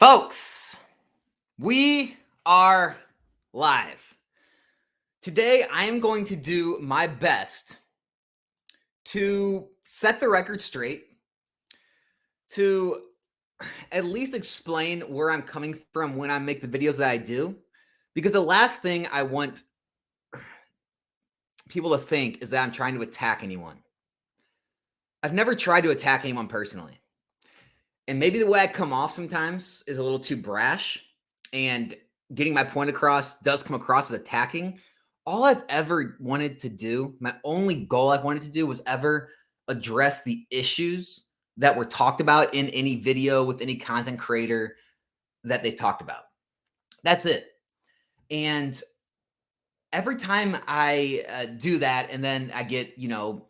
Folks, we are live. Today, I am going to do my best to set the record straight, to at least explain where I'm coming from when I make the videos that I do, because the last thing I want people to think is that I'm trying to attack anyone. I've never tried to attack anyone personally. And maybe the way I come off sometimes is a little too brash, and getting my point across does come across as attacking. All I've ever wanted to do, my only goal I've wanted to do was ever address the issues that were talked about in any video with any content creator that they talked about. That's it. And every time I do that, and then I get,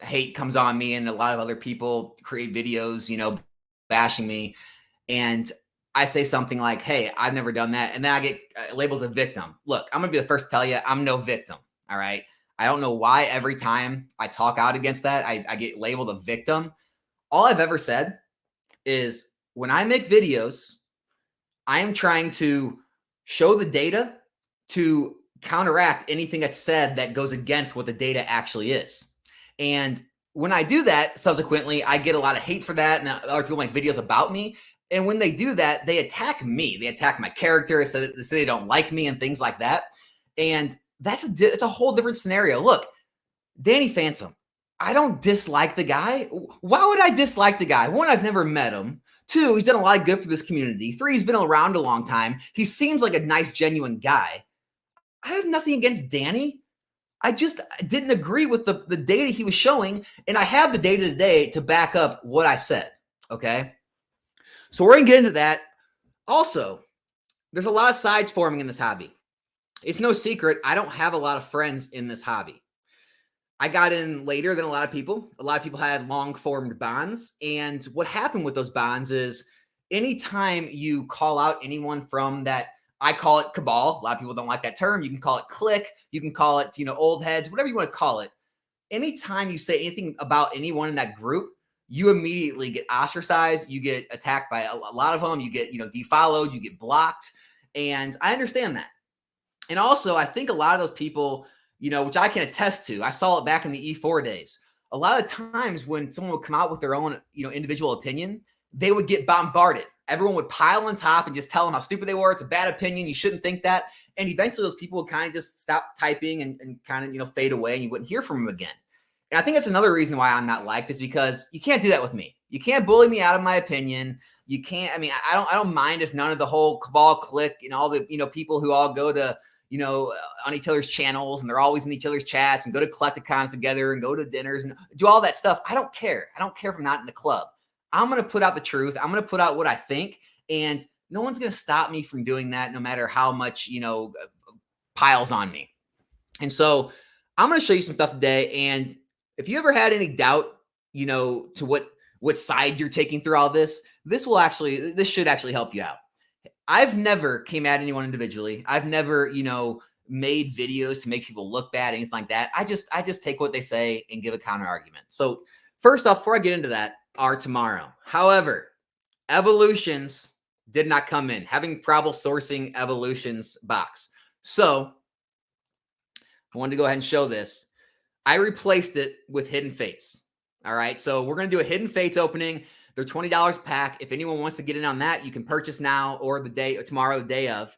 hate comes on me, and a lot of other people create videos, bashing me, and I say something like, hey, I've never done that, and then I get labeled as a victim. Look, I'm gonna be the first to tell you, I'm no victim. All right, I don't know why every time I talk out against that, I get labeled a victim. All I've ever said is, when I make videos, I am trying to show the data to counteract anything that's said that goes against what the data actually is. And when I do that, subsequently, I get a lot of hate for that, and other people make videos about me. And when they do that, they attack me. They attack my character, say they don't like me and things like that. And it's a whole different scenario. Look, Danny Phantump, I don't dislike the guy. Why would I dislike the guy? One, I've never met him. Two, he's done a lot of good for this community. Three, he's been around a long time. He seems like a nice, genuine guy. I have nothing against Danny. I just didn't agree with the data he was showing, and I have the data today to back up what I said, okay? So we're going to get into that. Also, there's a lot of sides forming in this hobby. It's no secret, I don't have a lot of friends in this hobby. I got in later than a lot of people. A lot of people had long-formed bonds, and what happened with those bonds is anytime you call out anyone from that, I call it cabal. A lot of people don't like that term. You can call it clique. You can call it, old heads, whatever you want to call it. Anytime you say anything about anyone in that group, you immediately get ostracized. You get attacked by a lot of them. You get, defollowed. You get blocked. And I understand that. And also, I think a lot of those people, which I can attest to, I saw it back in the E4 days. A lot of times when someone would come out with their own, individual opinion, they would get bombarded. Everyone would pile on top and just tell them how stupid they were. It's a bad opinion. You shouldn't think that. And eventually those people would kind of just stop typing and kind of, fade away, and you wouldn't hear from them again. And I think that's another reason why I'm not liked, is because you can't do that with me. You can't bully me out of my opinion. You can't, I don't mind if none of the whole cabal clique and all the, people who all go to, on each other's channels, and they're always in each other's chats and go to collecticons together and go to dinners and do all that stuff. I don't care. I don't care if I'm not in the club. I'm going to put out the truth. I'm going to put out what I think, and no one's going to stop me from doing that, no matter how much, piles on me. And so I'm going to show you some stuff today. And if you ever had any doubt, to what side you're taking through all this, this should actually help you out. I've never came at anyone individually. I've never, made videos to make people look bad, anything like that. I just take what they say and give a counter argument. So first off, before I get into that, are tomorrow. However, evolutions did not come in. Having trouble sourcing evolutions box. So I wanted to go ahead and show this. I replaced it with Hidden Fates. All right. So we're going to do a Hidden Fates opening. They're $20 a pack. If anyone wants to get in on that, you can purchase now or tomorrow, the day of.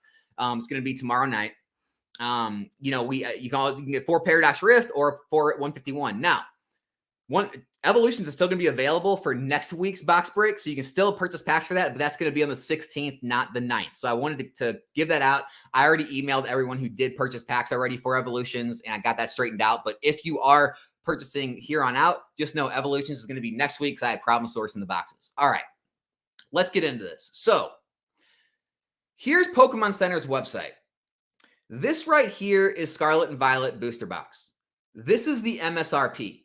It's going to be tomorrow night. You can get 4 Paradox Rift or 4 at 151. Now, Evolutions is still going to be available for next week's box break, so you can still purchase packs for that, but that's going to be on the 16th, not the 9th. So I wanted to give that out. I already emailed everyone who did purchase packs already for Evolutions, and I got that straightened out. But if you are purchasing here on out, just know Evolutions is going to be next week because I had problems sourcing the boxes. All right, let's get into this. So here's Pokemon Center's website. This right here is Scarlet and Violet booster box. This is the MSRP.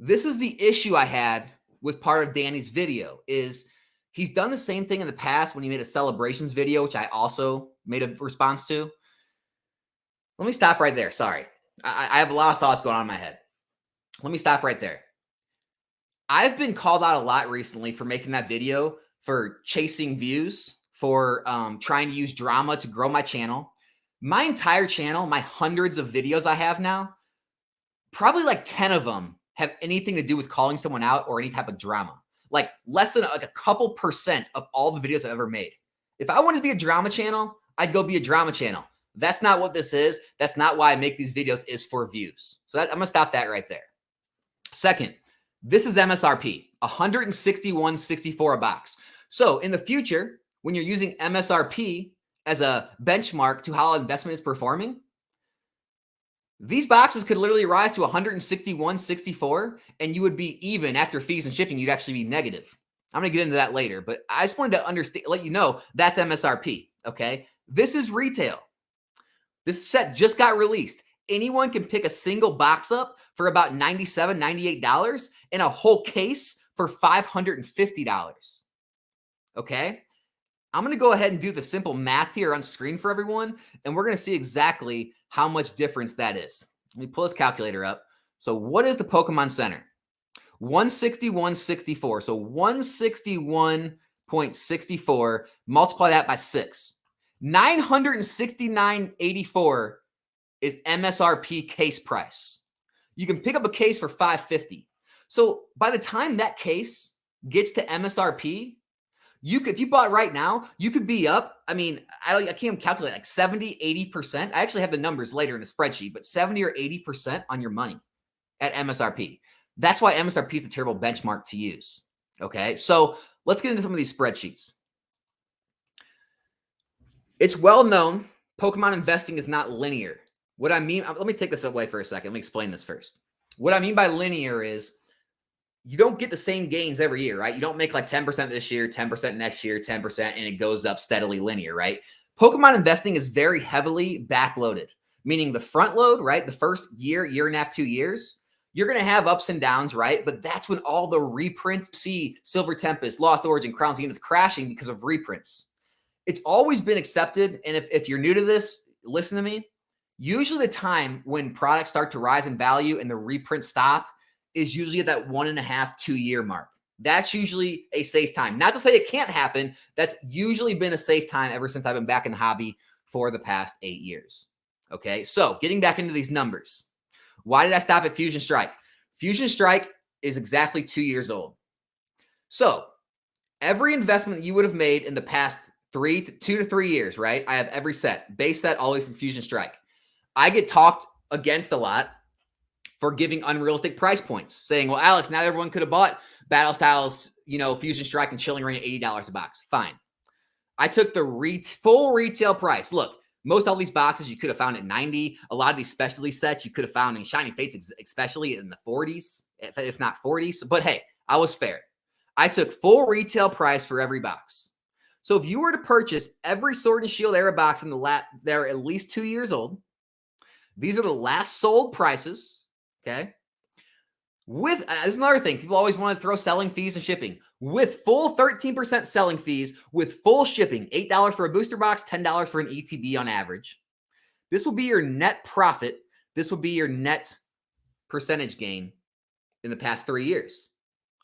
This is the issue I had with part of Danny's video, is he's done the same thing in the past when he made a celebrations video, which I also made a response to. Let me stop right there. Sorry. I have a lot of thoughts going on in my head. Let me stop right there. I've been called out a lot recently for making that video for chasing views for trying to use drama to grow my channel. My entire channel, my hundreds of videos I have now, probably like 10 of them have anything to do with calling someone out or any type of drama. Like less than like a couple percent of all the videos I've ever made. If I wanted to be a drama channel, I'd go be a drama channel. That's not what this is. That's not why I make these videos, is for views. So I'm going to stop that right there. Second, this is MSRP, $161.64 a box. So in the future, when you're using MSRP as a benchmark to how investment is performing, these boxes could literally rise to $161.64, and you would be even after fees and shipping. You'd actually be negative. I'm going to get into that later, but I just wanted to understand, let you know that's MSRP. Okay. This is retail. This set just got released. Anyone can pick a single box up for about $97, $98 and a whole case for $550. Okay. I'm going to go ahead and do the simple math here on screen for everyone, and we're going to see exactly how much difference that is. Let me pull this calculator up. So what is the Pokemon Center? 161.64. So 161.64, multiply that by 6. 969.84 is MSRP case price. You can pick up a case for $550. So by the time that case gets to MSRP, you could, if you bought it right now, you could be up. I mean, I can't even calculate, like 70, 80%. I actually have the numbers later in the spreadsheet, but 70 or 80% on your money at MSRP. That's why MSRP is a terrible benchmark to use. Okay. So let's get into some of these spreadsheets. It's well known Pokemon investing is not linear. What I mean, let me take this away for a second. Let me explain this first. What I mean by linear is you don't get the same gains every year, right? You don't make like 10% this year, 10% next year, 10%, and it goes up steadily linear, right? Pokemon investing is very heavily backloaded, meaning the front load, right? The first year, year and a half, 2 years, you're going to have ups and downs, right? But that's when all the reprints, see Silver Tempest, Lost Origin, Crown Zenith crashing because of reprints. It's always been accepted. And if you're new to this, listen to me. Usually the time when products start to rise in value and the reprints stop is usually at that 1.5, 2 year mark. That's usually a safe time. Not to say it can't happen. That's usually been a safe time ever since I've been back in the hobby for the past 8 years. Okay, so getting back into these numbers. Why did I stop at Fusion Strike? Fusion Strike is exactly 2 years old. So every investment you would have made in the past 2 to 3 years, right? I have every set, base set all the way from Fusion Strike. I get talked against a lot for giving unrealistic price points, saying, well, Alex, not everyone could have bought Battle Styles, Fusion Strike and Chilling Reign at $80 a box. Fine. I took the full retail price. Look, most all these boxes you could have found at 90. A lot of these specialty sets you could have found in Shining Fates, especially in the 40s, if not 40s. But hey, I was fair. I took full retail price for every box. So if you were to purchase every Sword and Shield era box in the last, they're at least 2 years old. These are the last sold prices. Okay. With this is another thing. People always want to throw selling fees and shipping. With full 13% selling fees, with full shipping, $8 for a booster box, $10 for an ETB on average. This will be your net profit. This will be your net percentage gain in the past 3 years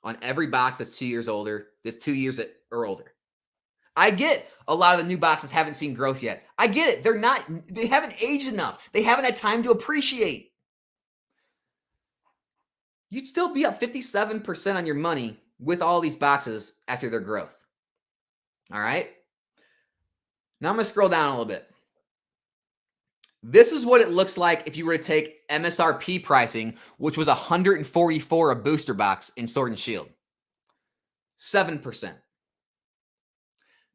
on every box that's 2 years older. That's 2 years or older. I get a lot of the new boxes haven't seen growth yet. I get it. They haven't aged enough. They haven't had time to appreciate. You'd still be up 57% on your money with all these boxes after their growth. All right. Now I'm going to scroll down a little bit. This is what it looks like if you were to take MSRP pricing, which was $144 a booster box in Sword and Shield. 7%.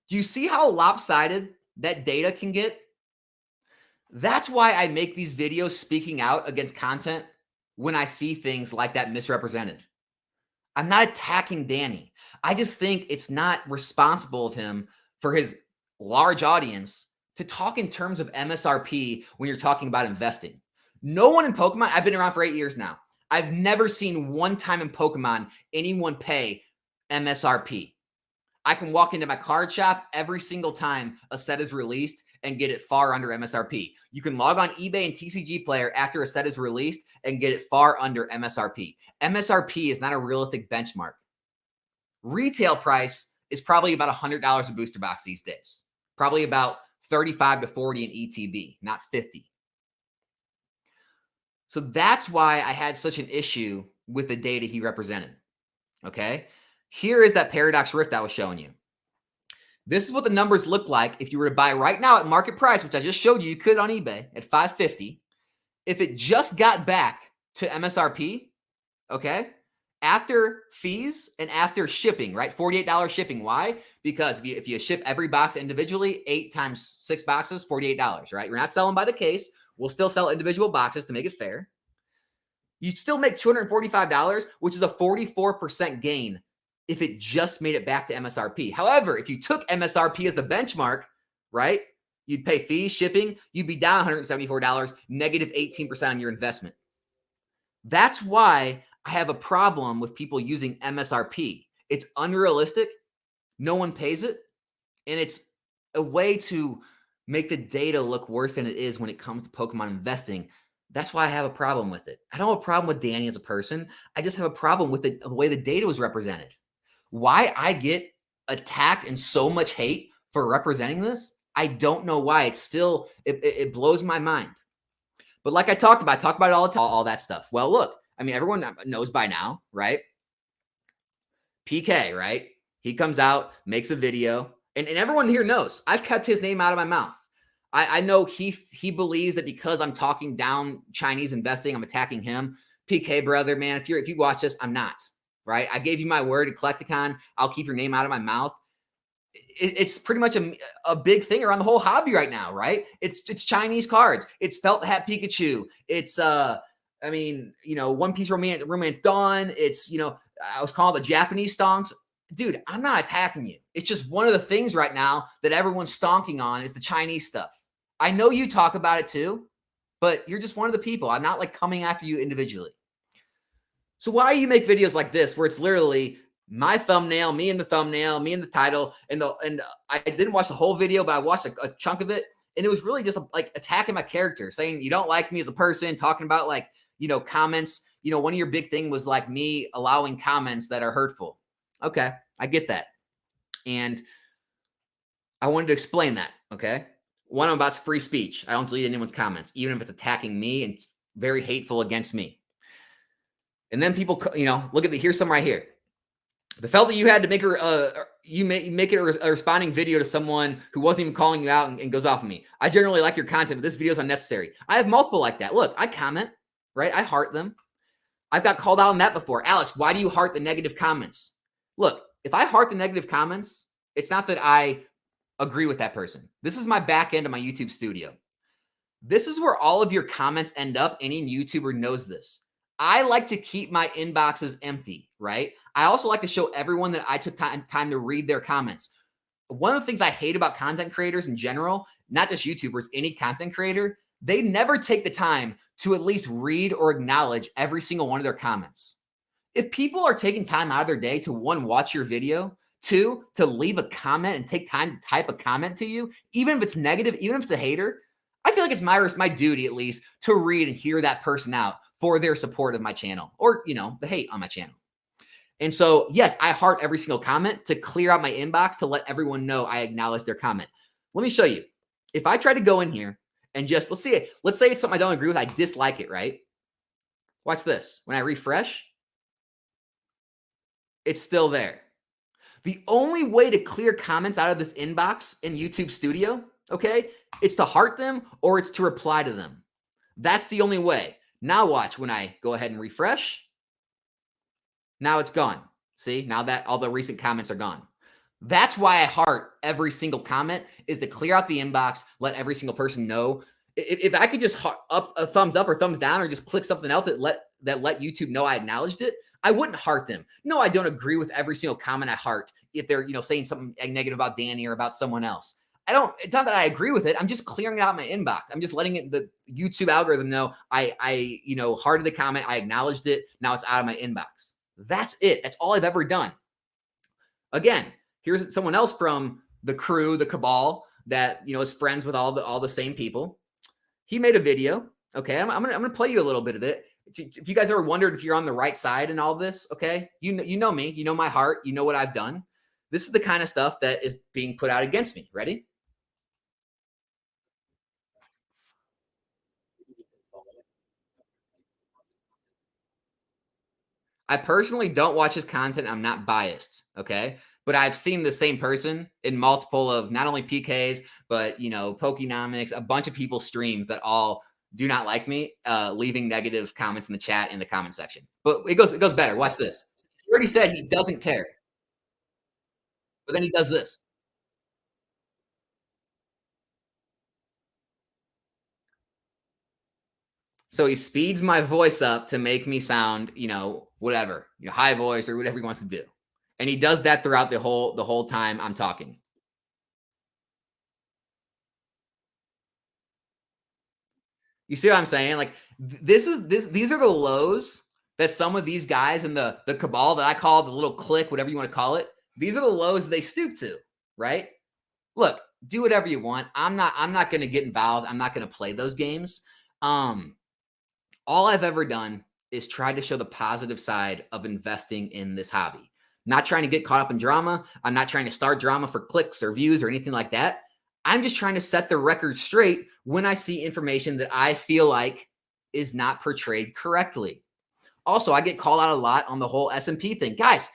Do you see how lopsided that data can get? That's why I make these videos speaking out against content when I see things like that misrepresented. I'm not attacking Danny. I just think it's not responsible of him for his large audience to talk in terms of MSRP when you're talking about investing. No one in Pokemon, I've been around for 8 years now. I've never seen one time in Pokemon anyone pay MSRP. I can walk into my card shop every single time a set is released and get it far under MSRP. You can log on eBay and TCG Player after a set is released and get it far under MSRP. MSRP is not a realistic benchmark. Retail price is probably about $100 a booster box these days. Probably about 35 to 40 in ETB, not 50. So that's why I had such an issue with the data he represented. Okay. Here is that paradox rift I was showing you. This is what the numbers look like if you were to buy right now at market price, which I just showed you. You could on eBay at $550. If it just got back to MSRP, okay, after fees and after shipping, right? $48 shipping. Why? Because if you ship every box individually, 8 times 6 boxes, $48, right? You're not selling by the case. We'll still sell individual boxes to make it fair. You'd still make $245, which is a 44% gain if it just made it back to MSRP. However, if you took MSRP as the benchmark, right, you'd pay fees, shipping, you'd be down $174, negative 18% on your investment. That's why I have a problem with people using MSRP. It's unrealistic. No one pays it. And it's a way to make the data look worse than it is when it comes to Pokemon investing. That's why I have a problem with it. I don't have a problem with Danny as a person. I just have a problem with the way the data was represented. Why I get attacked and so much hate for representing this, I don't know why. It's still, it blows my mind. But like I talk about it all the time, all that stuff. Well, look, I mean, everyone knows by now, right? PK, right? He comes out, makes a video, and everyone here knows I've kept his name out of my mouth. I know he believes that because I'm talking down Chinese investing, I'm attacking him. PK, brother, man, if you watch this, I'm not, right? I gave you my word at Collecticon. I'll keep your name out of my mouth. It's pretty much a big thing around the whole hobby right now, right? It's Chinese cards. It's Felt Hat Pikachu. It's I mean, One Piece Romance Dawn. It's, I was calling the Japanese stonks. Dude, I'm not attacking you. It's just one of the things right now that everyone's stonking on is the Chinese stuff. I know you talk about it too, but you're just one of the people. I'm not like coming after you individually. So why do you make videos like this where it's literally my thumbnail, me in the thumbnail, me in the title, and I didn't watch the whole video, but I watched a chunk of it, and it was really just like attacking my character, saying you don't like me as a person, talking about like, comments. One of your big thing was like me allowing comments that are hurtful. Okay, I get that. And I wanted to explain that, okay? One, I'm about free speech. I don't delete anyone's comments, even if it's attacking me and very hateful against me. And then people, look at here's some right here. The felt that you had to make make it a responding video to someone who wasn't even calling you out and goes off of me. I generally like your content, but this video is unnecessary. I have multiple like that. Look, I comment, right? I heart them. I've got called out on that before. Alex, why do you heart the negative comments? Look, if I heart the negative comments, it's not that I agree with that person. This is my back end of my YouTube studio. This is where all of your comments end up. Any YouTuber knows this. I like to keep my inboxes empty, right? I also like to show everyone that I took time to read their comments. One of the things I hate about content creators in general, not just YouTubers, any content creator, they never take the time to at least read or acknowledge every single one of their comments. If people are taking time out of their day to, one, watch your video, two, to leave a comment and take time to type a comment to you, even if it's negative, even if it's a hater, I feel like it's my duty at least to read and hear that person out for their support of my channel or, the hate on my channel. And so, yes, I heart every single comment to clear out my inbox to let everyone know I acknowledge their comment. Let me show you. If I try to go in here and just, let's say it's something I don't agree with, I dislike it, right? Watch this. When I refresh, it's still there. The only way to clear comments out of this inbox in YouTube Studio, okay, it's to heart them or it's to reply to them. That's the only way. Now watch when I go ahead and refresh. Now it's gone. See, now that all the recent comments are gone. That's why I heart every single comment, is to clear out the inbox, let every single person know. If I could just up a thumbs up or thumbs down or just click something else that let YouTube know I acknowledged it, I wouldn't heart them. No, I don't agree with every single comment I heart if they're, saying something negative about Danny or about someone else. It's not that I agree with it. I'm just clearing out my inbox. I'm just letting the YouTube algorithm know I hearted the comment. I acknowledged it. Now it's out of my inbox. That's it. That's all I've ever done. Again, here's someone else from the crew, the cabal, that, is friends with all the same people. He made a video. Okay. I'm going to play you a little bit of it. If you guys ever wondered if you're on the right side in all this, okay, you know me, you know my heart, you know what I've done. This is the kind of stuff that is being put out against me. Ready? I personally don't watch his content. I'm not biased. Okay. But I've seen the same person in multiple of not only PKs, but, Pokenomics, a bunch of people's streams that all do not like me, leaving negative comments in the chat in the comment section. But it goes better. Watch this. He already said he doesn't care, but then he does this. So he speeds my voice up to make me sound, whatever, high voice or whatever he wants to do. And he does that throughout the whole time I'm talking. You see what I'm saying? Like these are the lows that some of these guys in the cabal that I call the little clique, whatever you want to call it, these are the lows they stoop to, right? Look, do whatever you want. I'm not going to get involved. I'm not going to play those games. All I've ever done is try to show the positive side of investing in this hobby. Not trying to get caught up in drama. I'm not trying to start drama for clicks or views or anything like that. I'm just trying to set the record straight when I see information that I feel like is not portrayed correctly. Also, I get called out a lot on the whole S&P thing. Guys,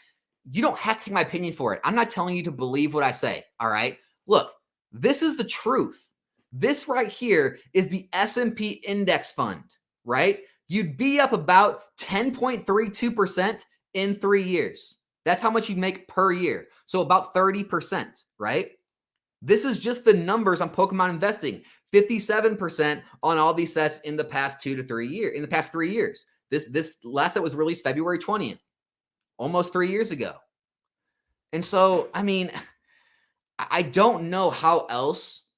you don't have to take my opinion for it. I'm not telling you to believe what I say, all right? Look, this is the truth. This right here is the S&P index fund, right? You'd be up about 10.32% in 3 years. That's how much you'd make per year. So about 30%, right? This is just the numbers on Pokemon investing. 57% on all these sets in the past 2 to 3 years. In the past 3 years. This last set was released February 20th, almost 3 years ago. And so, I mean, I don't know how else.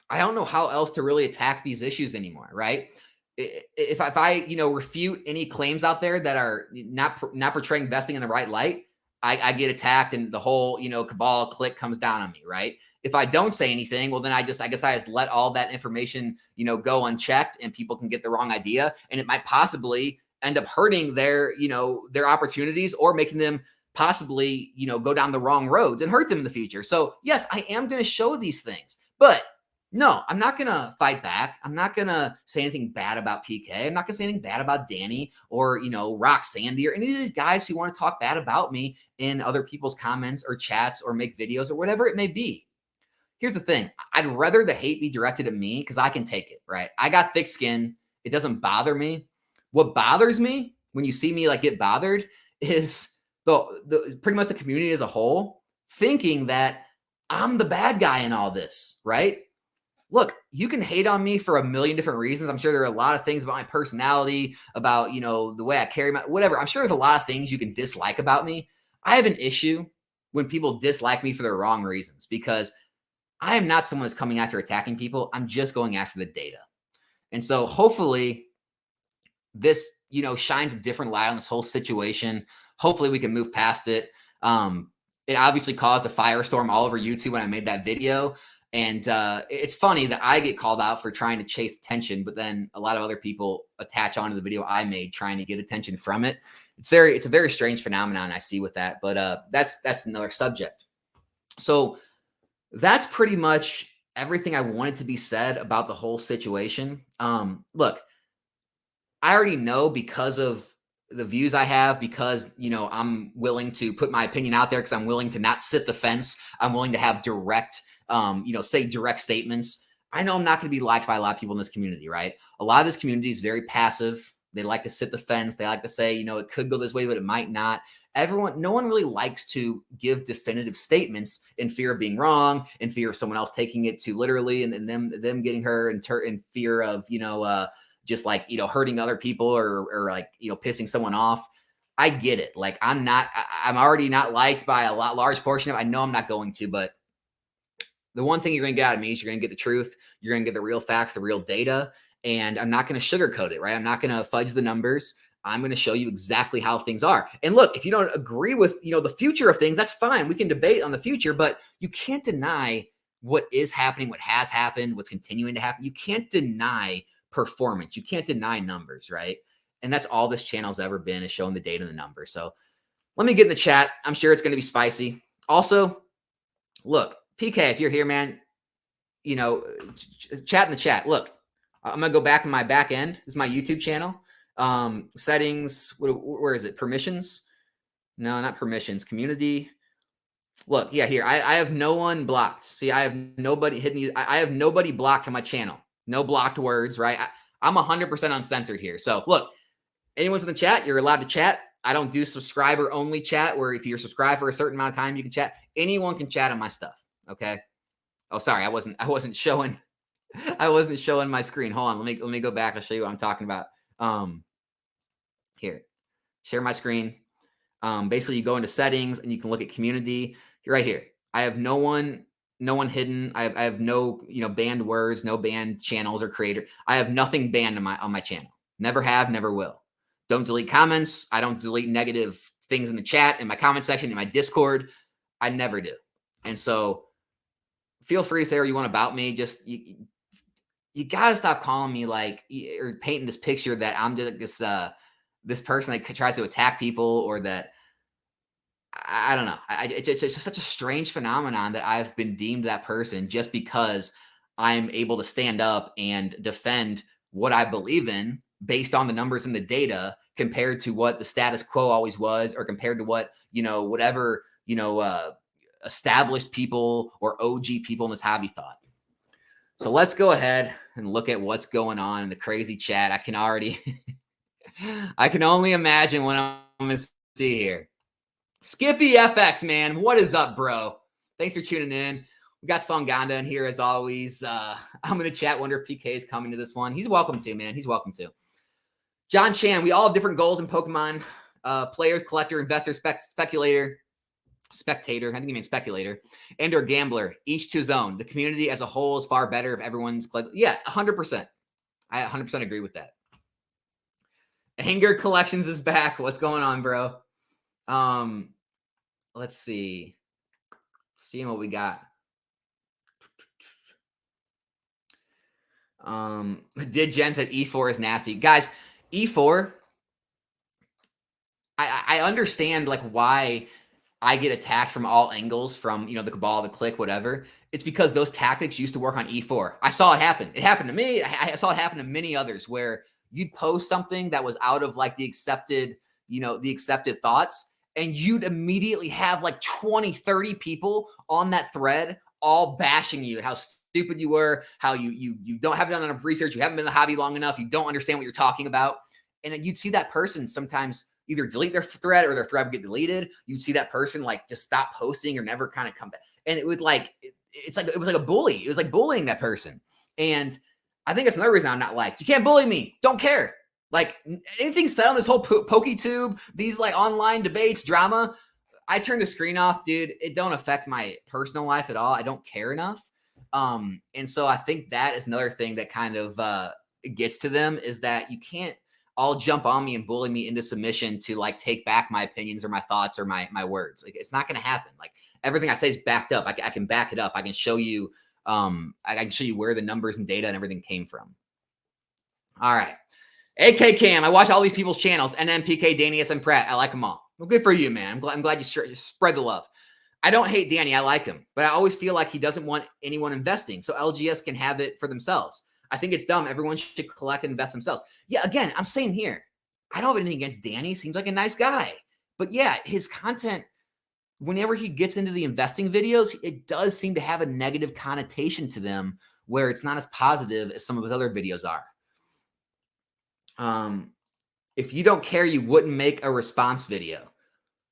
I don't know how else to really attack these issues anymore, right? If I refute any claims out there that are not portraying investing in the right light, I get attacked and the whole cabal clique comes down on me, right? If I don't say anything, well, then I guess I just let all that information go unchecked, and people can get the wrong idea, and it might possibly end up hurting their their opportunities or making them possibly go down the wrong roads and hurt them in the future. So yes, I am going to show these things, but no, I'm not going to fight back. I'm not going to say anything bad about PK. I'm not going to say anything bad about Danny or, Rock Sandy or any of these guys who want to talk bad about me in other people's comments or chats or make videos or whatever it may be. Here's the thing. I'd rather the hate be directed at me because I can take it, right? I got thick skin. It doesn't bother me. What bothers me when you see me get bothered is the pretty much the community as a whole thinking that I'm the bad guy in all this, right? Look, you can hate on me for a million different reasons. I'm sure there are a lot of things about my personality, about, the way I carry whatever. I'm sure there's a lot of things you can dislike about me. I have an issue when people dislike me for the wrong reasons because I am not someone that's coming after attacking people. I'm just going after the data. And so hopefully this, shines a different light on this whole situation. Hopefully we can move past it. It obviously caused a firestorm all over YouTube when I made that video. And it's funny that I get called out for trying to chase attention, but then a lot of other people attach onto the video I made trying to get attention from it. It's a very strange phenomenon I see with that, but that's another subject. So that's pretty much everything I wanted to be said about the whole situation. Look, I already know because of the views I have, because, I'm willing to put my opinion out there because I'm willing to not sit the fence. I'm willing to have direct say direct statements. I know I'm not going to be liked by a lot of people in this community, right? A lot of this community is very passive. They like to sit the fence. They like to say, it could go this way, but it might not. No one really likes to give definitive statements in fear of being wrong, in fear of someone else taking it too literally, and them getting hurt, in fear of, just hurting other people or pissing someone off. I get it. I'm already not liked by a large portion of it. I know I'm not going to, but the one thing you're going to get out of me is you're going to get the truth. You're going to get the real facts, the real data. And I'm not going to sugarcoat it, right? I'm not going to fudge the numbers. I'm going to show you exactly how things are. And look, if you don't agree with, the future of things, that's fine. We can debate on the future, but you can't deny what is happening, what has happened, what's continuing to happen. You can't deny performance. You can't deny numbers, right? And that's all this channel's ever been, is showing the data and the numbers. So let me get in the chat. I'm sure it's going to be spicy. Also, look, PK, if you're here, man, you know, chat in the chat. Look, I'm going to go back in my back end. This is my YouTube channel. Settings, where is it? Permissions? No, not permissions. Community. Look, yeah, here. I have no one blocked. See, I have nobody hidden. I have nobody blocked on my channel. No blocked words, right? I'm 100% uncensored here. So look, anyone's in the chat, you're allowed to chat. I don't do subscriber only chat where if you're subscribed for a certain amount of time, you can chat. Anyone can chat on my stuff. Okay. Oh, sorry. I wasn't showing my screen. Hold on. Let me go back. I'll show you what I'm talking about. Here, share my screen. Basically you go into settings and you can look at community. You're right here. I have no one hidden. I have no, banned words, no banned channels or creator. I have nothing banned on my channel. Never have, never will. Don't delete comments. I don't delete negative things in the chat, in my comment section, in my Discord. I never do. And so feel free to say what you want about me. Just you got to stop calling me like, or painting this picture that I'm just this person that tries to attack people, or that I don't know. It's just such a strange phenomenon that I've been deemed that person just because I'm able to stand up and defend what I believe in based on the numbers and the data compared to what the status quo always was, or compared to what, whatever, established people or OG people in this hobby thought. So let's go ahead and look at what's going on in the crazy chat. I can only imagine what I'm going to see here. Skippy FX, man. What is up, bro? Thanks for tuning in. We got Songanda in here as always. I'm in the chat. Wonder if PK is coming to this one. He's welcome to, man. He's welcome to. John Chan, we all have different goals in Pokemon. Player, collector, investor, speculator. I think you mean speculator, and or gambler, each to his own. The community as a whole is far better if everyone's yeah, 100%. I 100% agree with that. Anger Collections is back. What's going on, bro? Let's see. Seeing what we got. Did Jen said E4 is nasty. Guys, E4, I understand like why I get attacked from all angles, from, the cabal, the clique, whatever. It's because those tactics used to work on E4. I saw it happen. It happened to me. I saw it happen to many others where you'd post something that was out of like the accepted thoughts, and you'd immediately have like 20, 30 people on that thread all bashing you, how stupid you were, how you don't have done enough research, you haven't been in the hobby long enough, you don't understand what you're talking about. And you'd see that person sometimes either delete their thread or their thread would get deleted. You'd see that person like just stop posting or never kind of come back. And it would like, it was like a bully. It was like bullying that person. And I think that's another reason I'm not like, you can't bully me. Don't care. Like anything said on this whole PokeTube, these like online debates, drama, I turn the screen off, dude. It don't affect my personal life at all. I don't care enough. And so I think that is another thing that kind of gets to them, is that you can't all jump on me and bully me into submission to like take back my opinions or my thoughts or my words. Like it's not going to happen. Like everything I say is backed up. I can back it up. I can show you, I can show you where the numbers and data and everything came from. All right. AK Cam, I watch all these people's channels. NMPK, Danny, SM Pratt. I like them all. Well, good for you, man. I'm glad you spread the love. I don't hate Danny. I like him, but I always feel like he doesn't want anyone investing, so LGS can have it for themselves. I think it's dumb. Everyone should collect and invest themselves. Yeah, again, I'm saying here, I don't have anything against Danny. Seems like a nice guy. But yeah, his content, whenever he gets into the investing videos, it does seem to have a negative connotation to them where it's not as positive as some of his other videos are. If you don't care, you wouldn't make a response video.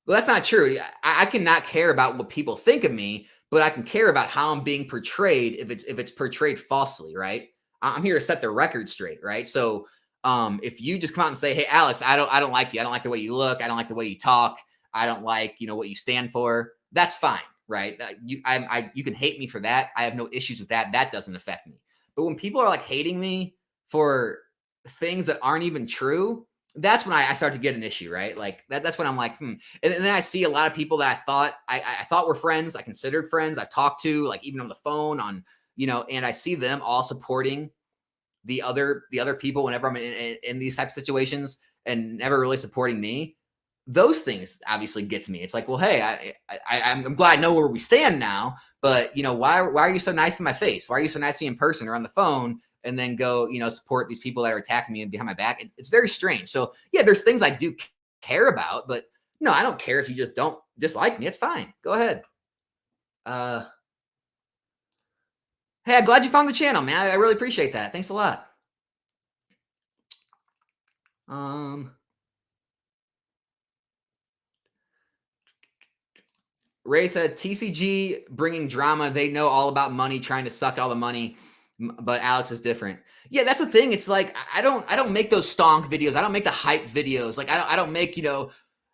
Well, that's not true. I cannot care about what people think of me, but I can care about how I'm being portrayed if it's portrayed falsely, right? I'm here to set the record straight, right? So if you just come out and say, hey, Alex, I don't like you. I don't like the way you look. I don't like the way you talk. I don't like, what you stand for. That's fine, right? You can hate me for that. I have no issues with that. That doesn't affect me. But when people are like hating me for things that aren't even true, that's when I start to get an issue, right? Like that's when I'm like, And then I see a lot of people that I thought were friends, I considered friends, I've talked to, like even on the phone, on, and I see them all supporting the other people whenever I'm in these types of situations, and never really supporting me. those things obviously get to me. It's like, well, hey, I'm glad I know where we stand now, but why are you so nice in my face? Why are you so nice to me in person or on the phone? And then go, support these people that are attacking me behind my back. It's very strange. So yeah, there's things I do care about, but no, I don't care if you just don't dislike me. It's fine. Go ahead. Hey, I'm glad you found the channel, man. I really appreciate that. Thanks a lot. Ray said TCG bringing drama. They know all about money, trying to suck all the money, but Alex is different. Yeah, that's the thing. It's like I don't make those stonk videos. I don't make the hype videos. Like I don't make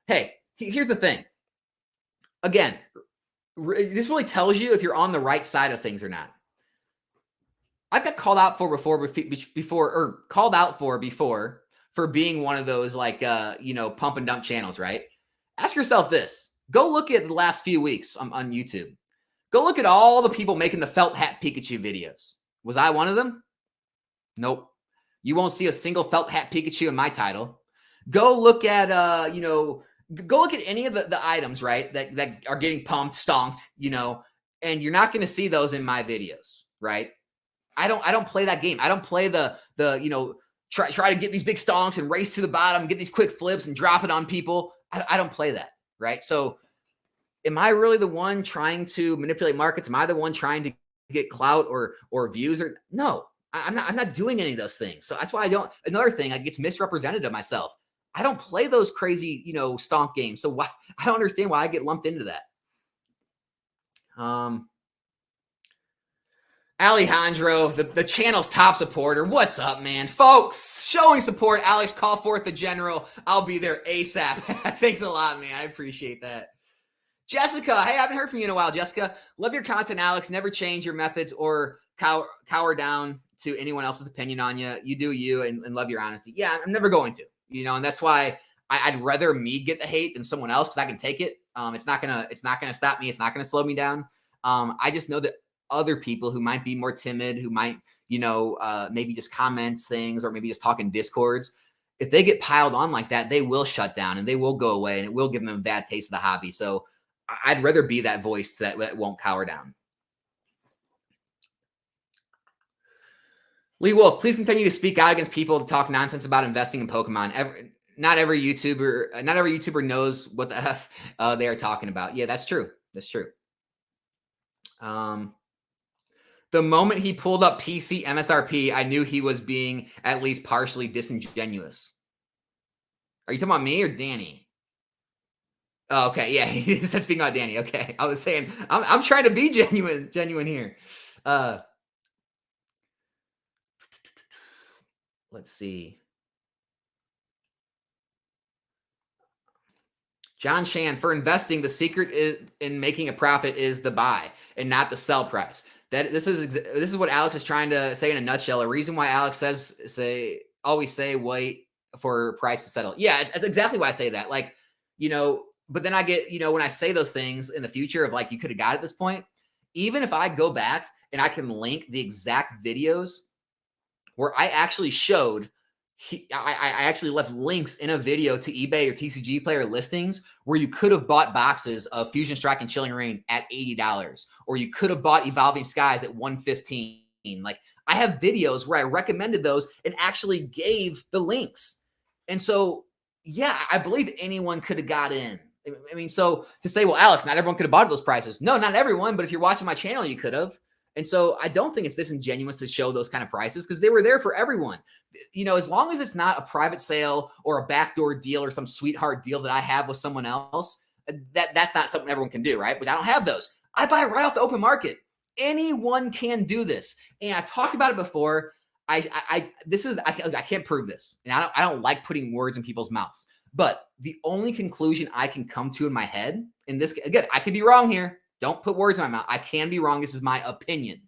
Hey, here's the thing. Again, this really tells you if you're on the right side of things or not. I've got called out for before for being one of those like pump and dump channels, right? Ask yourself this. Go look at the last few weeks on YouTube. Go look at all the people making the felt hat Pikachu videos. Was I one of them? Nope. You won't see a single felt hat Pikachu in my title. Go look at go look at any of the items, right? That are getting pumped, stonked, and you're not going to see those in my videos, right? I don't play that game. I don't play the try to get these big stonks and race to the bottom, get these quick flips and drop it on people. I don't play that, right? So am I really the one trying to manipulate markets? Am I the one trying to get clout or views? Or no, I'm not doing any of those things. So that's why I don't. Another thing, I get misrepresented of myself. I don't play those crazy, stonk games. So why I don't understand why I get lumped into that. Alejandro, the channel's top supporter. What's up, man? Folks, showing support. Alex, call forth the general. I'll be there ASAP. Thanks a lot, man. I appreciate that. Jessica, hey, I haven't heard from you in a while, Jessica. Love your content, Alex. Never change your methods or cower down to anyone else's opinion on you. You do you and love your honesty. Yeah, I'm never going to, and that's why I'd rather me get the hate than someone else because I can take it. It's not gonna stop me. It's not gonna slow me down. I just know that other people who might be more timid, who might, maybe just comment things or maybe just talk in discords, if they get piled on like that, they will shut down and they will go away and it will give them a bad taste of the hobby. So I'd rather be that voice that won't cower down. Lee Wolf, please continue to speak out against people to talk nonsense about investing in Pokemon. Not every YouTuber knows what the F they are talking about. Yeah, that's true. That's true. The moment he pulled up PC MSRP, I knew he was being at least partially disingenuous. Are you talking about me or Danny? Oh, okay, yeah, that's speaking about Danny. Okay, I was saying I'm trying to be genuine here. Let's see. John Shan, for investing, the secret in making a profit is the buy and not the sell price. This is what Alex is trying to say in a nutshell. A reason why Alex always say wait for price to settle. Yeah, that's exactly why I say that. Like, but then I get, when I say those things in the future of like, you could have got at this point, even if I go back and I can link the exact videos where I actually showed, I actually left links in a video to eBay or TCG Player listings where you could have bought boxes of Fusion Strike and Chilling Reign at $80, or you could have bought Evolving Skies at $115. Like, I have videos where I recommended those and actually gave the links. And so, yeah, I believe anyone could have got in. I mean, so to say, well, Alex, not everyone could have bought those prices. No, not everyone, but if you're watching my channel, you could have. And so I don't think it's disingenuous to show those kind of prices because they were there for everyone. As long as it's not a private sale or a backdoor deal or some sweetheart deal that I have with someone else, that's not something everyone can do, right? But I don't have those. I buy right off the open market. Anyone can do this. And I've talked about it before. I can't prove this. And I don't like putting words in people's mouths. But the only conclusion I can come to in my head, and this, again, I could be wrong here. Don't put words in my mouth. I can be wrong. This is my opinion.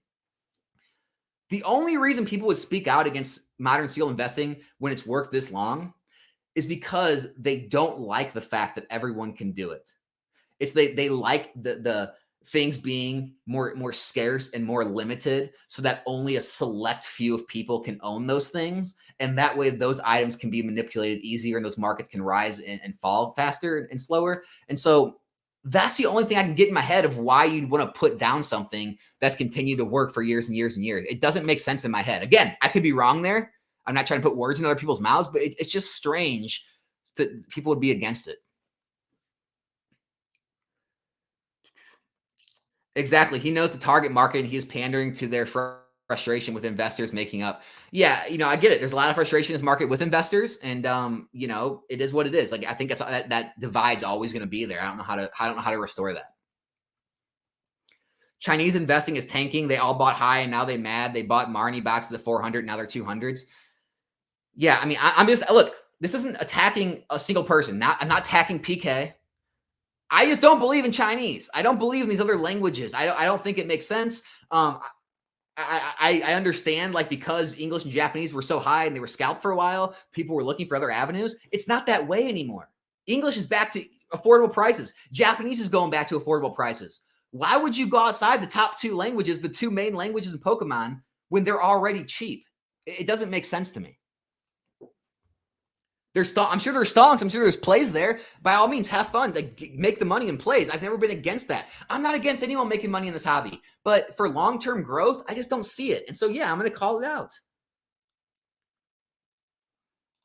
The only reason people would speak out against modern seal investing when it's worked this long is because they don't like the fact that everyone can do it. It's they like things being more scarce and more limited so that only a select few of people can own those things. And that way those items can be manipulated easier and those markets can rise and fall faster and slower. And so that's the only thing I can get in my head of why you'd want to put down something that's continued to work for years and years and years. It doesn't make sense in my head. Again, I could be wrong there. I'm not trying to put words in other people's mouths, but it's just strange that people would be against it. Exactly. He knows the target market and he is pandering to their frustration with investors making up. Yeah, I get it. There's a lot of frustration in this market with investors, and it is what it is. Like I think that divide's always going to be there. I don't know how to restore that. Chinese investing is tanking. They all bought high and now they mad. They bought Marnie boxes at 400. Now they're 200s. Yeah, I mean, I'm just look. This isn't attacking a single person. I'm not attacking PK. I just don't believe in Chinese. I don't believe in these other languages. I don't think it makes sense. I understand, like, because English and Japanese were so high and they were scalped for a while, people were looking for other avenues. It's not that way anymore. English is back to affordable prices. Japanese is going back to affordable prices. Why would you go outside the top two languages, the two main languages in Pokemon, when they're already cheap? It doesn't make sense to me. I'm sure there's stonks. I'm sure there's plays there. By all means, have fun. Like, make the money in plays. I've never been against that. I'm not against anyone making money in this hobby. But for long-term growth, I just don't see it. And so, yeah, I'm going to call it out.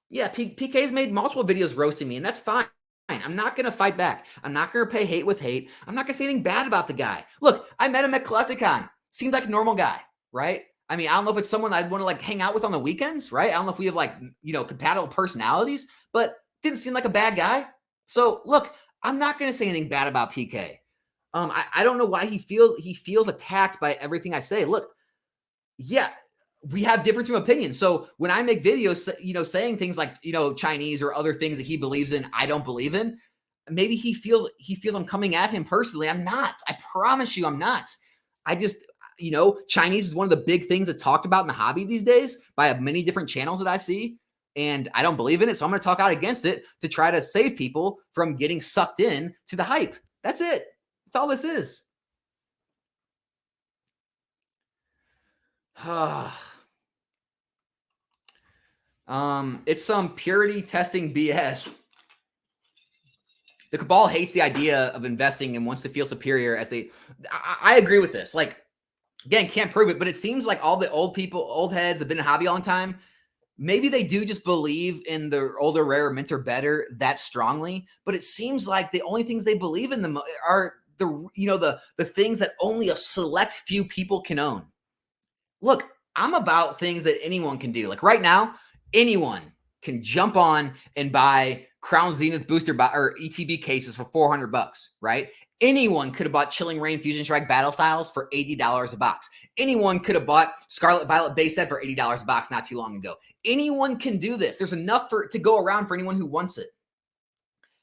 Yeah, PK's made multiple videos roasting me, and that's fine. I'm not going to fight back. I'm not going to pay hate with hate. I'm not going to say anything bad about the guy. Look, I met him at Collecticon. Seems like a normal guy, right? I mean, I don't know if it's someone I'd want to like hang out with on the weekends, right? I don't know if we have like, compatible personalities, but didn't seem like a bad guy. So look, I'm not going to say anything bad about PK. I don't know why he feels attacked by everything I say. Look, yeah, we have difference of opinion. So when I make videos, saying things like, Chinese or other things that he believes in, I don't believe in, maybe he feels I'm coming at him personally. I'm not. I promise you I'm not. I just, Chinese is one of the big things that's talked about in the hobby these days by many different channels that I see. And I don't believe in it. So I'm going to talk out against it to try to save people from getting sucked in to the hype. That's it. That's all this is. It's some purity testing BS. The cabal hates the idea of investing and wants to feel superior I agree with this. Like, again, can't prove it, but it seems like all the old heads have been in hobby a long time. Maybe they do just believe in the older, rare, mint or better that strongly, but it seems like the only things they believe in are the things that only a select few people can own. Look, I'm about things that anyone can do. Like right now, anyone can jump on and buy Crown Zenith booster or ETB cases for $400, right? Anyone could have bought Chilling Reign Fusion Strike Battle Styles for $80 a box. Anyone could have bought Scarlet Violet base set for $80 a box not too long ago. Anyone can do this. There's enough to go around for anyone who wants it.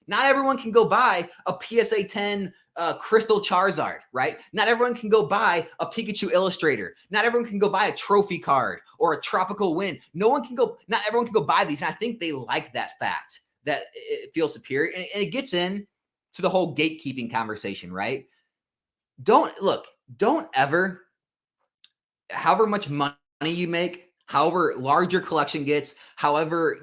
Not everyone can go buy a PSA 10 Crystal Charizard, right? Not everyone can go buy a Pikachu Illustrator. Not everyone can go buy a trophy card or a Tropical Wind. Not everyone can go buy these. And I think they like that fact that it feels superior. And it gets in to the whole gatekeeping conversation, right? Don't ever, however much money you make, however large your collection gets, however,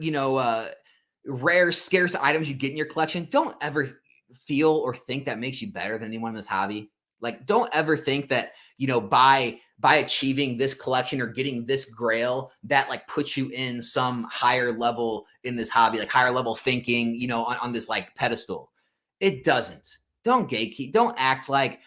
rare, scarce items you get in your collection, don't ever feel or think that makes you better than anyone in this hobby. Like, don't ever think that, by achieving this collection or getting this grail, that like puts you in some higher level in this hobby, like higher level thinking, on this like pedestal. It doesn't. Don't gatekeep. Don't act like,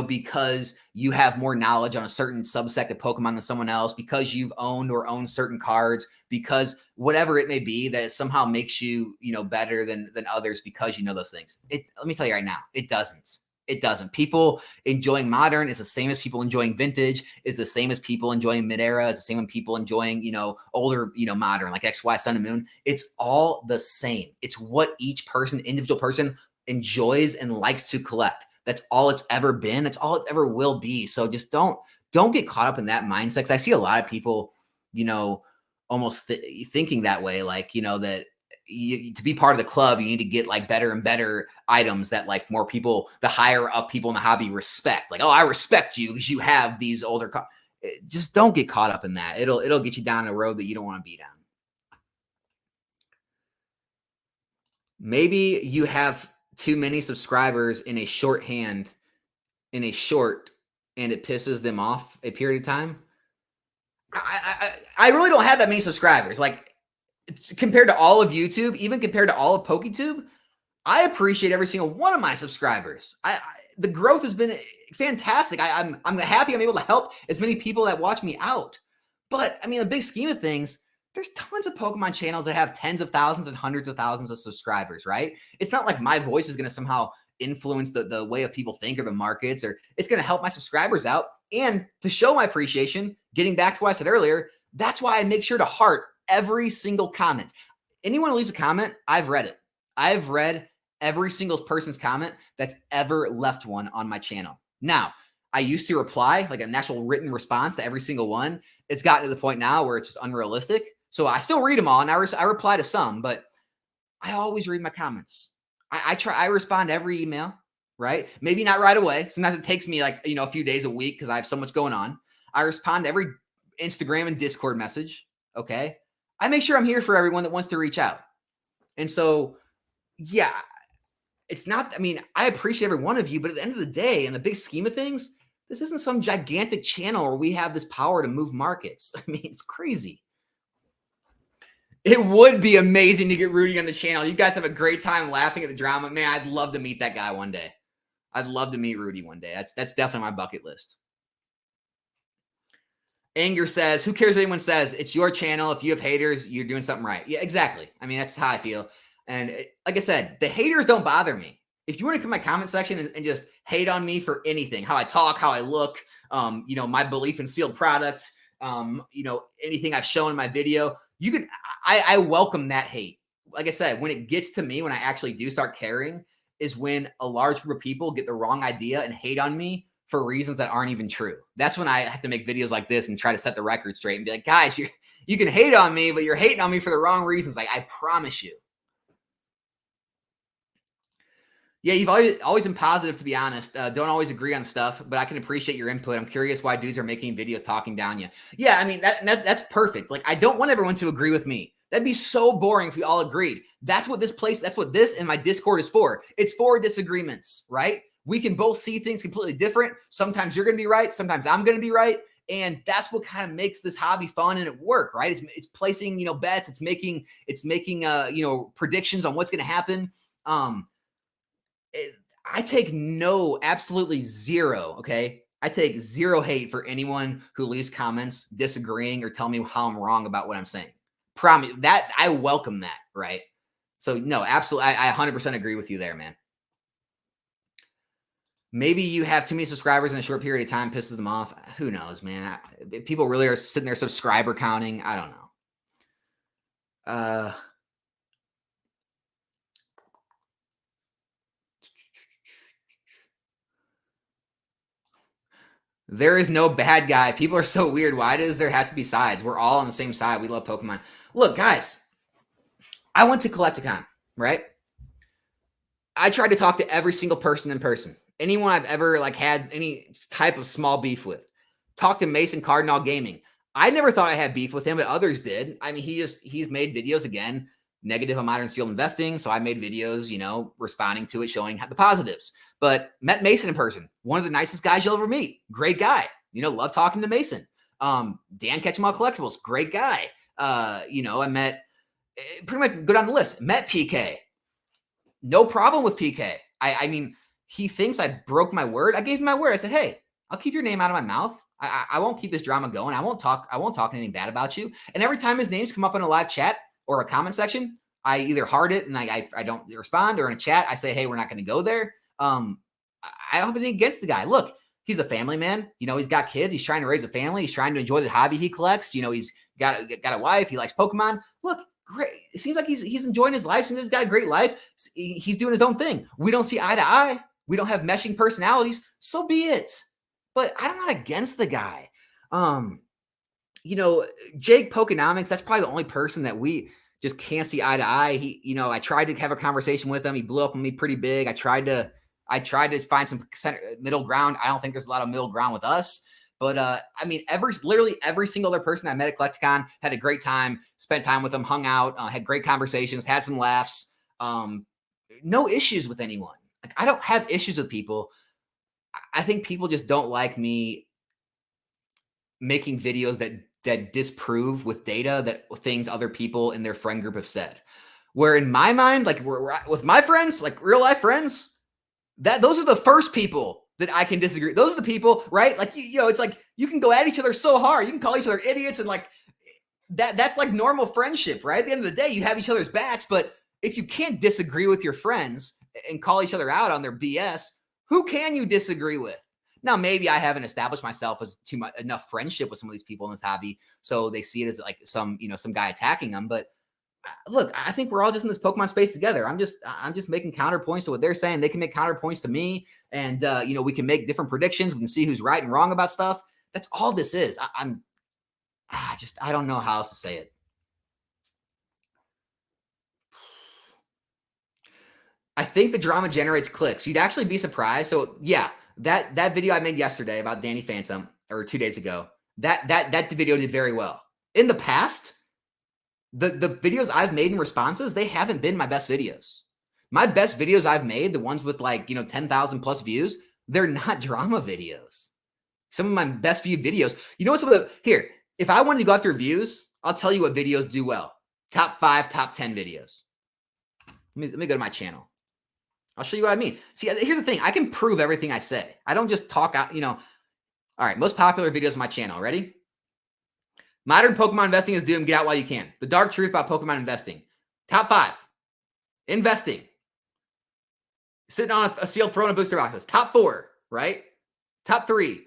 because you have more knowledge on a certain subsect of Pokemon than someone else, because you've owned or own certain cards, because whatever it may be, that it somehow makes you, better than others because you know those things. Let me tell you right now, it doesn't. It doesn't. People enjoying modern is the same as people enjoying vintage, is the same as people enjoying mid-era, is the same as people enjoying, older, modern, like XY, Sun and Moon. It's all the same. It's what each individual person enjoys and likes to collect. That's all it's ever been. That's all it ever will be. So just don't get caught up in that mindset. 'Cause I see a lot of people, almost thinking that way, like, that, to be part of the club, you need to get like better and better items that like more people, the higher up people in the hobby respect. Like, oh, I respect you because you have these older cards. Just don't get caught up in that. It'll get you down a road that you don't want to be down. Maybe you have too many subscribers in a shorthand, and it pisses them off a period of time. I really don't have that many subscribers. Like, compared to all of YouTube, even compared to all of PokeTube, I appreciate every single one of my subscribers. The growth has been fantastic. I'm happy I'm able to help as many people that watch me out. But I mean, the big scheme of things, there's tons of Pokemon channels that have tens of thousands and hundreds of thousands of subscribers, right? It's not like my voice is going to somehow influence the way of people think or the markets, or it's going to help my subscribers out. And to show my appreciation, getting back to what I said earlier, that's why I make sure to heart every single comment. Anyone who leaves a comment, I've read it. I've read every single person's comment that's ever left one on my channel. Now, I used to reply like an actual written response to every single one. It's gotten to the point now where it's just unrealistic. So I still read them all, and I reply to some, but I always read my comments. I respond to every email, right? Maybe not right away. Sometimes it takes me like, a few days a week because I have so much going on. I respond to every Instagram and Discord message. Okay. I make sure I'm here for everyone that wants to reach out. And so, yeah, it's not, I appreciate every one of you, but at the end of the day, in the big scheme of things, this isn't some gigantic channel where we have this power to move markets. It's crazy. It would be amazing to get Rudy on the channel. You guys have a great time laughing at the drama. Man, I'd love to meet that guy one day. I'd love to meet Rudy one day. That's definitely my bucket list. Anger says, who cares what anyone says? It's your channel. If you have haters, you're doing something right. Yeah, exactly. That's how I feel. And like I said, the haters don't bother me. If you want to come in my comment section and just hate on me for anything, how I talk, how I look, my belief in sealed products, anything I've shown in my video, you can, I welcome that hate. Like I said, when it gets to me, when I actually do start caring, is when a large group of people get the wrong idea and hate on me for reasons that aren't even true. That's when I have to make videos like this and try to set the record straight and be like, guys, you can hate on me, but you're hating on me for the wrong reasons. Like, I promise you. Yeah, you've always been positive, to be honest. Don't always agree on stuff, but I can appreciate your input. I'm curious why dudes are making videos talking down you. Yeah, that's perfect. Like, I don't want everyone to agree with me. That'd be so boring if we all agreed. That's what this and my Discord is for. It's for disagreements, right? We can both see things completely different. Sometimes you're going to be right. Sometimes I'm going to be right. And that's what kind of makes this hobby fun and it work, right? It's placing, bets. It's making predictions on what's going to happen. I take absolutely zero. Okay. I take zero hate for anyone who leaves comments disagreeing or tell me how I'm wrong about what I'm saying. Promise that I welcome that. Right. So no, absolutely. I 100% agree with you there, man. Maybe you have too many subscribers in a short period of time, pisses them off. Who knows, man? People really are sitting there subscriber counting. I don't know. There is no bad guy. People are so weird. Why does there have to be sides? We're all on the same side. We love Pokemon. Look, guys, I went to Collecticon, right? I tried to talk to every single person in person. Anyone I've ever had any type of small beef with. Talked to Mason Cardinal Gaming. I never thought I had beef with him, but others did. He's made videos again, negative on modern sealed investing. So I made videos, responding to it, showing the positives. But met Mason in person. One of the nicest guys you'll ever meet. Great guy. Love talking to Mason. Dan Ketchum Collectibles. Great guy. I met, pretty much go down the list. Met PK. No problem with PK. He thinks I broke my word. I gave him my word. I said, hey, I'll keep your name out of my mouth. I won't keep this drama going. I won't talk anything bad about you. And every time his names come up in a live chat or a comment section, I either heart it and I don't respond, or in a chat, I say, hey, we're not going to go there. I don't have anything against the guy. Look, he's a family man. He's got kids. He's trying to raise a family. He's trying to enjoy the hobby he collects. He's got a wife. He likes Pokemon. Look, great. It seems like he's enjoying his life. Seems like he's got a great life. He's doing his own thing. We don't see eye to eye. We don't have meshing personalities. So be it. But I'm not against the guy. Jake Pokenomics, that's probably the only person that just can't see eye to eye. He, you know, I tried to have a conversation with him. He blew up on me pretty big. I tried to find some middle ground. I don't think there's a lot of middle ground with us. But I mean, literally every single other person I met at Collecticon had a great time, spent time with them, hung out, had great conversations, had some laughs. No issues with anyone. Like, I don't have issues with people. I think people just don't like me making videos that disprove with data that things other people in their friend group have said. Where in my mind, like we're with my friends, like real life friends, those are the first people that I can disagree. Those are the people, right? Like, you know, it's like you can go at each other so hard. You can call each other idiots and like that's like normal friendship, right? At the end of the day, you have each other's backs. But if you can't disagree with your friends and call each other out on their BS, who can you disagree with? Now, maybe I haven't established myself as enough friendship with some of these people in this hobby, so they see it as like some guy attacking them. But look, I think we're all just in this Pokemon space together. I'm just making counterpoints to what they're saying. They can make counterpoints to me, and we can make different predictions. We can see who's right and wrong about stuff. That's all this is. I don't know how else to say it. I think the drama generates clicks. You'd actually be surprised. So yeah, that video I made yesterday about Danny Phantump, or 2 days ago, that video did very well. In the past, the videos I've made in responses, they haven't been my best videos. My best videos I've made, the ones with like 10,000 plus views, they're not drama videos. Some of my best viewed videos, here, if I wanted to go after views, I'll tell you what videos do well. Top 5, top 10 videos. Let me go to my channel. I'll show you what I mean. See, here's the thing. I can prove everything I say. I don't just talk out, All right, most popular videos on my channel. Ready? Modern Pokemon investing is doomed. Get out while you can. The dark truth about Pokemon investing. Top 5. Investing. Sitting on a sealed throne of booster boxes. Top 4, right? Top 3.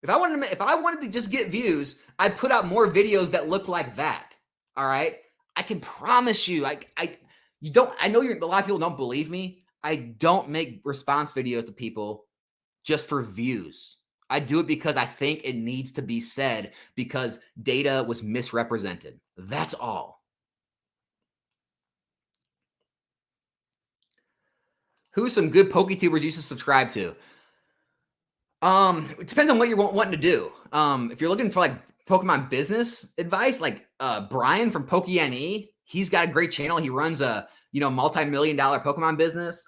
If I wanted to just get views, I'd put out more videos that look like that. All right? I can promise you. I know a lot of people don't believe me. I don't make response videos to people just for views. I do it because I think it needs to be said because data was misrepresented. That's all. Who's some good PokeTubers you should subscribe to? It depends on what you're wanting to do. If you're looking for like Pokemon business advice, like Brian from PokeNE, he's got a great channel. He runs a multi-million-dollar Pokemon business.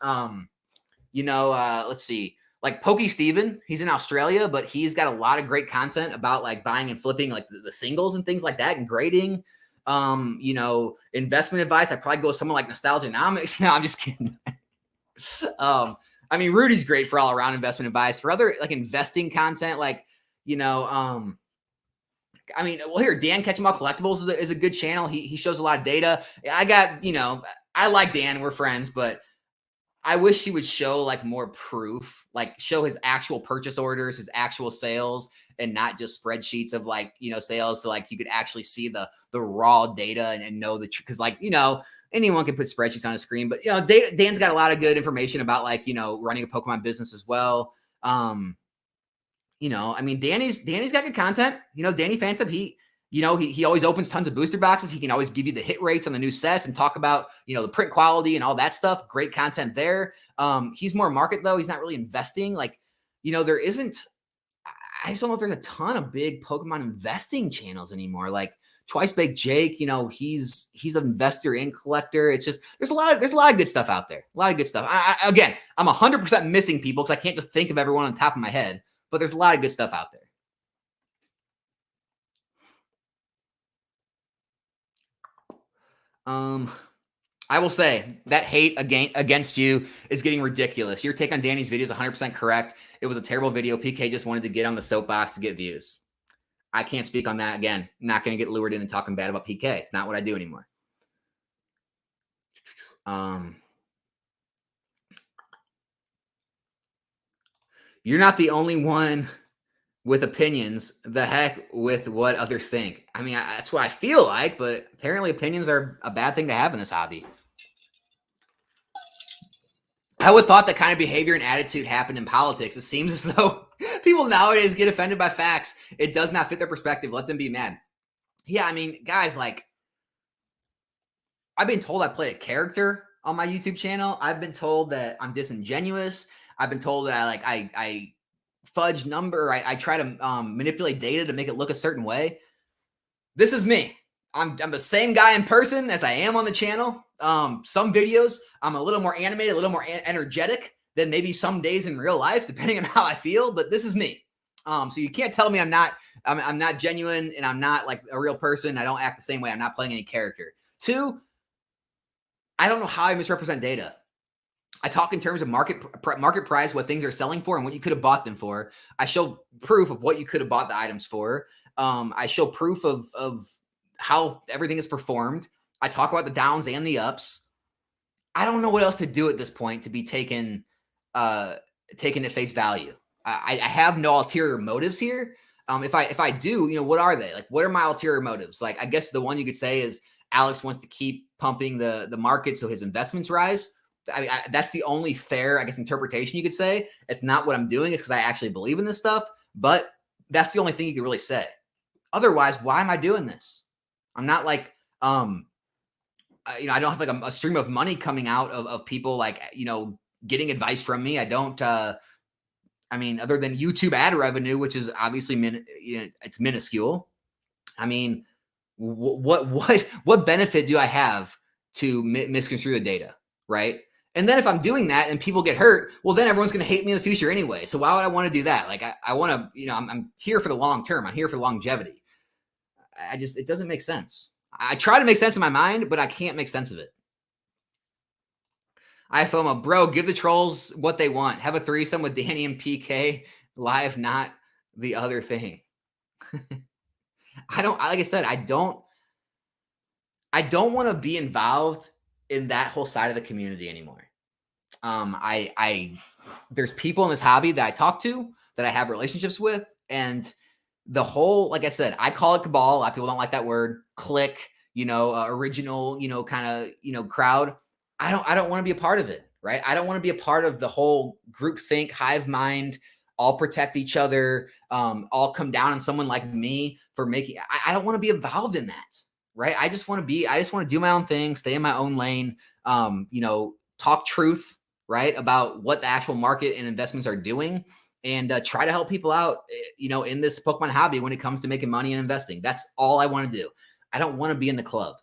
Let's see. Like Poke Steven, he's in Australia, but he's got a lot of great content about like buying and flipping like the singles and things like that and grading. Investment advice. I'd probably go with someone like Nostalgianomics. No, I'm just kidding. Rudy's great for all around investment advice. For other like investing content, like, here, Dan Catch 'em All Collectibles is a good channel. He shows a lot of data. I like Dan, we're friends, but I wish he would show like more proof, like show his actual purchase orders, his actual sales, and not just spreadsheets of like, sales. So like you could actually see the raw data and know the truth. Cause like, anyone can put spreadsheets on a screen, but Dan's got a lot of good information about like, running a Pokemon business as well. Danny's got good content. Danny Phantump, he always opens tons of booster boxes. He can always give you the hit rates on the new sets and talk about, the print quality and all that stuff. Great content there. He's more market though. He's not really investing. Like, there isn't, I just don't know if there's a ton of big Pokemon investing channels anymore. Like Twice Baked Jake, he's an investor and collector. It's just, there's a lot of good stuff out there. A lot of good stuff. Again, I'm 100% missing people because I can't just think of everyone on the top of my head, but there's a lot of good stuff out there. I will say that hate against you is getting ridiculous. Your take on Danny's video is 100% correct. It was a terrible video. PK just wanted to get on the soapbox to get views. I can't speak on that. Again, not going to get lured in and talking bad about PK. It's not what I do anymore. You're not the only one with opinions. The heck with what others think. That's what I feel like, but apparently opinions are a bad thing to have in this hobby. I would have thought that kind of behavior and attitude happened in politics. It seems as though people nowadays get offended by facts. It does not fit their perspective. Let them be mad. Yeah, guys, like, I've been told I play a character on my YouTube channel. I've been told that I'm disingenuous. I've been told that I fudge number. I try to manipulate data to make it look a certain way. This is me. I'm the same guy in person as I am on the channel. Some videos I'm a little more animated, a little more energetic than maybe some days in real life, depending on how I feel. But this is me. So you can't tell me I'm not genuine and I'm not like a real person. I don't act the same way. I'm not playing any character. 2, I don't know how I misrepresent data. I talk in terms of market price, what things are selling for and what you could have bought them for. I show proof of what you could have bought the items for. I show proof of how everything is performed. I talk about the downs and the ups. I don't know what else to do at this point to be taken at face value. I have no ulterior motives here. If I do, what are they? Like, what are my ulterior motives? Like, I guess the one you could say is Alex wants to keep pumping the market so his investments rise. That's the only fair, I guess, interpretation you could say. It's not what I'm doing. It's because I actually believe in this stuff. But that's the only thing you could really say. Otherwise, why am I doing this? I'm not like, I don't have like a stream of money coming out of people like, getting advice from me. I don't, other than YouTube ad revenue, which is obviously, it's minuscule. I mean, what benefit do I have to misconstrue the data? Right. And then if I'm doing that and people get hurt, well, then everyone's going to hate me in the future anyway. So why would I want to do that? Like, I want to, I'm here for the long term. I'm here for longevity. It doesn't make sense. I try to make sense in my mind, but I can't make sense of it. iFOMO, bro, give the trolls what they want. Have a threesome with Danny and PK live, not the other thing. Like I said, I don't want to be involved in that whole side of the community anymore. There's people in this hobby that I talk to, that I have relationships with, and the whole, like I said, I call it cabal. A lot of people don't like that word. Clique, original, kind of, crowd. I don't want to be a part of it, right? I don't want to be a part of the whole group think, hive mind, all protect each other, all come down on someone like me for making. I don't want to be involved in that, right? I just want to do my own thing, stay in my own lane, talk truth, right, about what the actual market and investments are doing, and try to help people out, in this Pokemon hobby when it comes to making money and investing. That's all I want to do. I don't want to be in the club.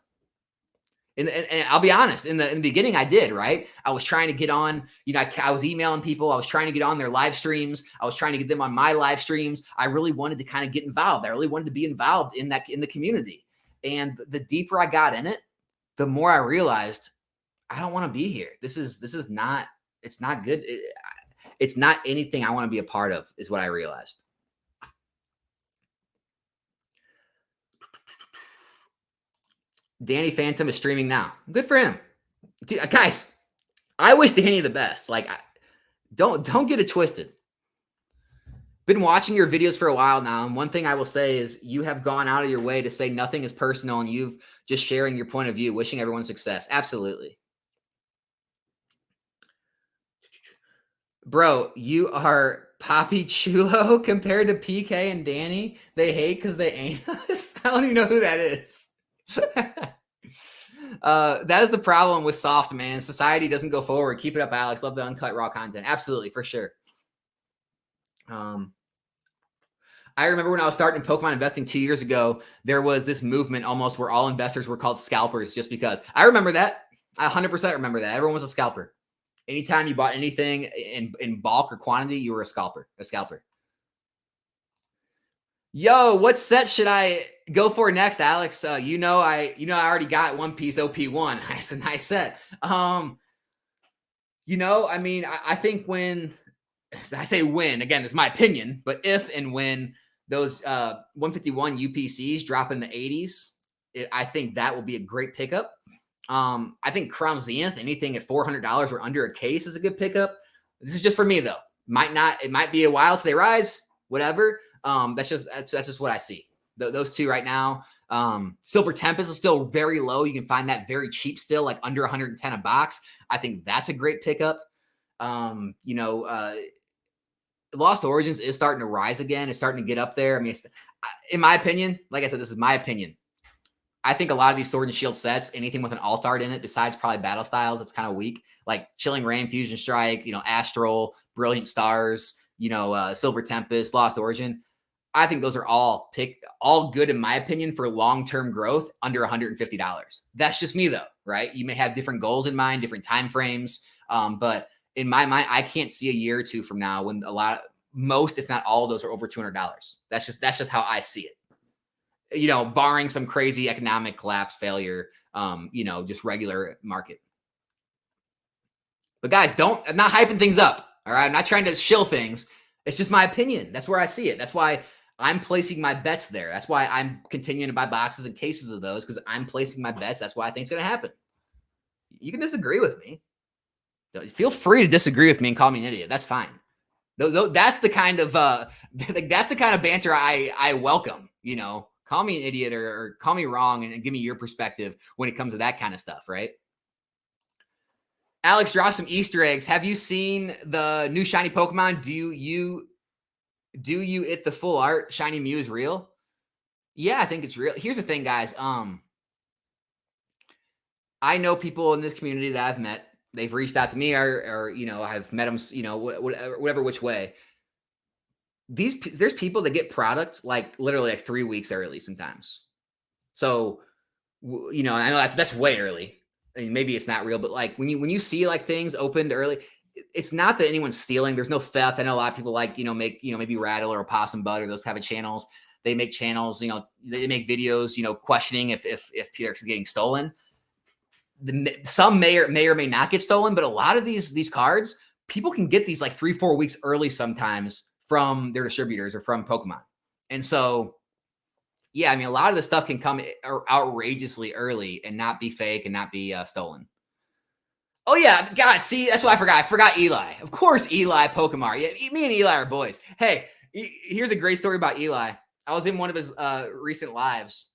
And I'll be honest, in the beginning, I did, right? I was trying to get on, I was emailing people. I was trying to get on their live streams. I was trying to get them on my live streams. I really wanted to kind of get involved. I really wanted to be involved in the community. And the deeper I got in it, the more I realized I don't want to be here. This is not, it's not good. It's not anything I want to be a part of, is what I realized. Danny Phantump is streaming now. Good for him. Dude, guys, I wish Danny the best. Like, don't get it twisted. Been watching your videos for a while now, and one thing I will say is you have gone out of your way to say nothing is personal, and you've just sharing your point of view, wishing everyone success. Absolutely. Bro, you are Papi Chulo compared to PK and Danny. They hate because they ain't us. I don't even know who that is. That is the problem with soft, man. Society doesn't go forward. Keep it up, Alex. Love the uncut raw content. Absolutely, for sure. I remember when I was starting in Pokemon investing 2 years ago, there was this movement almost where all investors were called scalpers just because. I remember that. I 100% remember that. Everyone was a scalper. Anytime you bought anything in bulk or quantity, you were a scalper. Yo, what set should I go for next, Alex? I already got One Piece OP1. It's a nice set. I think when I say when, again, it's my opinion, but if and when those 151 UPCs drop in the 80s, I think that will be a great pickup. I think Crown Zenith, anything at $400 or under a case is a good pickup. This is just for me though. It might be a while till they rise, whatever. That's just what I see. Those two right now. Silver Tempest is still very low. You can find that very cheap still, like under 110 a box. I think that's a great pickup. Lost Origins is starting to rise again. It's starting to get up there. I mean, in my opinion, like I said, this is my opinion. I think a lot of these Sword and Shield sets, anything with an alt art in it, besides probably Battle Styles, it's kind of weak. Like Chilling Reign, Fusion Strike, Astral, Brilliant Stars, Silver Tempest, Lost Origin. I think those are all good, in my opinion, for long-term growth under $150. That's just me, though, right? You may have different goals in mind, different time frames, but in my mind, I can't see a year or two from now when most, if not all of those, are over $200. That's just how I see it. Barring some crazy economic collapse, failure, just regular market. But guys, I'm not hyping things up. All right. I'm not trying to shill things. It's just my opinion. That's where I see it. That's why I'm placing my bets there. That's why I'm continuing to buy boxes and cases of those, because I'm placing my bets. That's why I think it's going to happen. You can disagree with me. Feel free to disagree with me and call me an idiot. That's fine. That's the kind of banter I welcome. Call me an idiot or call me wrong and give me your perspective when it comes to that kind of stuff, right? Alex, draw some Easter eggs. Have you seen the new shiny Pokemon? Do you it the full art? Shiny Mew is real? Yeah, I think it's real. Here's the thing, guys. I know people in this community that I've met. They've reached out to me or I've met them, whatever which way. There's people that get product literally 3 weeks early sometimes. So, I know that's way early. I mean, maybe it's not real, but when you see things opened early, it's not that anyone's stealing. There's no theft. I know a lot of people make maybe Rattle or Opossum Bud or those type of channels. They make channels, they make videos, questioning if PRX is getting stolen. Some may or may not get stolen, but a lot of these cards, people can get these 3-4 weeks early sometimes from their distributors or from Pokemon. And so, yeah, I mean, a lot of the stuff can come outrageously early and not be fake and not be stolen. Oh, yeah. God, see, that's what I forgot. I forgot Eli. Of course, Eli Pokemon. Yeah, me and Eli are boys. Hey, here's a great story about Eli. I was in one of his recent lives,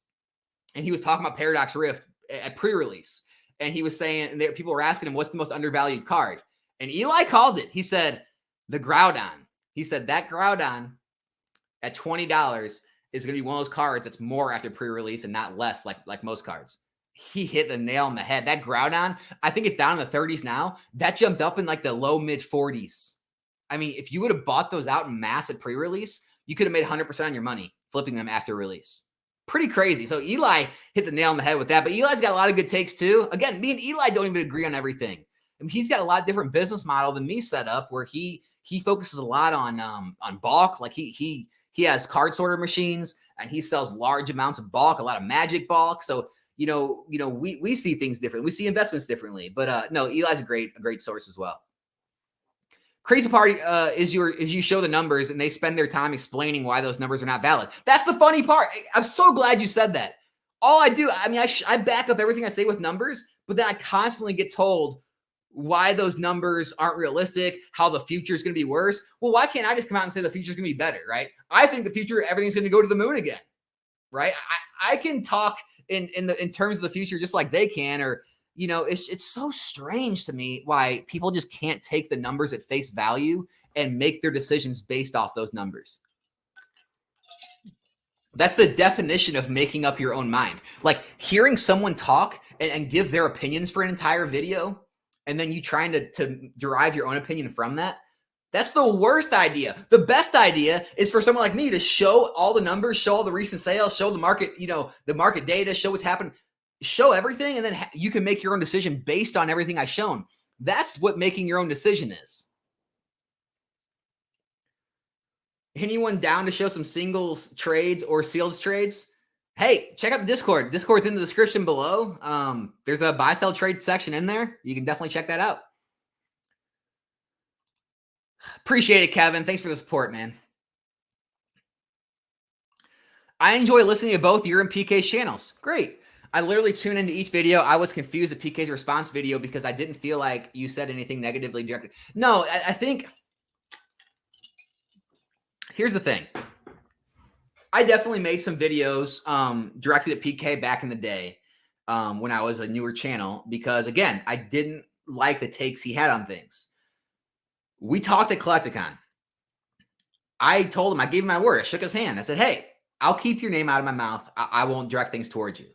and he was talking about Paradox Rift at pre-release. And he was saying, and people were asking him, what's the most undervalued card? And Eli called it. He said, the Groudon. He said that Groudon at $20 is going to be one of those cards that's more after pre-release and not less like most cards. He hit the nail on the head. That Groudon, I think it's down in the 30s now. That jumped up in the low mid 40s. I mean, if you would have bought those out in mass at pre-release, you could have made 100% on your money flipping them after release. Pretty crazy. So Eli hit the nail on the head with that. But Eli's got a lot of good takes too. Again, me and Eli don't even agree on everything. I mean, he's got a lot different business model than me set up, where he focuses a lot on bulk. He has card sorter machines and he sells large amounts of bulk, a lot of Magic bulk. So we see things differently. We see investments differently. But no, Eli's a great source as well. Crazy part is you show the numbers and they spend their time explaining why those numbers are not valid. That's the funny part. I'm so glad you said that. All I do, I mean, I back up everything I say with numbers, but then I constantly get told why those numbers aren't realistic, how the future is going to be worse. Well, why can't I just come out and say the future is going to be better, right? I think the future, everything's going to go to the moon again, right? I can talk in terms of the future just like they can, or it's so strange to me why people just can't take the numbers at face value and make their decisions based off those numbers. That's the definition of making up your own mind. Like hearing someone talk and give their opinions for an entire video, and then you trying to derive your own opinion from that. That's the worst idea. The best idea is for someone like me to show all the numbers, show all the recent sales, show the market, the market data, show what's happened, show everything, and then you can make your own decision based on everything I've shown. That's what making your own decision is. Anyone down to show some singles trades or seals trades? Hey, check out the Discord. Discord's in the description below. There's a buy, sell, trade section in there. You can definitely check that out. Appreciate it, Kevin. Thanks for the support, man. I enjoy listening to both your and PK's channels. Great. I literally tune into each video. I was confused at PK's response video because I didn't feel like you said anything negatively directed. No, I think here's the thing. I definitely made some videos directed at PK back in the day when I was a newer channel because, again, I didn't like the takes he had on things. We talked at Collecticon. I told him, I gave him my word. I shook his hand. I said, hey, I'll keep your name out of my mouth. I won't direct things towards you.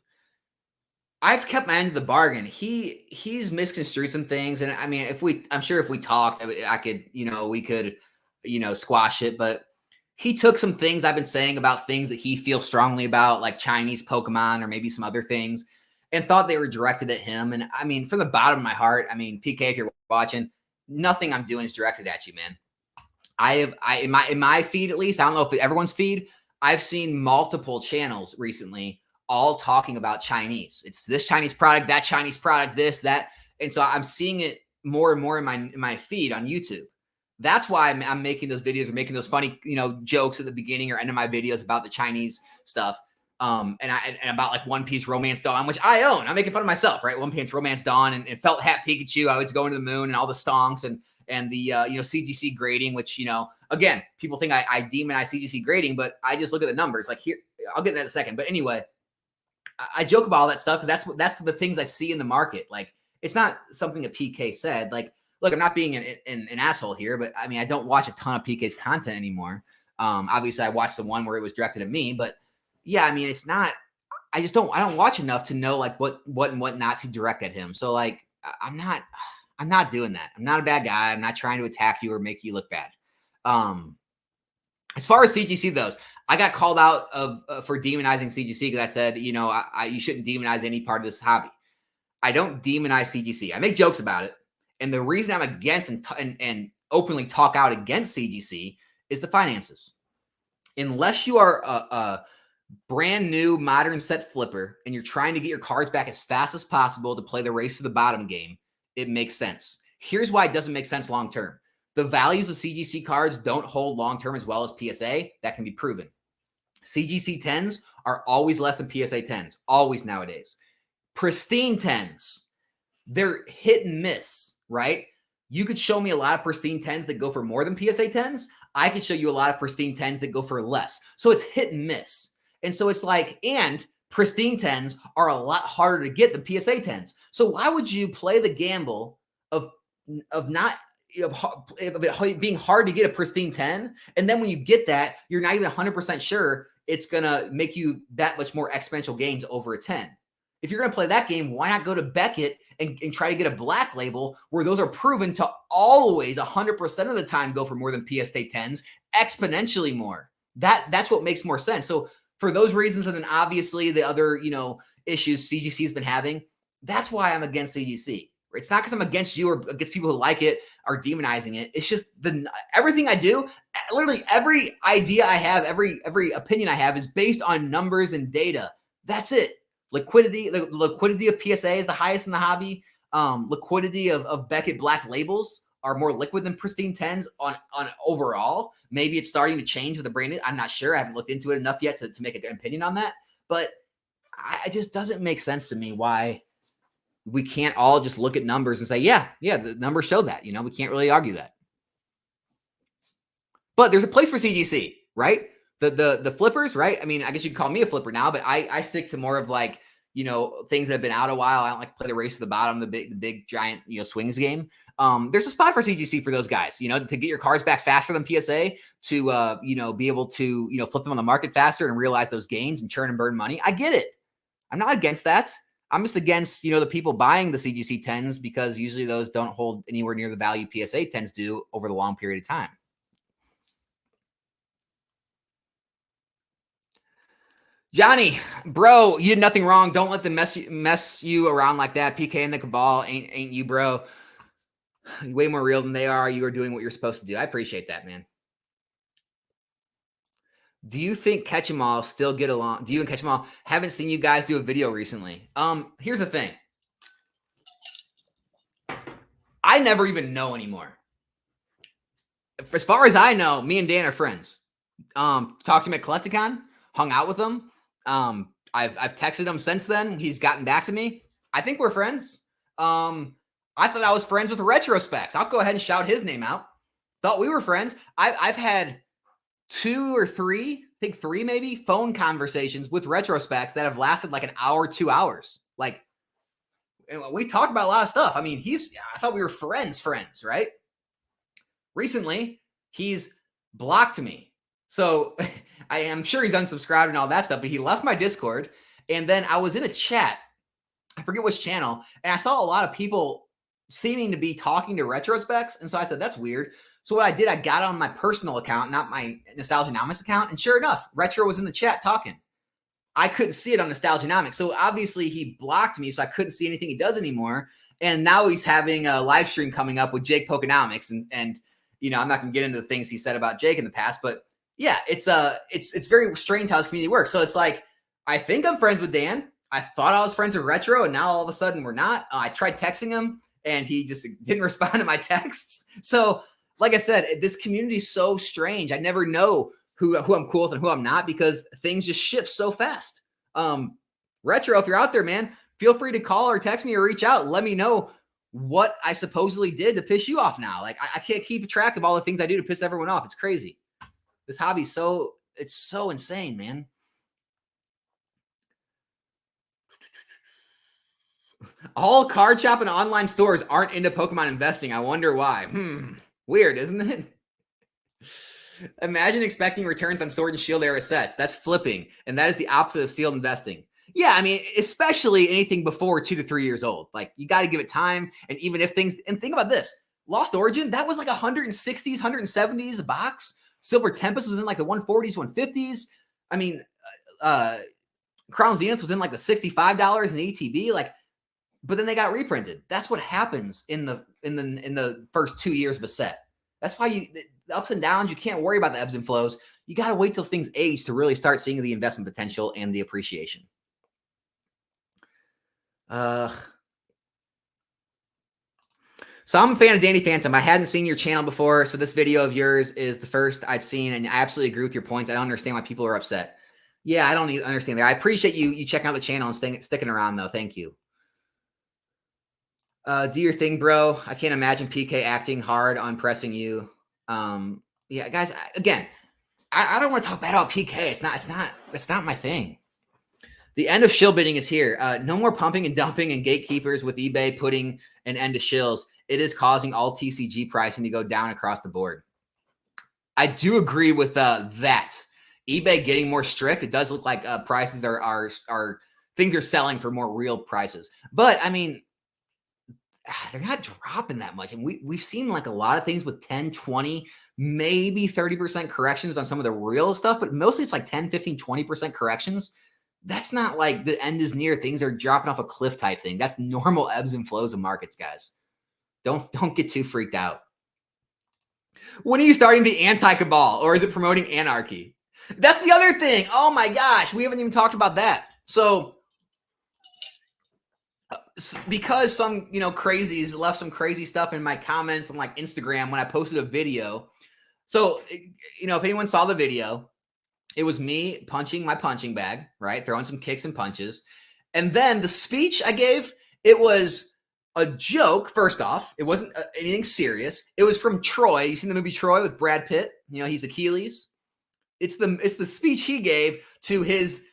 I've kept my end of the bargain. He's misconstrued some things, and I mean, I'm sure if we talked, I could, we could, squash it. But he took some things I've been saying about things that he feels strongly about, like Chinese Pokemon or maybe some other things, and thought they were directed at him. And I mean, from the bottom of my heart, I mean, PK, if you're watching, nothing I'm doing is directed at you, man. I in my feed, at least, I don't know if everyone's feed, I've seen multiple channels recently all talking about Chinese. It's this Chinese product, that Chinese product, this, that. And so I'm seeing it more and more in my feed on YouTube. That's why I'm making those videos or making those funny, jokes at the beginning or end of my videos about the Chinese stuff. And about like One Piece Romance Dawn, which I own. I'm making fun of myself, right? One Piece Romance Dawn and Felt Hat Pikachu. I was going to the moon and all the stonks and the CGC grading, which, again, people think I demonize CGC grading, but I just look at the numbers. Like here, I'll get that in a second. But anyway, I joke about all that stuff because that's the things I see in the market. Like, it's not something that PK said. Like, look, I'm not being an asshole here, but I mean, I don't watch a ton of PK's content anymore. Obviously, I watched the one where it was directed at me, but yeah, I mean, it's not. I don't watch enough to know like what and what not to direct at him. So like, I'm not doing that. I'm not a bad guy. I'm not trying to attack you or make you look bad. As far as CGC goes, I got called out for demonizing CGC because I said, you shouldn't demonize any part of this hobby. I don't demonize CGC. I make jokes about it. And the reason I'm against and openly talk out against CGC is the finances. Unless you are a brand new modern set flipper and you're trying to get your cards back as fast as possible to play the race to the bottom game, it makes sense. Here's why it doesn't make sense long term. The values of CGC cards don't hold long term as well as PSA. That can be proven. CGC 10s are always less than PSA 10s, always nowadays. Pristine 10s, they're hit and miss, right? You could show me a lot of pristine 10s that go for more than PSA 10s. I could show you a lot of pristine 10s that go for less. So it's hit and miss. And so it's like, and pristine 10s are a lot harder to get than PSA 10s. So why would you play the gamble of it being hard to get a pristine 10? And then when you get that, you're not even 100% sure it's going to make you that much more exponential gains over a 10. If you're going to play that game, why not go to Beckett and try to get a black label where those are proven to always 100% of the time go for more than PSA 10s, exponentially more. That's what makes more sense. So for those reasons, and then obviously the other, issues CGC has been having, that's why I'm against CGC. It's not because I'm against you or against people who like it or demonizing it. It's just everything I do, literally every idea I have, every opinion I have is based on numbers and data. That's it. Liquidity, the liquidity of PSA is the highest in the hobby. Liquidity of Beckett black labels are more liquid than pristine 10s on overall. Maybe it's starting to change with the branding. I'm not sure. I haven't looked into it enough yet to make an opinion on that. But it just doesn't make sense to me why we can't all just look at numbers and say, yeah, the numbers show that. We can't really argue that. But there's a place for CGC, right? The flippers, right? I mean, I guess you could call me a flipper now, but I stick to more of like, things that have been out a while. I don't like to play the race to the bottom, the big giant, swings game. There's a spot for CGC for those guys, to get your cars back faster than PSA, to, be able to, flip them on the market faster and realize those gains and churn and burn money. I get it. I'm not against that. I'm just against, the people buying the CGC 10s because usually those don't hold anywhere near the value PSA 10s do over the long period of time. Johnny, bro, you did nothing wrong. Don't let them mess you around like that. PK and the Cabal ain't you, bro. You're way more real than they are. You are doing what you're supposed to do. I appreciate that, man. Do you think Catch 'em All still get along? Do you and Catch 'em All haven't seen you guys do a video recently? Here's the thing. I never even know anymore. As far as I know, me and Dan are friends. Talked to him at Collecticon, hung out with him. I've texted him since then. He's gotten back to me. I think we're friends. I thought I was friends with Retrospecs. I'll go ahead and shout his name out. Thought we were friends. I've had 2 or 3, I think 3 maybe, phone conversations with Retrospecs that have lasted like an hour, 2 hours. Like, we talked about a lot of stuff. I mean, I thought we were friends, right? Recently, he's blocked me. So I am sure he's unsubscribed and all that stuff, but he left my Discord. And then I was in a chat I forget which channel, and I saw a lot of people seeming to be talking to retrospecs. And so I said, that's weird. So what I did, I got on my personal account, not my Nostalgianomics account. And sure enough, Retro was in the chat talking. I couldn't see it on Nostalgianomics. So obviously he blocked me, so I couldn't see anything he does anymore. And now he's having a live stream coming up with Jake Pokenomics. And you know, I'm not going to get into the things he said about Jake in the past, but yeah, it's very strange how his community works. So it's like, I think I'm friends with Dan. I thought I was friends with Retro, and now all of a sudden we're not. I tried texting him, and he just didn't respond to my texts. So, like I said, this community is so strange. I never know who I'm cool with and who I'm not, because things just shift so fast. Retro, if you're out there, man, feel free to call or text me or reach out. Let me know what I supposedly did to piss you off now. Like, I can't keep track of all the things I do to piss everyone off. It's crazy. This hobby's it's so insane, man. All card shop and online stores aren't into Pokemon investing. I wonder why. Weird, isn't it? Imagine expecting returns on Sword and Shield era sets. That's flipping. And that is the opposite of sealed investing. Yeah, I mean, especially anything before 2 to 3 years old. Like, you got to give it time. And even if things, and think about this, Lost Origin, that was like 160s, 170s a box. Silver Tempest was in like the 140s, 150s. I mean, Crown Zenith was in like the $65 in ETB. Like, but then they got reprinted. That's what happens in the first 2 years of a set. That's why the ups and downs, you can't worry about the ebbs and flows. You got to wait till things age to really start seeing the investment potential and the appreciation. So I'm a fan of Danny Phantump. I hadn't seen your channel before, so this video of yours is the first I'd seen, and I absolutely agree with your points. I don't understand why people are upset. Yeah, I don't understand that. I appreciate you checking out the channel and sticking around, though. Thank you. Do your thing, bro. I can't imagine PK acting hard on pressing you. Yeah, guys, again, I don't want to talk bad about PK. It's not my thing. The end of shill bidding is here. No more pumping and dumping and gatekeepers with eBay putting an end to shills. It is causing all TCG pricing to go down across the board. I do agree with that. eBay getting more strict. It does look like prices are things are selling for more real prices. But I mean, they're not dropping that much. And we've seen like a lot of things with 10, 20, maybe 30% corrections on some of the real stuff, but mostly it's like 10, 15, 20% corrections. That's not like the end is near. Things are dropping off a cliff type thing. That's normal ebbs and flows of markets, guys. Don't get too freaked out. When are you starting the anti-cabal, or is it promoting anarchy? That's the other thing. Oh my gosh, we haven't even talked about that. So because some, crazies left some crazy stuff in my comments on like Instagram when I posted a video. So, if anyone saw the video, it was me punching my punching bag, right? Throwing some kicks and punches. And then the speech I gave, it was a joke. First off, it wasn't anything serious. It was from Troy. You seen the movie Troy with Brad Pitt? He's Achilles. It's the speech he gave to his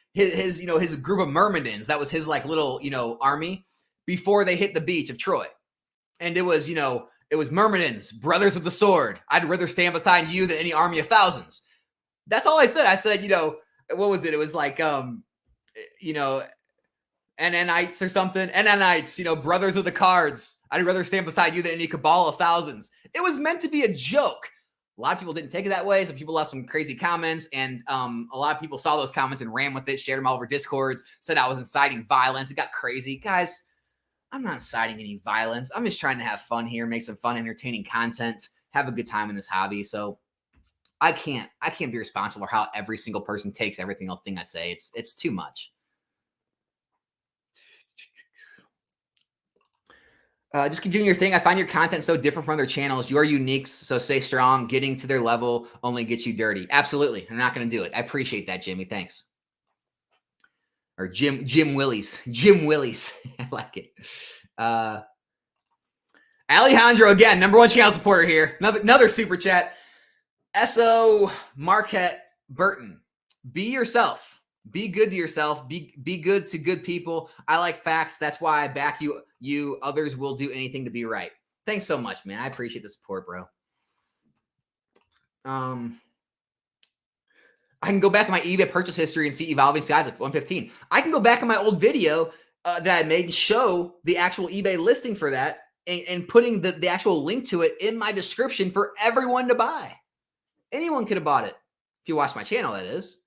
group of Myrmidons. That was his like little, army before they hit the beach of Troy. And it was, it was Myrmidons, brothers of the sword. I'd rather stand beside you than any army of thousands. That's all I said. I said, what was it? It was like, Enanites or something. Enanites, brothers of the cards. I'd rather stand beside you than any cabal of thousands. It was meant to be a joke. A lot of people didn't take it that way. Some people left some crazy comments, and a lot of people saw those comments and ran with it, shared them all over Discords, said I was inciting violence. It got crazy. Guys, I'm not inciting any violence. I'm just trying to have fun here, make some fun, entertaining content, have a good time in this hobby. So I can't be responsible for how every single person takes every single thing I say. It's too much. Just keep doing your thing. I find your content so different from other channels. You are unique, so stay strong. Getting to their level only gets you dirty. Absolutely. I'm not going to do it. I appreciate that, Jimmy. Thanks. Or Jim Willies. Jim Willies. I like it. Alejandro, again, #1 channel supporter here. Another super chat. S.O. Marquette Burton. Be yourself. Be good to yourself. Be good to good people. I like facts. That's why I back you. Others will do anything to be right. Thanks so much, man. I appreciate the support, bro. I can go back in my eBay purchase history and see Evolving Skies at 115. I can go back in my old video that I made and show the actual eBay listing for that and putting the actual link to it in my description for everyone to buy. Anyone could have bought it. If you watch my channel, that is.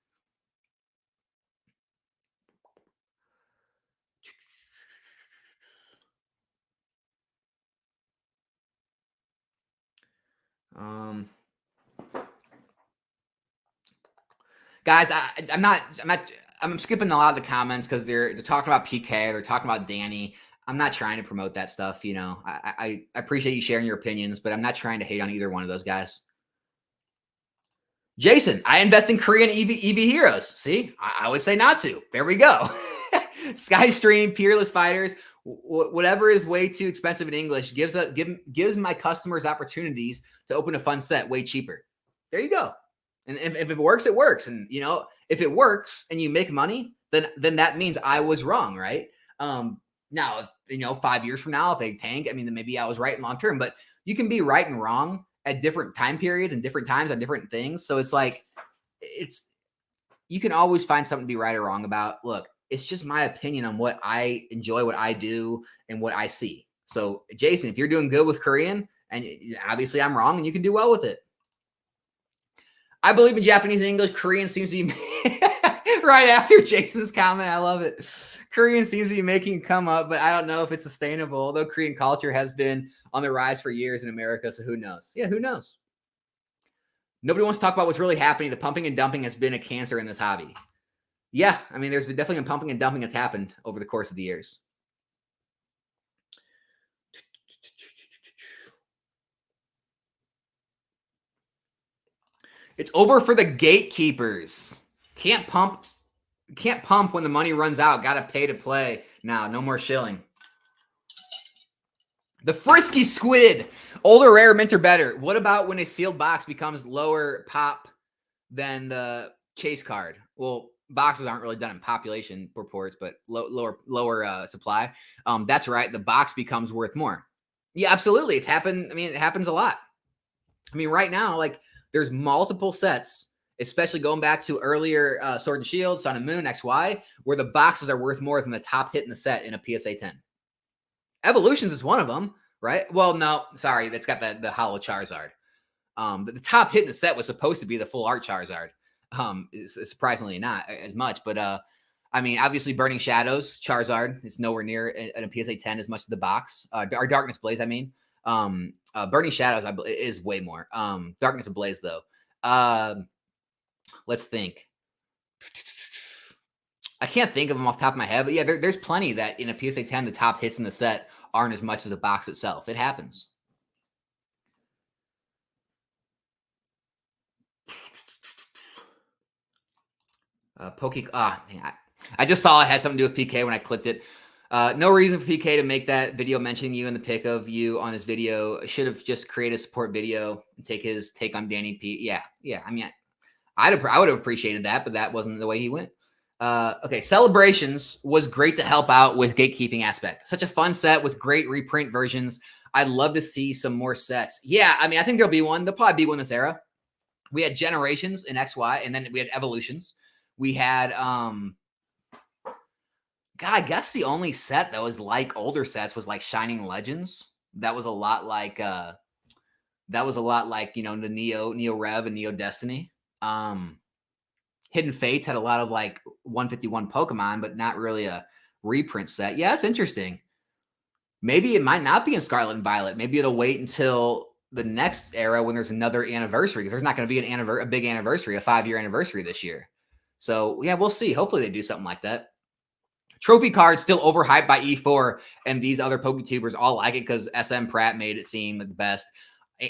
Guys, I'm skipping a lot of the comments because they're talking about PK, they're talking about Danny. I'm not trying to promote that stuff, you know. I appreciate you sharing your opinions, but I'm not trying to hate on either one of those guys. Jason, I invest in Korean EV Heroes. See, I would say not to. There we go. Skystream, Peerless Fighters, whatever is way too expensive in English gives my customers opportunities to open a fun set way cheaper. There you go. And if it works, it works. And you know, if it works and you make money, then that means I was wrong, right? Now, you know, 5 years from now, if they tank, I mean, then maybe I was right in long term. But you can be right and wrong at different time periods and different times on different things. So it's like you can always find something to be right or wrong about. Look, it's just my opinion on what I enjoy, what I do, and what I see. So, Jason, if you're doing good with Korean, and obviously I'm wrong, and you can do well with it. I believe in Japanese and English. Korean seems to be right after Jason's comment. I love it. Korean seems to be making come up, but I don't know if it's sustainable, although Korean culture has been on the rise for years in America, so who knows? Yeah, who knows? Nobody wants to talk about what's really happening. The pumping and dumping has been a cancer in this hobby. Yeah, I mean, there's been definitely a pumping and dumping that's happened over the course of the years. It's over for the gatekeepers. Can't pump when the money runs out. Got to pay to play now. No more shilling. The frisky squid. Older, rare, mint, or better. What about when a sealed box becomes lower pop than the chase card? Well, boxes aren't really done in population reports, but lower supply. That's right. The box becomes worth more. Yeah, absolutely. It's happened. I mean, it happens a lot. I mean, right now, like there's multiple sets, especially going back to earlier Sword and Shield, Sun and Moon, XY, where the boxes are worth more than the top hit in the set in a PSA 10. Evolutions is one of them, right? Well, no, sorry, that's got the Hollow Charizard. The top hit in the set was supposed to be the full art Charizard. Surprisingly not as much, but I mean, obviously Burning Shadows, Charizard is nowhere near in a PSA 10 as much as the box. Or Darkness Blaze, I mean. Burning Shadows is way more. Darkness Ablaze, though. Let's think. I can't think of them off the top of my head, but yeah, there's plenty that in a PSA 10, the top hits in the set aren't as much as the box itself. It happens. I just saw it had something to do with PK when I clicked it. No reason for PK to make that video mentioning you and the pic of you on his video. Should have just created a support video and take his take on Danny P. Yeah. I mean, I would have appreciated that, but that wasn't the way he went. Okay, Celebrations was great to help out with gatekeeping aspect. Such a fun set with great reprint versions. I'd love to see some more sets. Yeah, I mean, I think there'll be one. There'll probably be one this era. We had Generations in XY, and then we had Evolutions. We had God, I guess the only set that was like older sets was like Shining Legends. That was a lot like you know, the Neo Rev and Neo Destiny. Hidden Fates had a lot of like 151 Pokemon, but not really a reprint set. Yeah, it's interesting. Maybe it might not be in Scarlet and Violet. Maybe it'll wait until the next era when there's another anniversary, because there's not going to be a big anniversary, a 5-year anniversary this year. So yeah, we'll see. Hopefully they do something like that. Trophy cards still overhyped by E4 and these other PokeTubers all like it because SM Pratt made it seem the best.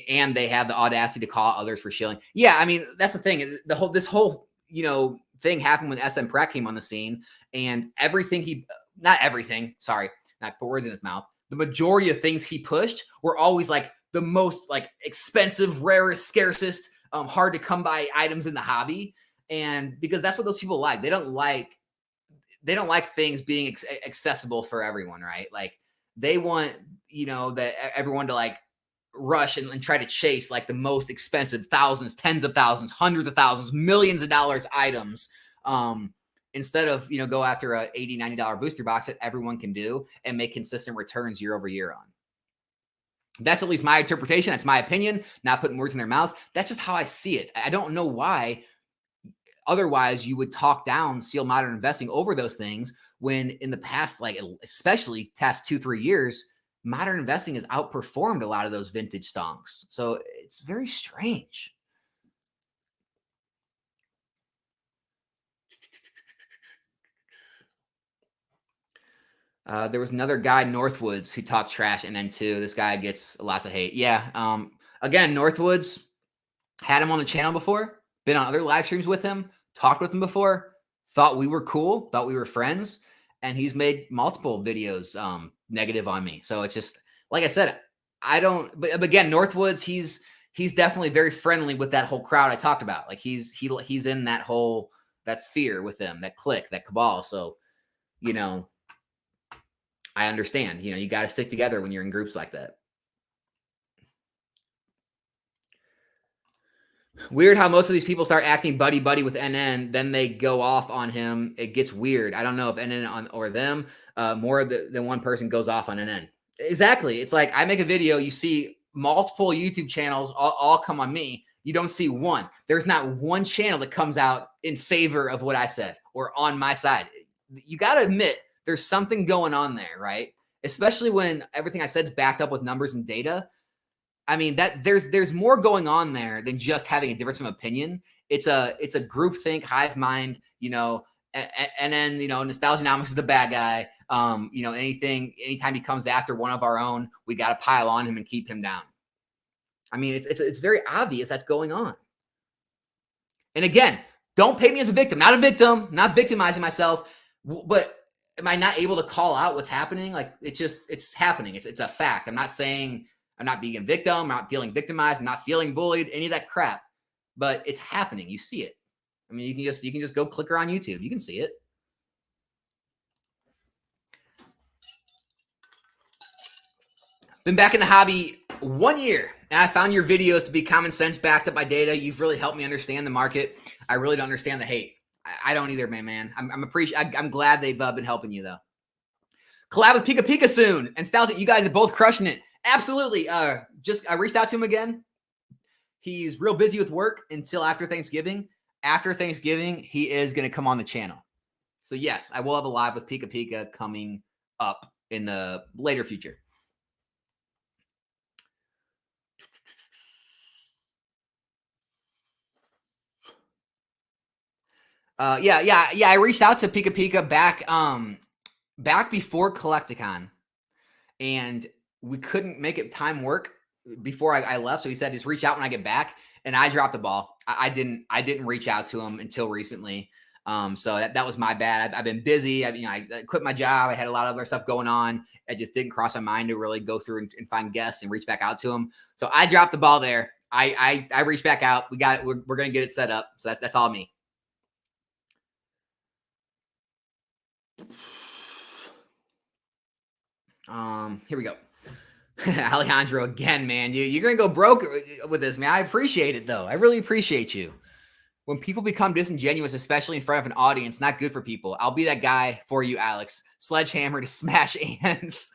And they have the audacity to call others for shilling. Yeah, I mean, that's the thing. This whole you know, thing happened when SM Pratt came on the scene, and everything not everything, sorry, not put words in his mouth. The majority of things he pushed were always like the most like expensive, rarest, scarcest, hard to come by items in the hobby. And because that's what those people like. They don't like things being accessible for everyone, right? Like they want, you know, that everyone to like rush and try to chase like the most expensive thousands, tens of thousands, hundreds of thousands, millions of dollars items. And instead of, go after a $80, $90 booster box that everyone can do and make consistent returns year over year on. That's at least my interpretation. That's my opinion, not putting words in their mouth. That's just how I see it. I don't know why otherwise you would talk down Seal Modern Investing over those things when in the past, like especially past 2-3 years, Modern Investing has outperformed a lot of those vintage stonks. So it's very strange. There was another guy, Northwoods, who talked trash, and then too, this guy gets lots of hate. Yeah. Again, Northwoods, had him on the channel before, been on other live streams with him, talked with him before, thought we were cool, thought we were friends, and he's made multiple videos negative on me. So it's just, like I said, I don't, but again, Northwoods, he's definitely very friendly with that whole crowd I talked about. Like he's in that sphere with them, that clique, that cabal. So, I understand, you got to stick together when you're in groups like that. Weird how most of these people start acting buddy-buddy with NN, then they go off on him. It gets weird. I don't know if NN or them, more than one person goes off on NN. Exactly. It's like I make a video, you see multiple YouTube channels all come on me. You don't see one. There's not one channel that comes out in favor of what I said or on my side. You got to admit there's something going on there, right? Especially when everything I said is backed up with numbers and data. I mean, that there's more going on there than just having a difference of opinion. It's a groupthink, hive mind, and then Nostalgianomics is the bad guy. Anytime he comes after one of our own, we got to pile on him and keep him down. I mean, it's very obvious that's going on. And again, don't pay me as a victim. Not a victim, not victimizing myself, but am I not able to call out what's happening? Like it's happening. It's a fact. I'm not saying I'm not being a victim. I'm not feeling victimized. I'm not feeling bullied, any of that crap, but it's happening. You see it. I mean, you can just go click her on YouTube. You can see it. Been back in the hobby 1 year, and I found your videos to be common sense, backed up by data. You've really helped me understand the market. I really don't understand the hate. I don't either, man. I'm glad they've been helping you though. Collab with Pika Pika soon. And Styles, you guys are both crushing it. Absolutely. I reached out to him again. He's real busy with work until after Thanksgiving. After Thanksgiving, he is going to come on the channel. So yes, I will have a live with Pika Pika coming up in the later future. I reached out to Pika Pika back before Collecticon, and we couldn't make it time work before I left. So he said, just reach out when I get back. And I dropped the ball. I didn't reach out to him until recently. So that was my bad. I've been busy. I quit my job. I had a lot of other stuff going on. It just didn't cross my mind to really go through and find guests and reach back out to him. So I dropped the ball there. I reached back out. We're going to get it set up. So that's all me. Here we go. Alejandro again, man. You're gonna go broke with this, man. I appreciate it though. I really appreciate you. When people become disingenuous, especially in front of an audience, not good for people. I'll be that guy for you, Alex. Sledgehammer to smash ants.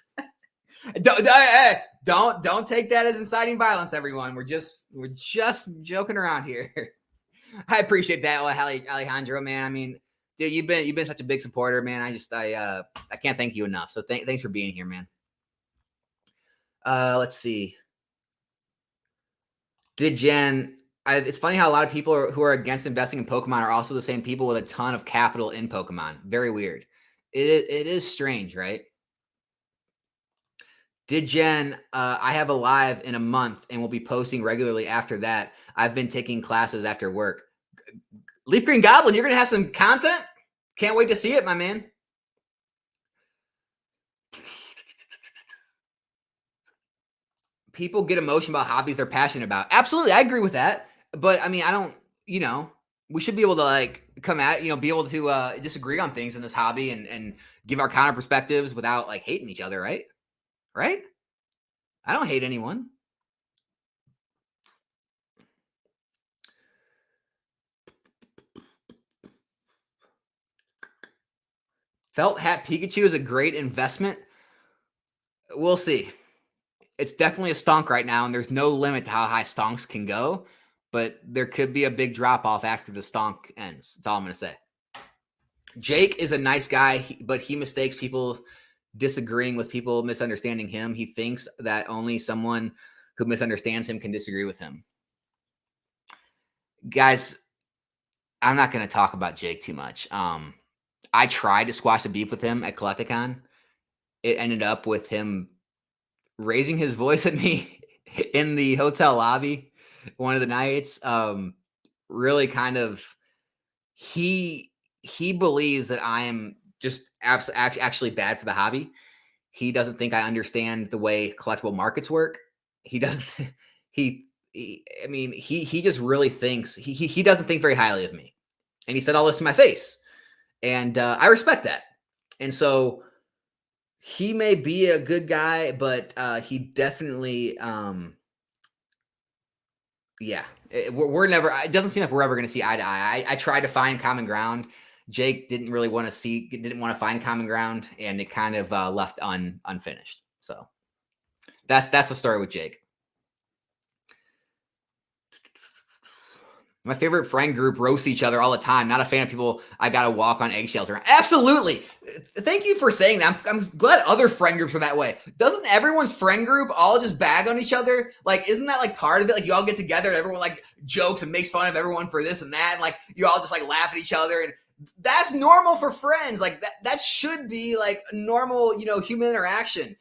Don't take that as inciting violence, everyone. We're just joking around here. I appreciate that, Alejandro, man. I mean, dude, you've been such a big supporter, man. I can't thank you enough. So thanks for being here, man. Let's see. It's funny how a lot of people who are against investing in Pokemon are also the same people with a ton of capital in Pokemon. Very weird. It is strange, right? I have a live in a month and will be posting regularly after that. I've been taking classes after work. Leaf Green Goblin, you're going to have some content? Can't wait to see it, my man. People get emotional about hobbies they're passionate about. Absolutely. I agree with that. But I mean, I don't, we should be able to come at, be able to disagree on things in this hobby and give our counter perspectives without hating each other. Right. Right. I don't hate anyone. Felt hat Pikachu is a great investment. We'll see. It's definitely a stonk right now, and there's no limit to how high stonks can go, but there could be a big drop off after the stonk ends. That's all I'm going to say. Jake is a nice guy, but he mistakes people disagreeing with people misunderstanding him. He thinks that only someone who misunderstands him can disagree with him. Guys, I'm not going to talk about Jake too much. I tried to squash the beef with him at Collecticon. It ended up with him raising his voice at me in the hotel lobby one of the nights. Really kind of, he believes that I am just actually bad for the hobby. He doesn't think I understand the way collectible markets work. He doesn't, he just really thinks he doesn't think very highly of me. And he said all this to my face. And I respect that. And so he may be a good guy, but he definitely, we're never, it doesn't seem like we're ever going to see eye to eye. I tried to find common ground. Jake didn't want to find common ground, and it kind of left unfinished. So that's the story with Jake. My favorite friend group roasts each other all the time. Not a fan of people I got to walk on eggshells around. Absolutely. Thank you for saying that. I'm glad other friend groups are that way. Doesn't everyone's friend group all just bag on each other? Like, isn't that like part of it? Like, you all get together and everyone like jokes and makes fun of everyone for this and that. And like, you all just like laugh at each other. And that's normal for friends. Like that should be like normal, human interaction.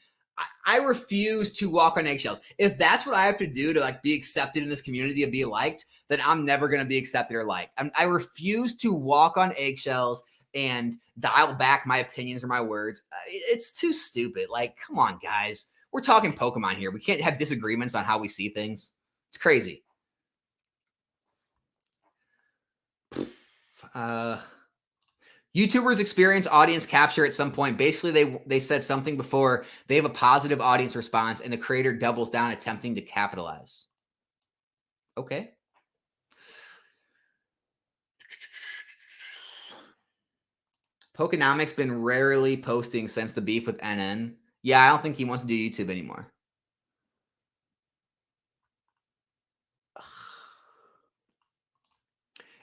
I refuse to walk on eggshells. If that's what I have to do to like be accepted in this community and be liked, then I'm never going to be accepted or liked. I refuse to walk on eggshells and dial back my opinions or my words. It's too stupid. Like, come on, guys. We're talking Pokemon here. We can't have disagreements on how we see things. It's crazy. YouTubers experience audience capture at some point. Basically, they said something before. They have a positive audience response, and the creator doubles down attempting to capitalize. Okay. Pokenomics been rarely posting since the beef with NN. Yeah, I don't think he wants to do YouTube anymore.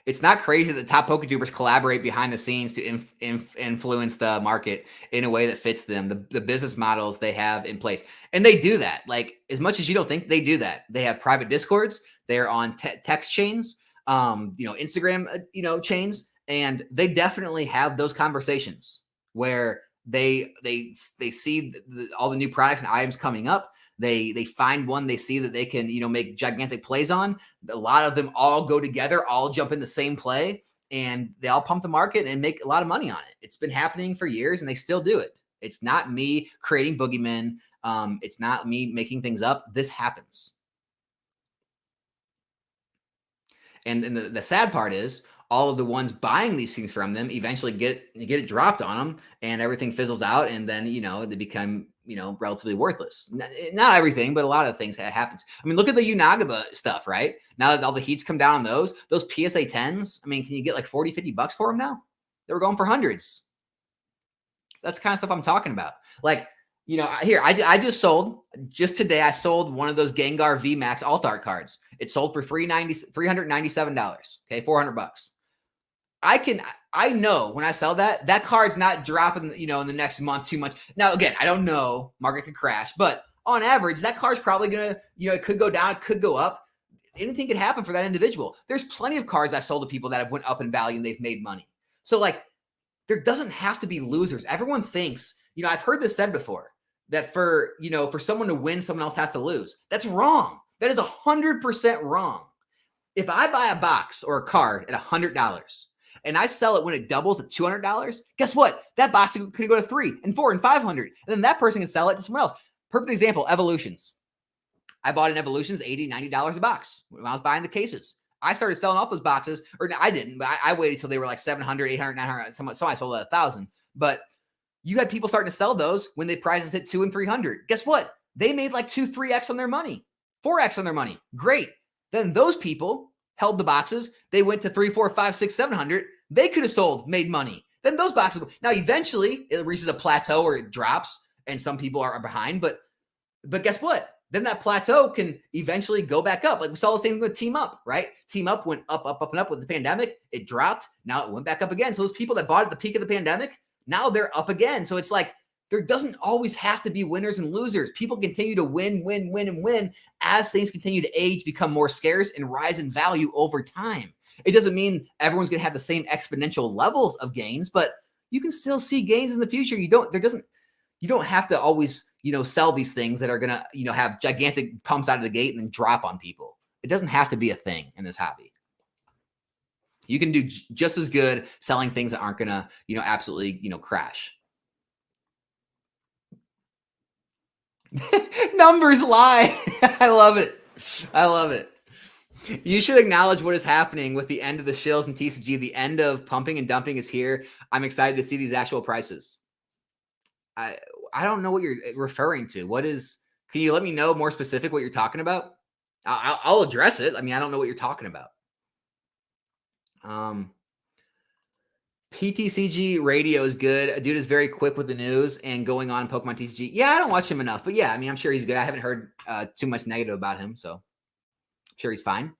It's not crazy that top PokeTubers collaborate behind the scenes to influence the market in a way that fits them, the business models they have in place. And they do that. Like, as much as you don't think, they do that. They have private Discords. They're on text chains, Instagram, chains. And they definitely have those conversations where they see all the new products and items coming up. They find one they see that they can, make gigantic plays on. A lot of them all go together, all jump in the same play, and they all pump the market and make a lot of money on it. It's been happening for years, and they still do it. It's not me creating boogeymen. It's not me making things up. This happens. And the sad part is, all of the ones buying these things from them eventually get it dropped on them, and everything fizzles out, and then they become relatively worthless. Not everything, but a lot of things that happens. I mean, look at the Unagaba stuff, right? Now that all the heat's come down on those PSA 10s, I mean, can you get like $40-50 for them now? They were going for hundreds. That's the kind of stuff I'm talking about. Like, here, I just sold, just today, I sold one of those Gengar VMAX Alt Art cards. It sold for $397. Okay, $400. I know when I sell that card's not dropping, in the next month too much. Now, again, I don't know, market could crash, but on average, that card's probably going to, it could go down, it could go up. Anything could happen for that individual. There's plenty of cards I've sold to people that have went up in value and they've made money. So like, there doesn't have to be losers. Everyone thinks, I've heard this said before, that for someone to win, someone else has to lose. That's wrong. That is 100% wrong. If I buy a box or a card at $100 and I sell it when it doubles to $200, guess what? That box could go to $300 and $400 and $500. And then that person can sell it to someone else. Perfect example, Evolutions. I bought an Evolutions $80, $90 a box when I was buying the cases. I started selling off those boxes, or no, I didn't, but I waited till they were like $700, $800, $900. Some I sold at $1,000. But you had people starting to sell those when the prices hit $200 and $300. Guess what? They made like 2-3x on their money, 4x on their money. Great. Then those people held the boxes. They went to $300, $400, $500, $600, $700. They could have sold, made money. then those boxes, now eventually it reaches a plateau where it drops and some people are behind, but guess what? Then that plateau can eventually go back up. Like we saw the same thing with Team Up, right? Team Up went up, up, up, and up with the pandemic. It dropped. Now it went back up again. So those people that bought at the peak of the pandemic, now they're up again. So it's like, there doesn't always have to be winners and losers. People continue to win, win, win, and win as things continue to age, become more scarce, and rise in value over time. It doesn't mean everyone's going to have the same exponential levels of gains, but you can still see gains in the future. You don't have to always, sell these things that are going to, have gigantic pumps out of the gate and then drop on people. It doesn't have to be a thing in this hobby. You can do just as good selling things that aren't going to, absolutely, crash. Numbers lie. I love it. I love it. You should acknowledge what is happening with the end of the shills and TCG. The end of pumping and dumping is here. I'm excited to see these actual prices. I don't know what you're referring to. Can you let me know more specific what you're talking about? I'll address it. I mean, I don't know what you're talking about. PTCG radio is good. A dude is very quick with the news and going on Pokemon TCG. Yeah, I don't watch him enough, but yeah, I mean, I'm sure he's good. I haven't heard too much negative about him, so I'm sure he's fine.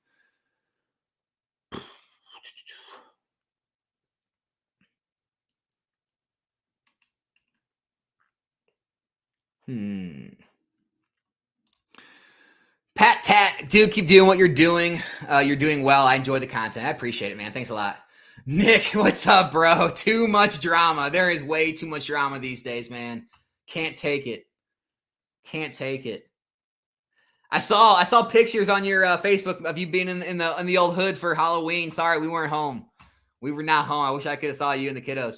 Pat Tat, dude, keep doing what you're doing. You're doing well. I enjoy the content. I appreciate it, man. Thanks a lot. Nick, what's up, bro? Too much drama. There is way too much drama these days, man. Can't take it. Can't take it. I saw pictures on your Facebook of you being in the old hood for Halloween. Sorry, we weren't home. We were not home. I wish I could have saw you and the kiddos.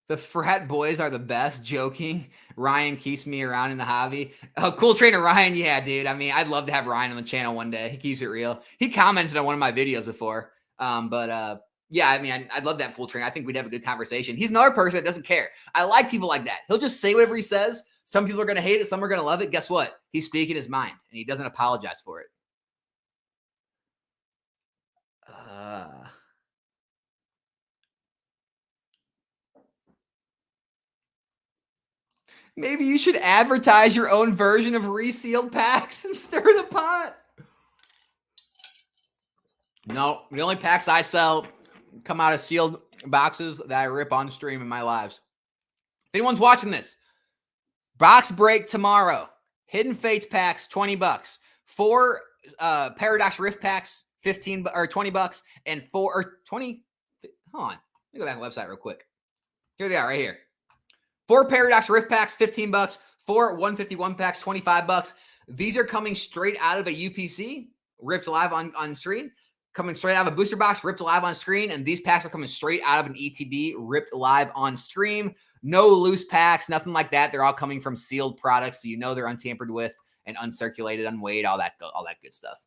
The frat boys are the best. Joking. Ryan keeps me around in the hobby. Oh, cool trainer Ryan. Yeah, dude. I mean, I'd love to have Ryan on the channel one day. He keeps it real. He commented on one of my videos before. Yeah, I mean, I'd love that cool trainer. I think we'd have a good conversation. He's another person that doesn't care. I like people like that. He'll just say whatever he says. Some people are going to hate it. Some are going to love it. Guess what? He's speaking his mind and he doesn't apologize for it. Maybe you should advertise your own version of resealed packs and stir the pot. No, the only packs I sell come out of sealed boxes that I rip on stream in my lives. If anyone's watching this, box break tomorrow. Hidden Fates packs, $20. 4 Paradox Rift packs, $15 or $20, and 4 or 20. Hold on, let me go back to the website real quick. Here they are, right here. 4 Paradox Rift packs, $15. 4 151 packs, $25. These are coming straight out of a UPC, ripped live on screen. Coming straight out of a booster box, ripped live on screen. And these packs are coming straight out of an ETB, ripped live on stream. No loose packs, nothing like that. They're all coming from sealed products, so you know they're untampered with and uncirculated, unweighed, all that good stuff.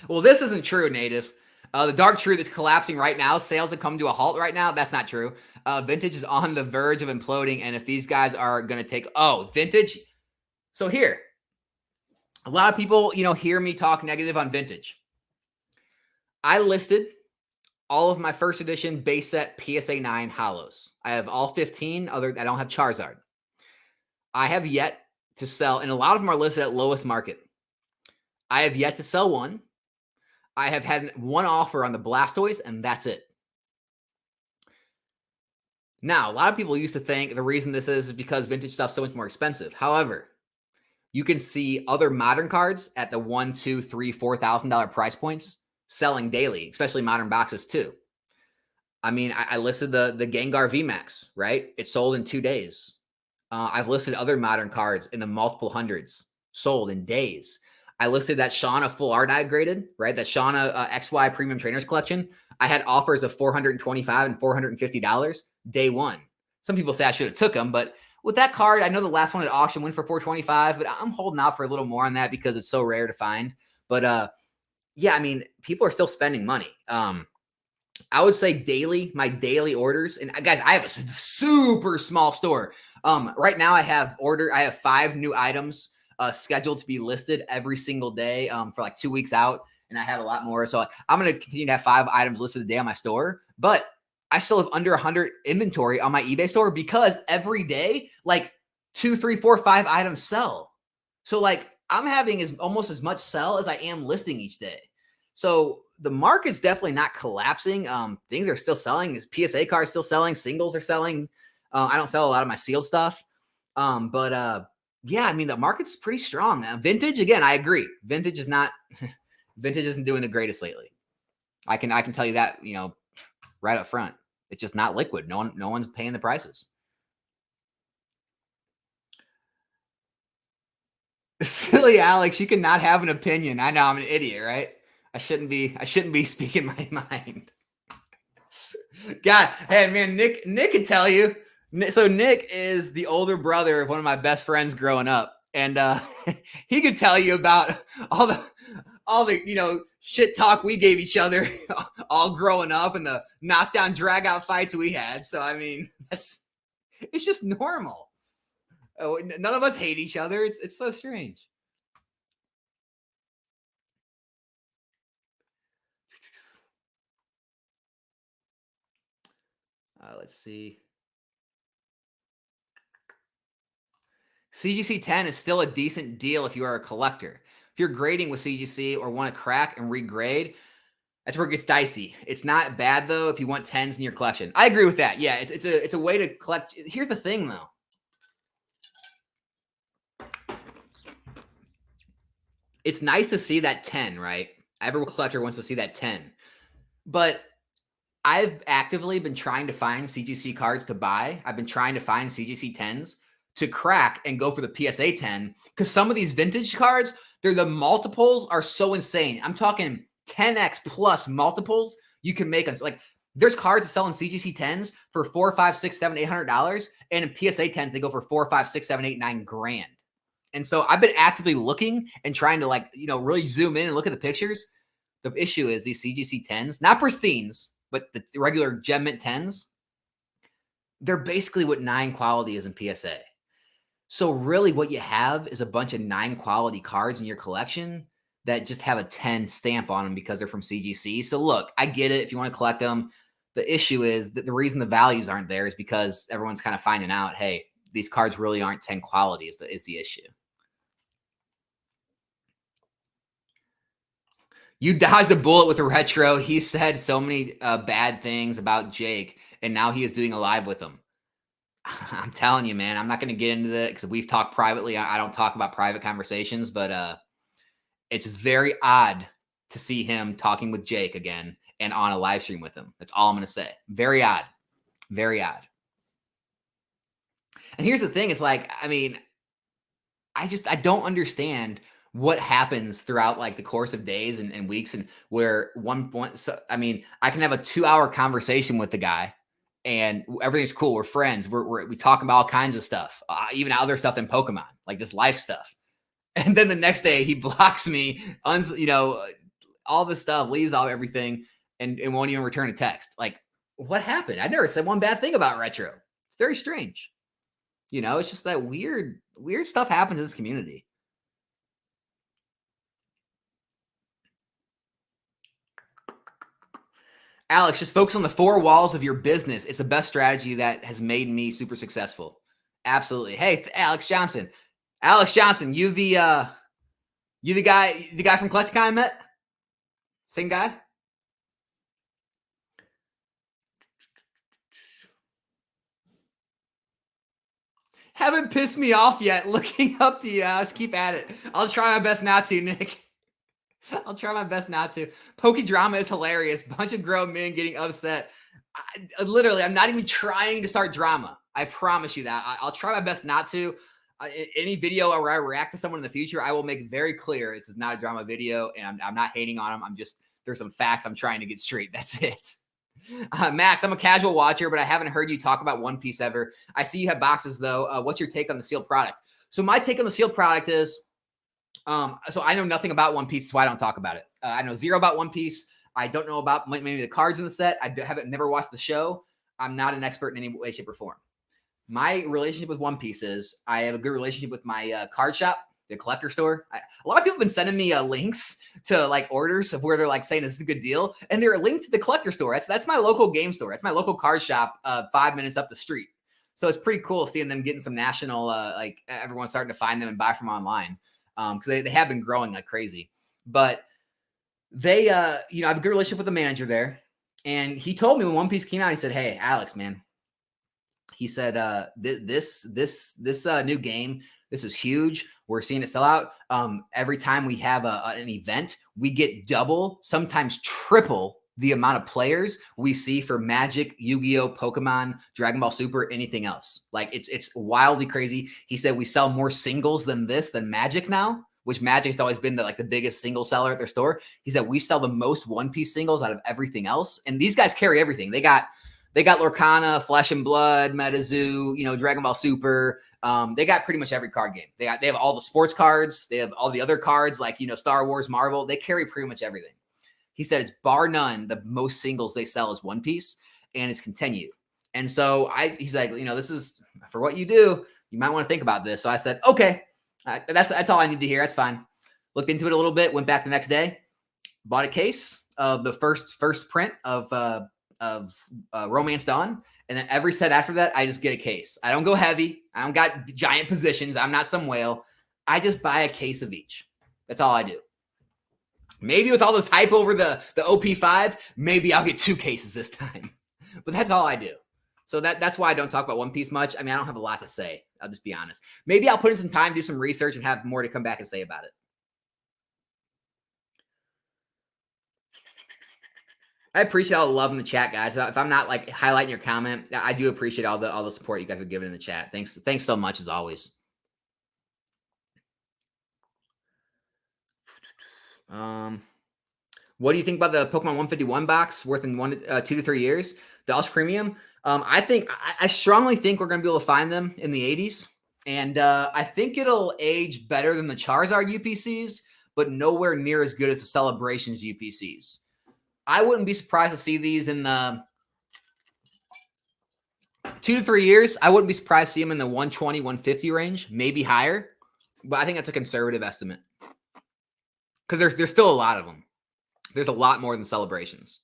Well, this isn't true, Native. The Dark Truth is collapsing right now. Sales have come to a halt right now. That's not true. Vintage is on the verge of imploding. And if these guys are going to take, Vintage. So here, a lot of people, hear me talk negative on Vintage. I listed all of my first edition base set PSA 9 hollows. I have all 15. I don't have Charizard. I have yet to sell, and a lot of them are listed at lowest market. I have yet to sell one. I have had one offer on the Blastoise, and that's it. Now, a lot of people used to think the reason this is because vintage stuff's so much more expensive. However, you can see other modern cards at the $1,000, $2,000, $3,000, $4,000 price points selling daily, especially modern boxes too. I mean, I listed the Gengar VMAX, right? It sold in 2 days. I've listed other modern cards in the multiple hundreds, sold in days. I listed that Shauna Full Art I graded, right? That Shauna XY Premium Trainers Collection. I had offers of $425 and $450 day one. Some people say I should have took them, but with that card, I know the last one at auction went for $425, but I'm holding out for a little more on that because it's so rare to find. But yeah, I mean, people are still spending money. I would say daily, my daily orders, and guys, I have a super small store. Right now I have 5 new items scheduled to be listed every single day for like 2 weeks out. And I have a lot more. So I'm going to continue to have 5 items listed a day on my store, but I still have under 100 inventory on my eBay store because every day, like 2, 3, 4, 5 items sell. So like I'm having almost as much sell as I am listing each day. So the market's definitely not collapsing. Things are still selling. PSA cards still selling. Singles are selling. I don't sell a lot of my sealed stuff. But yeah, I mean, the market's pretty strong. Vintage, again, I agree. Vintage is not, vintage isn't doing the greatest lately. I can tell you that, right up front. It's just not liquid. No one's paying the prices. Silly Alex, you cannot have an opinion. I know I'm an idiot, right? I shouldn't be speaking my mind. God, hey man, Nick can tell you. So Nick is the older brother of one of my best friends growing up, and he could tell you about all the shit talk we gave each other all growing up and the knockdown drag out fights we had. So I mean, it's just normal. None of us hate each other. It's so strange. Let's see. CGC 10 is still a decent deal if you are a collector. If you're grading with CGC or want to crack and regrade, that's where it gets dicey. It's not bad though if you want 10s in your collection. I agree with that. Yeah, it's a way to collect. Here's the thing though. It's nice to see that 10, right? Every collector wants to see that 10. But I've actively been trying to find CGC cards to buy. I've been trying to find CGC 10s to crack and go for the PSA 10 because some of these vintage cards, the multiples are so insane. I'm talking 10x plus multiples you can make us. Like there's cards that sell in CGC 10s for $4, $5, $6, $7, $800, and in PSA 10s they go for $4, $5, $6, $7, $8, $9 grand. And so I've been actively looking and trying to really zoom in and look at the pictures. The issue is these CGC 10s, not pristines, but the regular Gem Mint 10s, they're basically what 9 quality is in PSA. So really what you have is a bunch of 9 quality cards in your collection that just have a 10 stamp on them because they're from CGC. So look, I get it if you want to collect them. The issue is that the reason the values aren't there is because everyone's kind of finding out, hey, these cards really aren't 10 quality is the issue. You dodged a bullet with a retro. He said so many bad things about Jake, and now he is doing a live with him. I'm telling you, man, I'm not going to get into that because we've talked privately. I don't talk about private conversations, but it's very odd to see him talking with Jake again and on a live stream with him. That's all I'm going to say. Very odd. Very odd. And here's the thing. It's like, I mean, I don't understand what happens throughout like the course of days and weeks and where I mean, I can have a 2-hour conversation with the guy and everything's cool. We're friends. We talk about all kinds of stuff, even other stuff than Pokemon, like just life stuff. And then the next day he blocks me, all this stuff, leaves all everything and won't even return a text. Like what happened? I never said one bad thing about retro. It's very strange. It's just that weird stuff happens in this community. Alex, just focus on the 4 walls of your business. It's the best strategy that has made me super successful. Absolutely. Hey, Alex Johnson, you the guy from Collecticon I met? Same guy? Haven't pissed me off yet. Looking up to you. I'll just keep at it. I'll try my best not to, Nick. I'll try my best not to. Pokey drama is hilarious. Bunch of grown men getting upset. I'm not even trying to start drama. I promise you that. I'll try my best not to. Any video where I react to someone in the future, I will make very clear this is not a drama video, and I'm not hating on them. There's some facts I'm trying to get straight. That's it. Max, I'm a casual watcher, but I haven't heard you talk about One Piece ever. I see you have boxes, though. What's your take on the sealed product? So my take on the sealed product is, so I know nothing about One Piece, so I don't talk about it. I know zero about One Piece. I don't know about maybe the cards in the set. I haven't never watched the show. I'm not an expert in any way, shape, or form. My relationship with One Piece is I have a good relationship with my card shop, the collector store. A lot of people have been sending me links to like orders of where they're like saying this is a good deal, and they're linked to the collector store. That's my local game store. That's my local card shop, 5 minutes up the street. So it's pretty cool seeing them getting some national, like everyone's starting to find them and buy from online, because they have been growing like crazy. But they, I have a good relationship with the manager there, and he told me when One Piece came out, he said, "Hey, Alex, man." He said, this new game, this is huge. We're seeing it sell out. Every time we have an event, we get double, sometimes triple the amount of players we see for Magic, Yu-Gi-Oh, Pokemon, Dragon Ball Super, anything else. Like it's wildly crazy. He said we sell more singles than Magic now, which Magic's always been the biggest single seller at their store. He said we sell the most One Piece singles out of everything else. And these guys carry everything. They got Lorcana, Flesh and Blood, MetaZoo, Dragon Ball Super. They got pretty much every card game. They have all the sports cards. They have all the other cards like, Star Wars, Marvel. They carry pretty much everything. He said it's bar none the most singles they sell is One Piece, and it's continued. And so he's like, this is for what you do. You might want to think about this. So I said, okay, that's all I need to hear. That's fine. Looked into it a little bit. Went back the next day, bought a case of the first print of Romance Dawn, and then every set after that, I just get a case. I don't go heavy. I don't got giant positions. I'm not some whale. I just buy a case of each. That's all I do. Maybe with all this hype over the OP5, maybe I'll get 2 cases this time. But that's all I do. So that's why I don't talk about One Piece much. I mean, I don't have a lot to say. I'll just be honest. Maybe I'll put in some time, do some research, and have more to come back and say about it. I appreciate all the love in the chat, guys. If I'm not like highlighting your comment, I do appreciate all the support you guys are giving in the chat. Thanks so much as always. What do you think about the Pokemon 151 box worth in 2 to 3 years? The Ultra Premium. I strongly think we're going to be able to find them in the 80s. And I think it'll age better than the Charizard UPCs, but nowhere near as good as the Celebrations UPCs. I wouldn't be surprised to see these in the 2 to 3 years. I wouldn't be surprised to see them in the 120, 150 range, maybe higher. But I think that's a conservative estimate. Because there's still a lot of them. There's a lot more than Celebrations.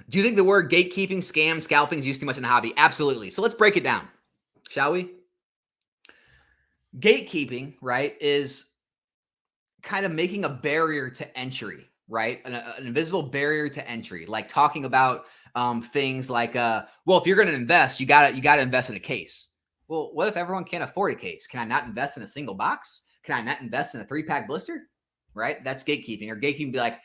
Do you think the word gatekeeping, scam, scalping is used too much in the hobby? Absolutely. So let's break it down, shall we? Gatekeeping, right, is kind of making a barrier to entry, right? An invisible barrier to entry, like talking about things like, well, if you're going to invest, you got to invest in a case. Well, what if everyone can't afford a case? Can I not invest in a single box? Can I not invest in a 3-pack blister? Right? That's gatekeeping. Or gatekeeping be like,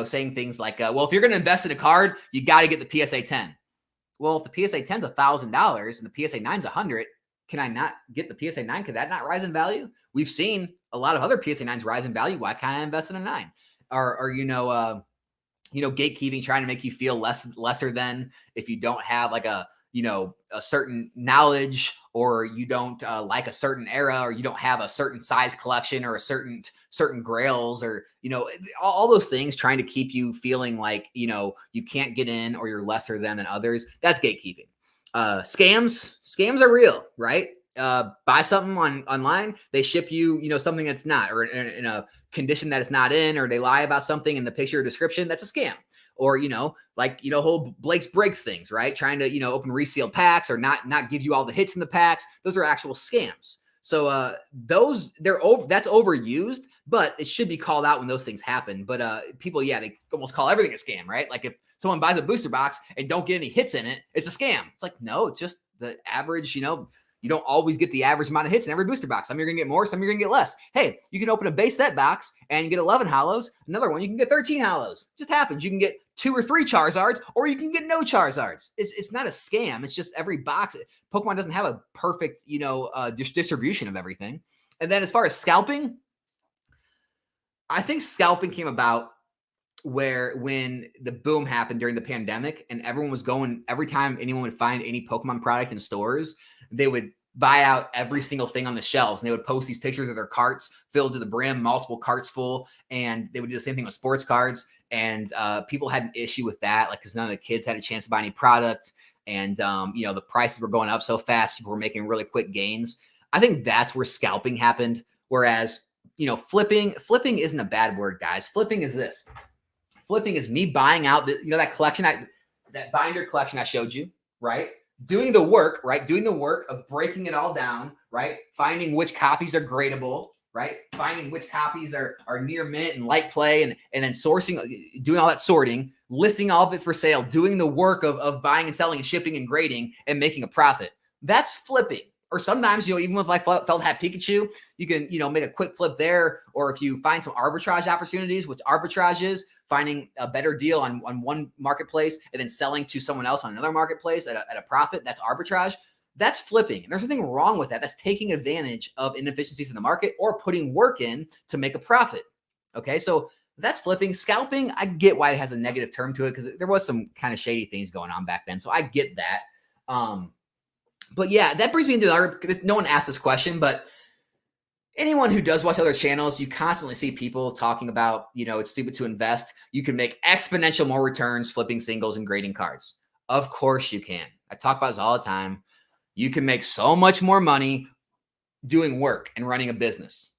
saying things like, well, if you're going to invest in a card, you got to get the PSA 10. Well, if the PSA 10 is $1,000 and the PSA 9 is $100, can I not get the PSA 9? Could that not rise in value? We've seen a lot of other PSA 9s rise in value. Why can't I invest in a 9? Or gatekeeping, trying to make you feel lesser than if you don't have like a certain knowledge, or you don't like a certain era, or you don't have a certain size collection, or a certain grails, or all those things, trying to keep you feeling like you can't get in, or you're lesser than others. That's gatekeeping. Scams are real, right? Buy something online, they ship you something that's not, or in a condition that it's not in, or they lie about something in the picture or description. That's a scam. Or whole Blake's Breaks things, right? Trying to open resealed packs, or not give you all the hits in the packs. Those are actual scams. So that's overused, but it should be called out when those things happen. But people, they almost call everything a scam, right? Like if someone buys a booster box and don't get any hits in it, it's a scam. It's like, no, it's just the average. You don't always get the average amount of hits in every booster box. Some you're going to get more, some you're going to get less. Hey, you can open a base set box and get 11 hollows. Another one, you can get 13 hollows. It just happens. You can get 2 or 3 Charizards, or you can get no Charizards. It's not a scam. It's just every box. Pokemon doesn't have a perfect, distribution of everything. And then as far as scalping, I think scalping came about when the boom happened during the pandemic, and everyone was going, every time anyone would find any Pokemon product in stores, they would buy out every single thing on the shelves, and they would post these pictures of their carts filled to the brim, multiple carts full, and they would do the same thing with sports cards. And people had an issue with that, like, because none of the kids had a chance to buy any product. and you know, the prices were going up so fast, people were making really quick gains. I think that's where scalping happened. Whereas, you know, flipping isn't a bad word, guys. Flipping is this. Flipping is me buying out you know, that collection, that binder collection I showed you, right? Doing the work, right? Doing the work of breaking it all down, right? Finding which copies are gradable, right? Finding which copies are near mint and light play, and then sourcing, doing all that sorting, listing all of it for sale, doing the work of buying and selling and shipping and grading and making a profit. That's flipping. Or sometimes, you know, even with like Felt Hat Pikachu, you can, you know, make a quick flip there. Or if you find some arbitrage opportunities, which arbitrage is finding a better deal on one marketplace and then selling to someone else on another marketplace at a profit, that's arbitrage. That's flipping. And there's nothing wrong with that. That's taking advantage of inefficiencies in the market or putting work in to make a profit. Okay, so that's flipping. Scalping, I get why it has a negative term to it, because there was some kind of shady things going on back then. So I get that. But yeah, that brings me into another, no one asked this question, but anyone who does watch other channels, you constantly see people talking about, you know, it's stupid to invest. You can make exponential more returns flipping singles and grading cards. Of course you can. I talk about this all the time. You can make so much more money doing work and running a business.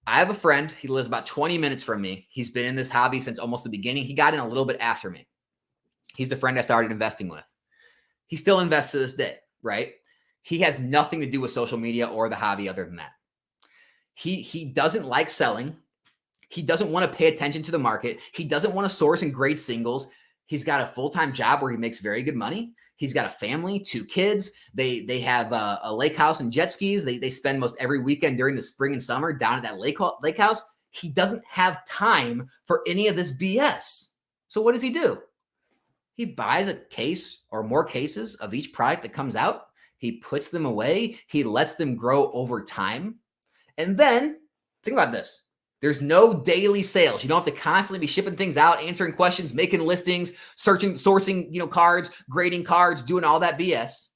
I have a friend. He lives about 20 minutes from me. He's been in this hobby since almost the beginning. He got in a little bit after me. He's the friend I started investing with. He still invests to this day, right? He has nothing to do with social media or the hobby other than that. He doesn't like selling. He doesn't want to pay attention to the market. He doesn't want to source and grade singles. He's got a full-time job where he makes very good money. He's got a family, 2 kids. They have a lake house and jet skis. They spend most every weekend during the spring and summer down at that lake house. He doesn't have time for any of this BS. So what does he do? He buys a case or more cases of each product that comes out. He puts them away. He lets them grow over time. And then think about this. There's no daily sales. You don't have to constantly be shipping things out, answering questions, making listings, sourcing, you know, cards, grading cards, doing all that BS.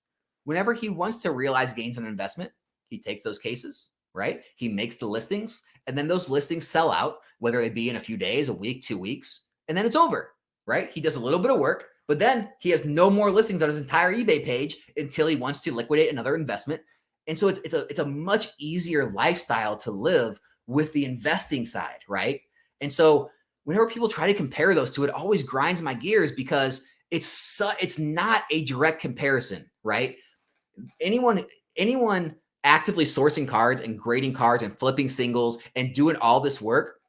Whenever he wants to realize gains on investment, he takes those cases, right? He makes the listings, and then those listings sell out, whether they be in a few days, a week, 2 weeks, and then it's over, right? He does a little bit of work, but then he has no more listings on his entire eBay page until he wants to liquidate another investment. And so it's a much easier lifestyle to live with the investing side, right? And so whenever people try to compare those two, it always grinds my gears, because it's not a direct comparison, right? Anyone actively sourcing cards and grading cards and flipping singles and doing all this work,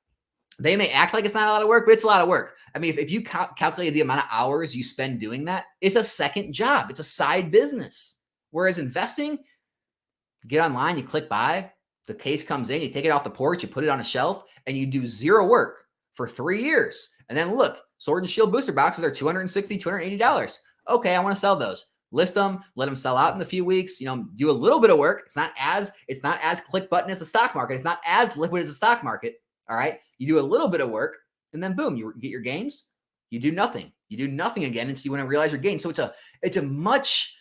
they may act like it's not a lot of work, but it's a lot of work. I mean, if you calculate the amount of hours you spend doing that, it's a second job. It's a side business. Whereas investing, you get online, you click buy, the case comes in, you take it off the porch, you put it on a shelf, and you do zero work for 3 years. And then look, Sword and Shield booster boxes are $260, $280. Okay, I want to sell those. List them, let them sell out in a few weeks, you know, do a little bit of work. It's not as click button as the stock market. It's not as liquid as the stock market. All right. You do a little bit of work, and then boom, you get your gains. You do nothing. You do nothing again until you want to realize your gains. So it's a much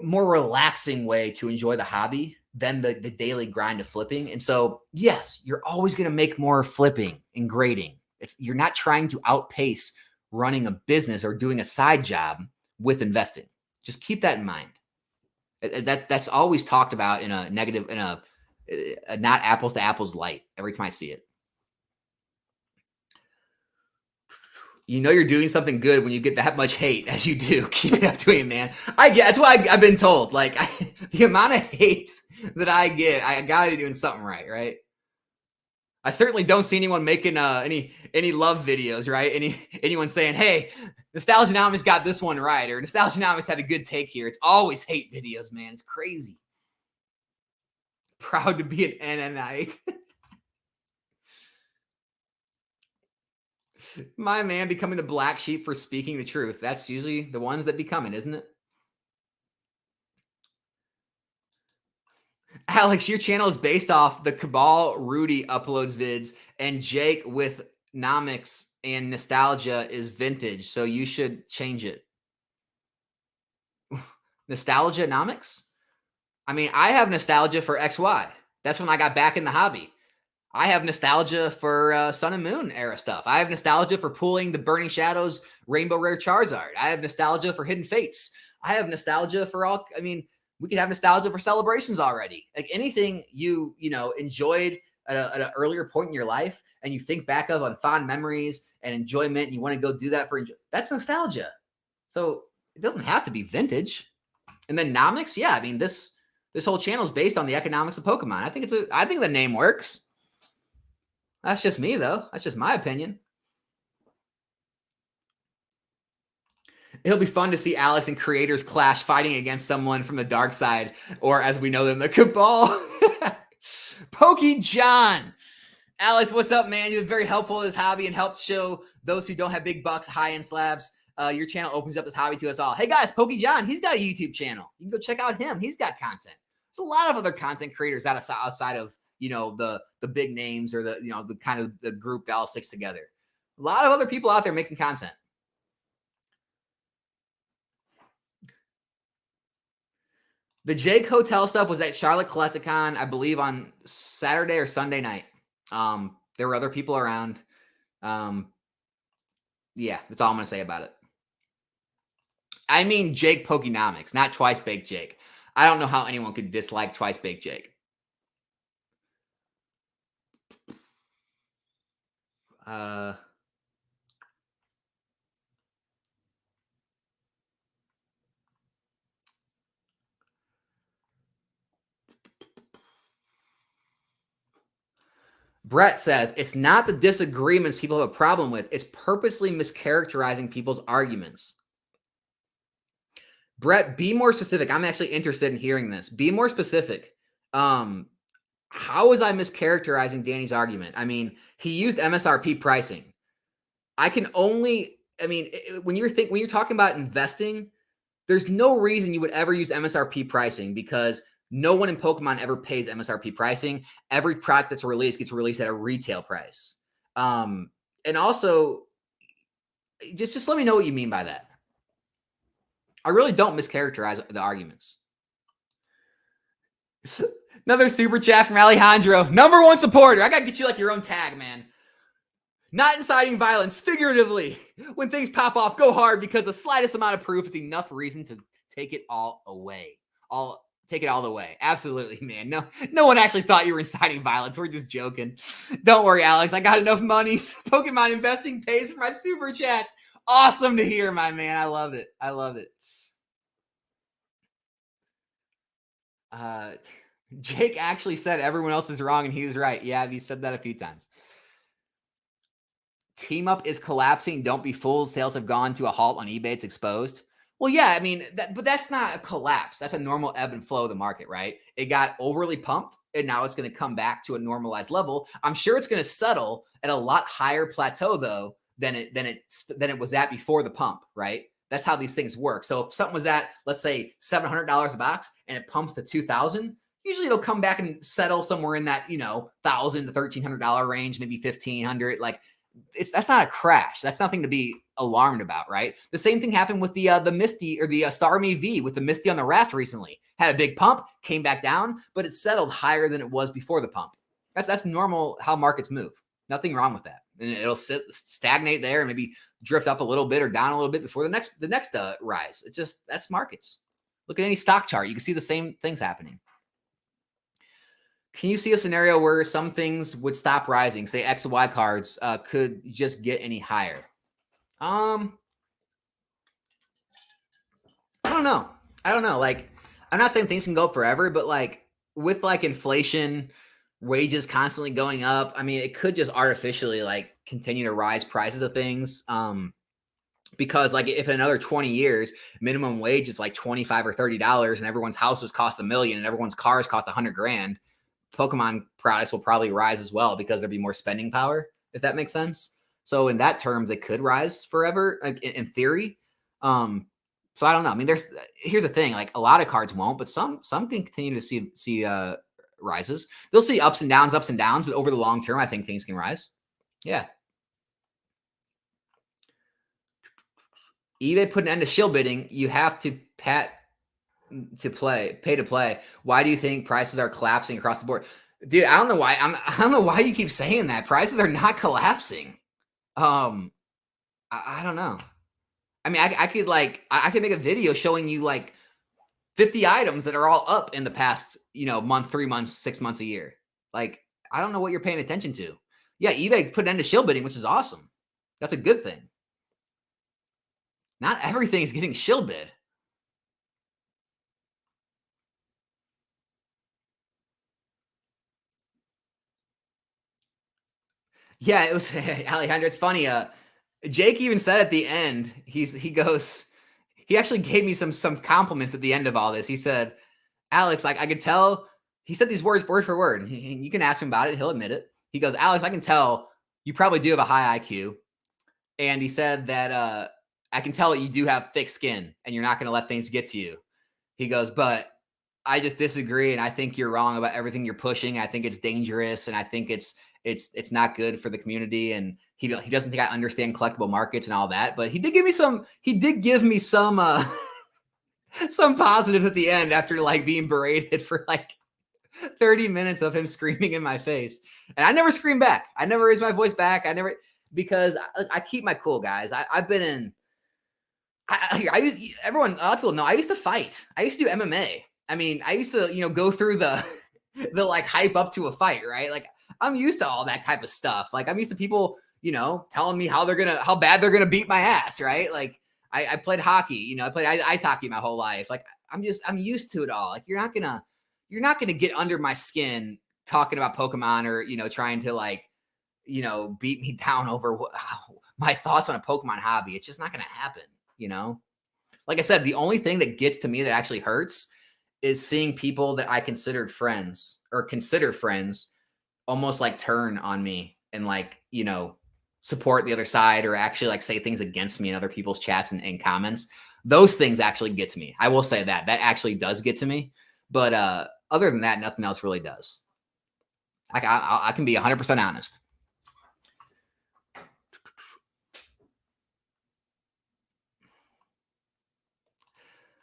more relaxing way to enjoy the hobby than the daily grind of flipping. And so, yes, you're always going to make more flipping and grading. You're not trying to outpace running a business or doing a side job with investing. Just keep that in mind. That's always talked about in a negative, in a not apples to apples light every time I see it. You know you're doing something good when you get that much hate as you do. Keep it up doing it, man. That's what I've been told. Like the amount of hate that I get, I gotta be doing something right? I certainly don't see anyone making any love videos, right? Anyone saying, "Hey, Nostalgianomics got this one right," or "Nostalgianomics had a good take here." It's always hate videos, man. It's crazy. Proud to be an NNI. My man, becoming the black sheep for speaking the truth. That's usually the ones that become it, isn't it? Alex, your channel is based off the Cabal Rudy uploads vids, and Jake with Nomics and Nostalgia is vintage, so you should change it. Nostalgia Nomics? I mean, I have nostalgia for XY. That's when I got back in the hobby. I have nostalgia for Sun and Moon era stuff. I have nostalgia for pulling the Burning Shadows Rainbow Rare Charizard. I have nostalgia for Hidden Fates. I have nostalgia for all. I mean, we could have nostalgia for celebrations already. Like anything you enjoyed at an earlier point in your life, and you think back of on fond memories and enjoyment, and you want to go do that that's nostalgia. So it doesn't have to be vintage. And then nomics, yeah. I mean, this whole channel is based on the economics of Pokemon. I think the name works. That's just me, though. That's just my opinion. It'll be fun to see Alex and creators clash, fighting against someone from the dark side, or as we know them, the Cabal. Pokey John. Alex, what's up, man? You've been very helpful in this hobby and helped show those who don't have big bucks high-end slabs. Your channel opens up this hobby to us all. Hey, guys, Pokey John, he's got a YouTube channel. You can go check out him. He's got content. There's a lot of other content creators outside of the big names or the kind of the group that all sticks together. A lot of other people out there making content. The Jake Hotel stuff was at Charlotte Collecticon, I believe, on Saturday or Sunday night. There were other people around. Yeah, that's all I'm going to say about it. I mean Jake Pokenomics, not Twice Baked Jake. I don't know how anyone could dislike Twice Baked Jake. Brett says, it's not the disagreements people have a problem with. It's purposely mischaracterizing people's arguments. Brett, be more specific. I'm actually interested in hearing this. Be more specific. How was I mischaracterizing Danny's argument? I mean, he used MSRP pricing. When you're talking about investing, there's no reason you would ever use MSRP pricing, because no one in Pokemon ever pays MSRP pricing. Every product that's released gets released at a retail price. And also, just let me know what you mean by that. I really don't mischaracterize the arguments. Another super chat from Alejandro. #1 supporter. I got to get you like your own tag, man. Not inciting violence, figuratively. When things pop off, go hard, because the slightest amount of proof is enough reason to take it all away. Take it all the way. Absolutely, man. No one actually thought you were inciting violence. We're just joking. Don't worry, Alex. I got enough money. Pokemon investing pays for my super chats. Awesome to hear, my man. I love it. I love it. Jake actually said everyone else is wrong and he was right. Yeah, you said that a few times. Team Up is collapsing. Don't be fooled. Sales have gone to a halt on eBay. It's exposed. Well, yeah, I mean, but that's not a collapse. That's a normal ebb and flow of the market, right? It got overly pumped, and now it's going to come back to a normalized level. I'm sure it's going to settle at a lot higher plateau, though, than it was at before the pump, right? That's how these things work. So if something was at, let's say, $700 a box, and it pumps to $2,000, usually it'll come back and settle somewhere in that, $1,000 to $1,300 range, maybe $1,500. Like, that's not a crash. That's nothing to be alarmed about, right? The same thing happened with the Misty or the Starmie V with the Misty on the Wrath recently. Had a big pump, came back down, but it settled higher than it was before the pump. That's normal how markets move. Nothing wrong with that. And it'll stagnate there and maybe drift up a little bit or down a little bit before the next rise. It's just, that's markets. Look at any stock chart. You can see the same things happening. Can you see a scenario where some things would stop rising? Say X and Y cards could just get any higher? I don't know. Like, I'm not saying things can go up forever, but like with like inflation, wages constantly going up, I mean, it could just artificially like continue to rise prices of things. Because like if in another 20 years, minimum wage is like $25 or $30 and everyone's houses cost $1 million and everyone's cars cost $100,000, Pokemon products will probably rise as well because there'll be more spending power, if that makes sense. So in that terms, it could rise forever, like in theory. So I don't know. I mean, here's the thing: like a lot of cards won't, but some can continue to see rises. They'll see ups and downs, but over the long term, I think things can rise. Yeah. eBay put an end to shill bidding. You have to pay to play. Why do you think prices are collapsing across the board? Dude, I don't know why. I don't know why you keep saying that. Prices are not collapsing. I don't know. I mean, I could like, I could make a video showing you like 50 items that are all up in the past, month, 3 months, 6 months, a year. Like, I don't know what you're paying attention to. Yeah, eBay put an end to shill bidding, which is awesome. That's a good thing. Not everything is getting shill bid. Yeah, it was Alejandro. It's funny. Jake even said at the end, he actually gave me some compliments at the end of all this. He said, Alex, like I could tell, he said these words word for word. You can ask him about it. He'll admit it. He goes, Alex, I can tell you probably do have a high IQ. And he said that I can tell that you do have thick skin and you're not going to let things get to you. He goes, but I just disagree. And I think you're wrong about everything you're pushing. I think it's dangerous. And I think it's not good for the community. And he doesn't think I understand collectible markets and all that, but he did give me some some positives at the end after like being berated for like 30 minutes of him screaming in my face. And I never screamed back. I never raised my voice back. Because I keep my cool, guys. I've been in, a lot of people know I used to fight. I used to do MMA. I mean, I used to, go through the like hype up to a fight, right? Like I'm used to all that type of stuff. Like I'm used to people, telling me how bad they're going to beat my ass, right? Like I played hockey, I played ice hockey my whole life. Like I'm used to it all. Like you're not going to get under my skin talking about Pokemon or, trying to like, beat me down over my thoughts on a Pokemon hobby. It's just not going to happen, Like I said, the only thing that gets to me that actually hurts is seeing people that I consider friends almost like turn on me and like, support the other side or actually like say things against me in other people's chats and comments. Those things actually get to me. I will say that actually does get to me. But other than that, nothing else really does. Like I can be 100% honest.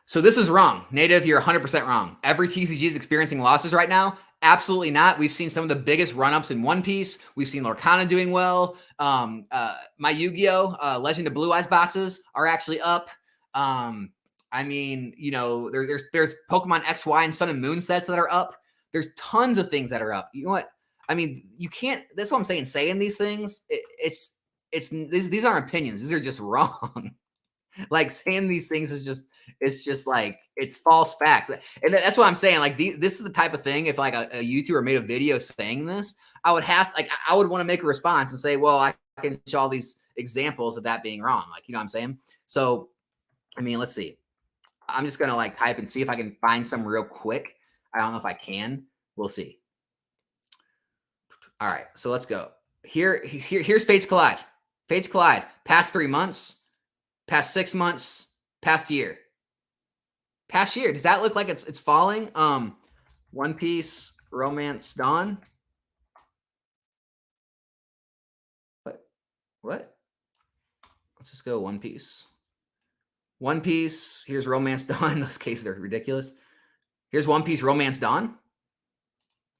So this is wrong. Native, you're 100% wrong. Every TCG is experiencing losses right now. Absolutely not. We've seen some of the biggest run-ups in One Piece. We've seen Lorcana doing well. My Yu-Gi-Oh! Legend of Blue Eyes boxes are actually up. I mean, there's Pokemon X, Y, and Sun and Moon sets that are up. There's tons of things that are up. You know what? I mean, you can't. That's what I'm saying. Saying these things, these aren't opinions. These are just wrong. Like saying these things is just like it's false facts, and that's what I'm saying. Like this is the type of thing. If like a YouTuber made a video saying this, I would want to make a response and say, well, I can show all these examples of that being wrong. Like, you know what I'm saying? So, I mean, let's see. I'm just gonna like type and see if I can find some real quick. I don't know if I can. We'll see. All right, so let's go. Here's Fates Collide. Fates Collide. Past 3 months. Past 6 months, past year. Past year. Does that look like it's falling? One Piece, Romance Dawn. What? Let's just go One Piece. One Piece. Here's Romance Dawn. Those cases are ridiculous. Here's One Piece, Romance Dawn.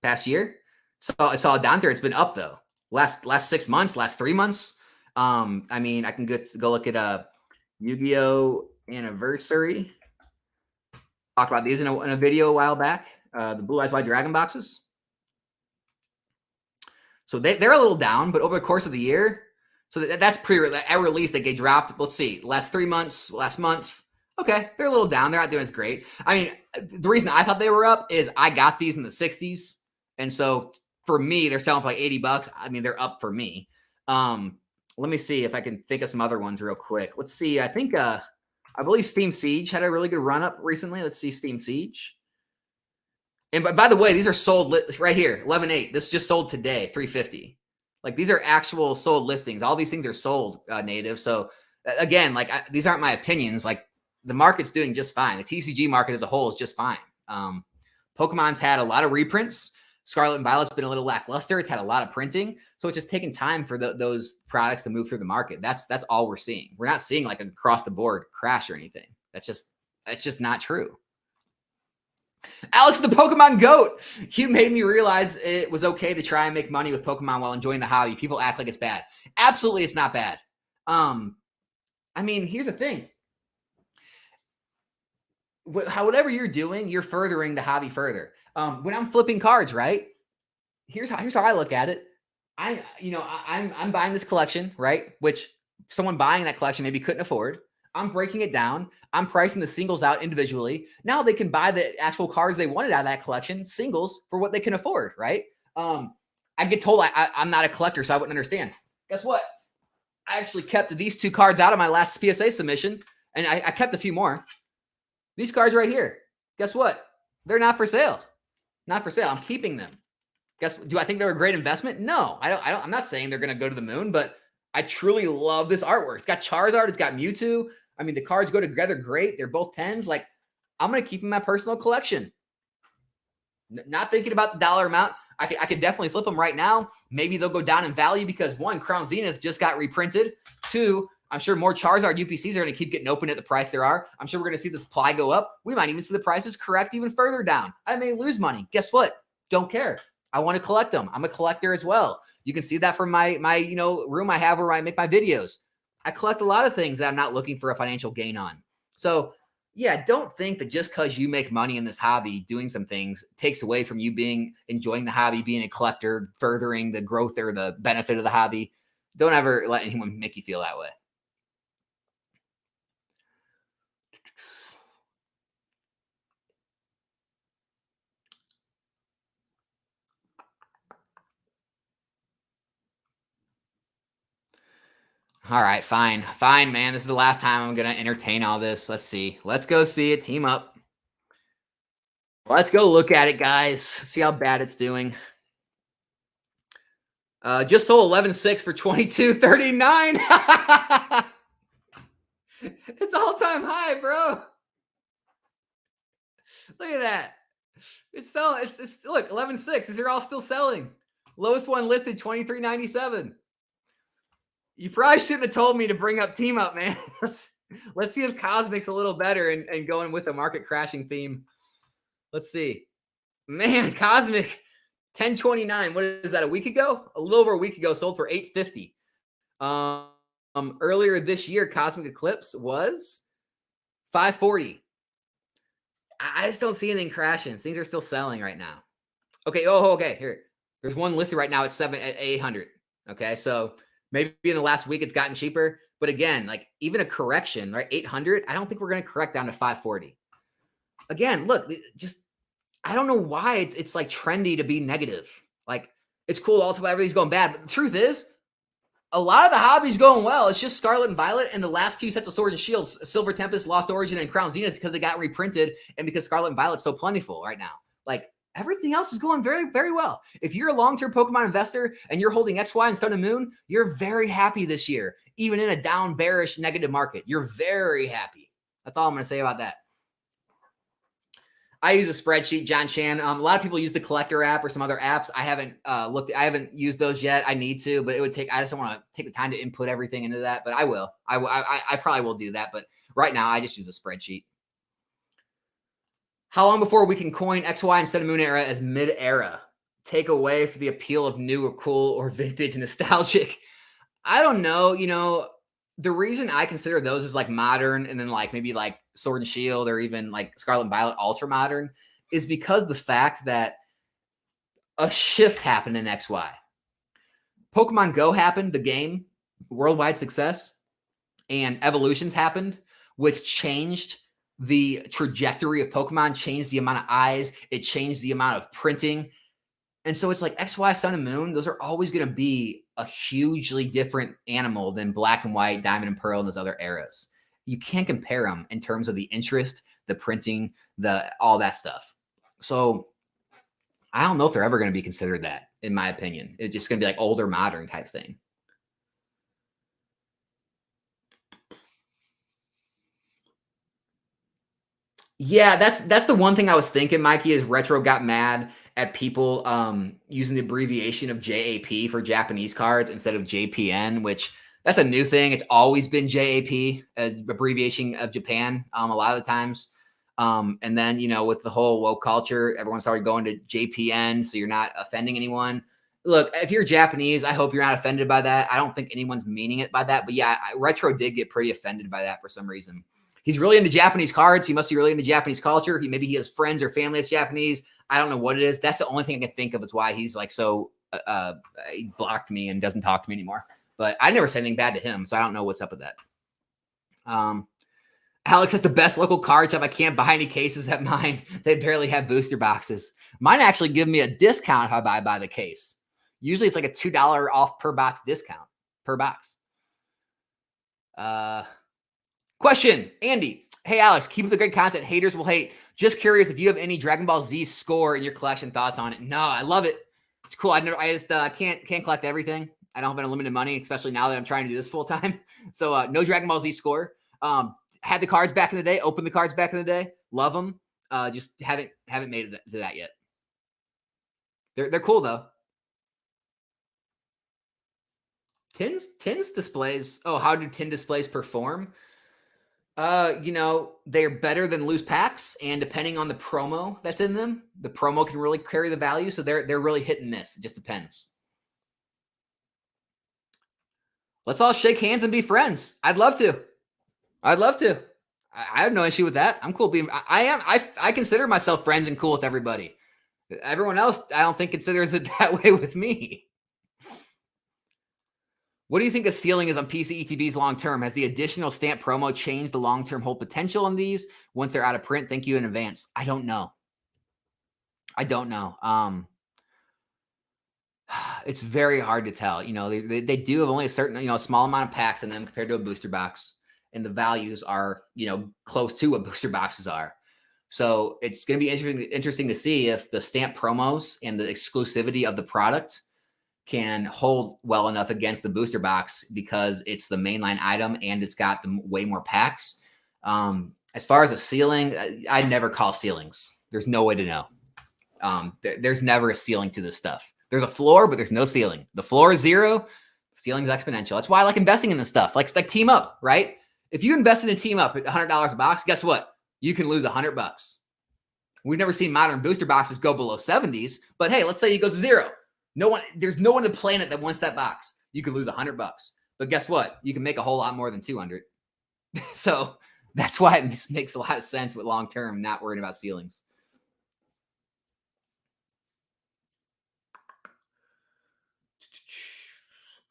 Past year. So I saw it down there. It's been up though. Last 6 months, last 3 months. I mean, I can go look at Yu-Gi-Oh! Anniversary. Talked about these in a video a while back. The Blue Eyes White Dragon boxes. So they're a little down, but over the course of the year, so that's pre-release, they get dropped. Let's see, last 3 months, last month. Okay, they're a little down. They're not doing as great. I mean, the reason I thought they were up is I got these in the 60s. And so for me, they're selling for like $80. I mean, they're up for me. Let me see if I can think of some other ones real quick. Let's see. I think I believe Steam Siege had a really good run up recently. Let's see Steam Siege. And by the way, these are sold right here, 11.8. This just sold today, $350. Like these are actual sold listings. All these things are sold, Native. So again, like these aren't my opinions. Like the market's doing just fine. The TCG market as a whole is just fine. Pokemon's had a lot of reprints. Scarlet and Violet's been a little lackluster. It's had a lot of printing. So it's just taking time for those products to move through the market. That's all we're seeing. We're not seeing like an across the board crash or anything. That's just not true. Alex, the Pokemon GOAT. You made me realize it was okay to try and make money with Pokemon while enjoying the hobby. People act like it's bad. Absolutely, it's not bad. I mean, here's the thing. whatever you're doing, you're furthering the hobby further. When I'm flipping cards, right? Here's how I look at it. I'm buying this collection, right? Which someone buying that collection maybe couldn't afford. I'm breaking it down. I'm pricing the singles out individually. Now they can buy the actual cards they wanted out of that collection, singles, for what they can afford, right? I get told I'm not a collector, so I wouldn't understand. Guess what? I actually kept these 2 cards out of my last PSA submission, and I kept a few more. These cards right here. Guess what? They're not for sale. Not for sale. I'm keeping them. Do I think they're a great investment? No, I'm not saying they're going to go to the moon, but I truly love this artwork. It's got Charizard. It's got Mewtwo. I mean, the cards go together great. They're both 10s. Like, I'm going to keep them in my personal collection. Not thinking about the dollar amount. I could definitely flip them right now. Maybe they'll go down in value because 1, Crown Zenith just got reprinted. 2, I'm sure more Charizard UPCs are going to keep getting open at the price there are. I'm sure we're going to see the supply go up. We might even see the prices correct even further down. I may lose money. Guess what? Don't care. I want to collect them. I'm a collector as well. You can see that from my room I have where I make my videos. I collect a lot of things that I'm not looking for a financial gain on. So yeah, don't think that just because you make money in this hobby doing some things takes away from you enjoying the hobby, being a collector, furthering the growth or the benefit of the hobby. Don't ever let anyone make you feel that way. All right, fine. Fine, man. This is the last time I'm going to entertain all this. Let's see. Let's go see it. Team up. Let's go look at it, guys. See how bad it's doing. Just sold 11.6 for 22.39. It's all-time high, bro. Look at that. It's selling. It's look, 11.6. These are all still selling. Lowest one listed, 23.97. You probably shouldn't have told me to bring up Team Up, man. Let's see if Cosmic's a little better and going with a market crashing theme. Let's see. Man, Cosmic 1029. What is that? A week ago? A little over a week ago, sold for 850. Earlier this year, Cosmic Eclipse was 540. I just don't see anything crashing. Things are still selling right now. Okay. Oh, okay. Here. There's one listed right now at 800. Okay. So maybe in the last week it's gotten cheaper. But again, like even a correction, right? 800. I don't think we're going to correct down to 540. Again, look, just I don't know why it's like trendy to be negative. Like it's cool ultimately everything's going bad. But the truth is, a lot of the hobby's going well. It's just Scarlet and Violet and the last few sets of Swords and Shields, Silver Tempest, Lost Origin, and Crown Zenith because they got reprinted and because Scarlet and Violet's so plentiful right now. Like everything else is going very, very well. If you're a long-term Pokemon investor and you're holding XY and Sun and Moon, you're very happy this year, even in a down, bearish, negative market. You're very happy. That's all I'm going to say about that. I use a spreadsheet, John Chan. A lot of people use the Collector app or some other apps. I haven't I haven't used those yet. I need to, but it would take. I just don't want to take the time to input everything into that. But I will. I probably will do that. But right now, I just use a spreadsheet. How long before we can coin XY and Sun and Moon era as mid-era? Take away for the appeal of new or cool or vintage and nostalgic. I don't know. You know, the reason I consider those as like modern and then like maybe like Sword and Shield or even like Scarlet and Violet ultra modern is because the fact that a shift happened in XY. Pokemon Go happened, the game, worldwide success, and evolutions happened, which changed the trajectory of Pokemon, changed the amount of eyes, it changed the amount of printing. And so it's like XY, Sun and Moon, those are always going to be a hugely different animal than Black and White, Diamond and Pearl, and those other eras. You can't compare them in terms of the interest, the printing, all that stuff. So I don't know if they're ever going to be considered that, in my opinion. It's just going to be like older, modern type thing. Yeah, that's the one thing I was thinking, Mikey, is Retro got mad at people using the abbreviation of JAP for Japanese cards instead of JPN, which that's a new thing. It's always been JAP, abbreviation of Japan, a lot of the times. And then, you know, with the whole woke culture, everyone started going to JPN, so you're not offending anyone. Look, if you're Japanese, I hope you're not offended by that. I don't think anyone's meaning it by that. But yeah, Retro did get pretty offended by that for some reason. He's really into Japanese cards. He must be really into Japanese culture. Maybe he has friends or family that's Japanese. I don't know what it is. That's the only thing I can think of is why he's like so he blocked me and doesn't talk to me anymore. But I never said anything bad to him, so I don't know what's up with that. Alex has the best local card shop. I can't buy any cases at mine. They barely have booster boxes. Mine actually give me a discount if I buy the case. Usually it's like a $2 off per box discount per box. Question, Andy. Hey, Alex, keep up the great content. Haters will hate. Just curious if you have any Dragon Ball Z score in your collection. Thoughts on it? No, I love it. It's cool. I just can't collect everything. I don't have unlimited money, especially now that I'm trying to do this full time. So no Dragon Ball Z score. Had the cards back in the day. Opened the cards back in the day. Love them. Just haven't made it to that yet. They're cool though. Tins displays. Oh, how do tin displays perform? They're better than loose packs, and depending on the promo that's in them, the promo can really carry the value. So they're really hit and miss. It just depends. Let's all shake hands and be friends. I'd love to. I have no issue with that. I'm cool being. I consider myself friends and cool with everybody. Everyone else, I don't think considers it that way with me. What do you think the ceiling is on PC ETBs long term? Has the additional stamp promo changed the long term hold potential on these once they're out of print? Thank you in advance. I don't know. It's very hard to tell. They do have only a certain, small amount of packs in them compared to a booster box, and the values are, close to what booster boxes are. So it's going to be interesting to see if the stamp promos and the exclusivity of the product can hold well enough against the booster box because it's the mainline item and it's got way more packs. As far as a ceiling, I never call ceilings. There's no way to know. There's never a ceiling to this stuff. There's a floor, but there's no ceiling. The floor is 0. The ceiling's exponential. That's why I like investing in this stuff. Like Team Up, right? If you invested in Team Up at $100 a box, guess what? You can lose $100. We've never seen modern booster boxes go below 70s, but hey, let's say it goes to 0. There's no one on the planet that wants that box. You could lose $100, but guess what? You can make a whole lot more than 200. So that's why it makes a lot of sense with long-term, not worrying about ceilings.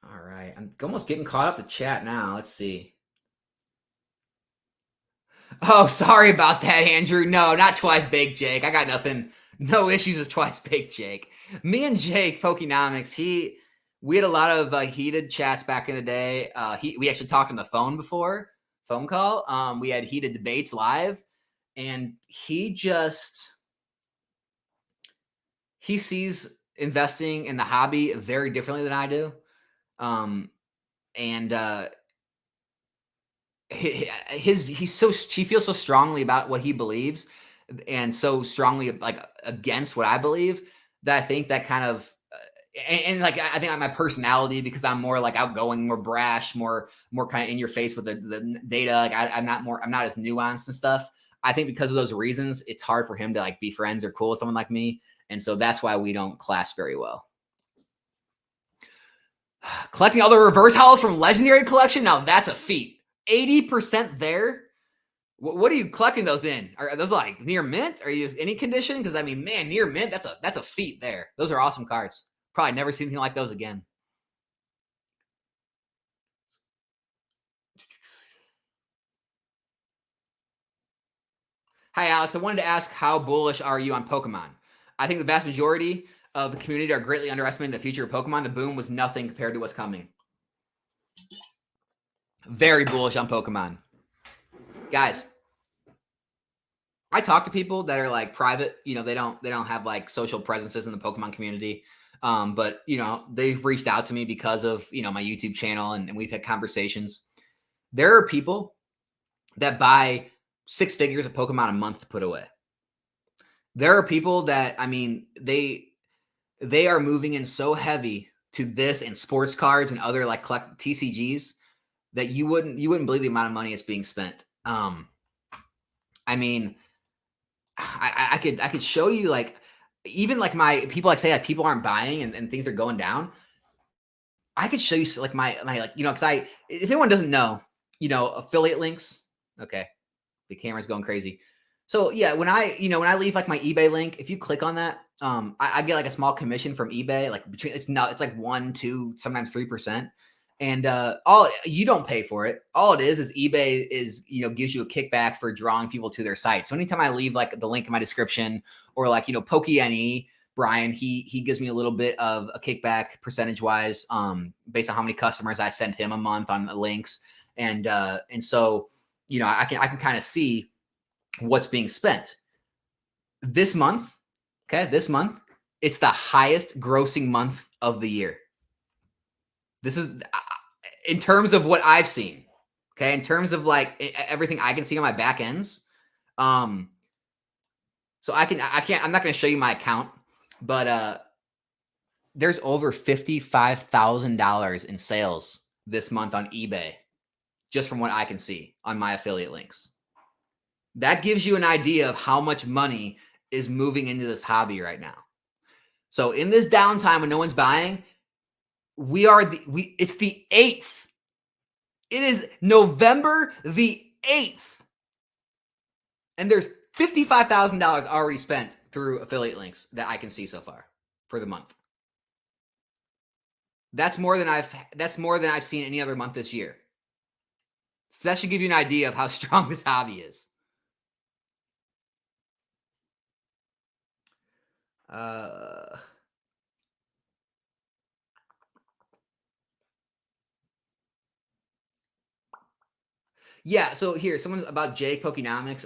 All right. I'm almost getting caught up to chat now. Let's see. Oh, sorry about that, Andrew. No, not Twice Baked Jake. I got nothing. No issues with Twice Baked Jake. Me and Jake, Pokenomics, we had a lot of heated chats back in the day. We actually talked on the phone before, phone call. We had heated debates live, and he sees investing in the hobby very differently than I do. He feels so strongly about what he believes and so strongly like against what I believe that I think that kind of I think my personality, because I'm more like outgoing, more brash, more kind of in your face with the data. Like I'm not as nuanced and stuff. I think because of those reasons, it's hard for him to like be friends or cool with someone like me. And so that's why we don't clash very well. Collecting all the reverse holos from Legendary Collection. Now that's a feat. 80% there. What are you collecting those in? Are those like near mint? Are you any condition? Because I mean, man, near mint, that's a feat there. Those are awesome cards. Probably never see anything like those again. Hi, Alex. I wanted to ask, how bullish are you on Pokemon? I think the vast majority of the community are greatly underestimating the future of Pokemon. The boom was nothing compared to what's coming. Very bullish on Pokemon. Guys, I talk to people that are like private, they don't have like social presences in the Pokemon community. But they've reached out to me because of, my YouTube channel and we've had conversations. There are people that buy 6 figures of Pokemon a month to put away. There are people that, I mean, they are moving in so heavy to this and sports cards and other like collect TCGs that you wouldn't believe the amount of money that's being spent. I mean, I could show you like, even like my people like say like people aren't buying and things are going down. I could show you like my like, because if anyone doesn't know, affiliate links. Okay. The camera's going crazy. So yeah, when I leave like my eBay link, if you click on that, I get like a small commission from eBay, like it's like 1, 2, sometimes 3%. And all you don't pay for it. All it is eBay is, gives you a kickback for drawing people to their site. So anytime I leave like the link in my description or like, PokeNE, Brian, he gives me a little bit of a kickback percentage wise, based on how many customers I send him a month on the links. And so, I can kind of see what's being spent this month. Okay. This month, it's the highest grossing month of the year. This is in terms of what I've seen. Okay. In terms of like everything I can see on my back ends. So I'm not going to show you my account, but, there's over $55,000 in sales this month on eBay, just from what I can see on my affiliate links. That gives you an idea of how much money is moving into this hobby right now. So in this downtime when no one's buying, it's the 8th. It is November the 8th. And there's $55,000 already spent through affiliate links that I can see so far for the month. That's more than I've seen any other month this year. So that should give you an idea of how strong this hobby is. Yeah, so here, someone about Jake Pokenomics.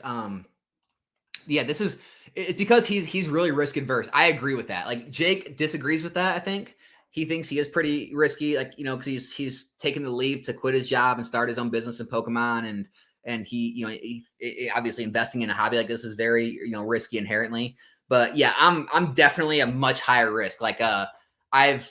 Yeah, it's because he's really risk adverse. I agree with that. Like Jake disagrees with that, I think. He thinks he is pretty risky, like, because he's taken the leap to quit his job and start his own business in Pokemon, and he obviously investing in a hobby like this is very, risky inherently. But yeah, I'm definitely a much higher risk. Like I've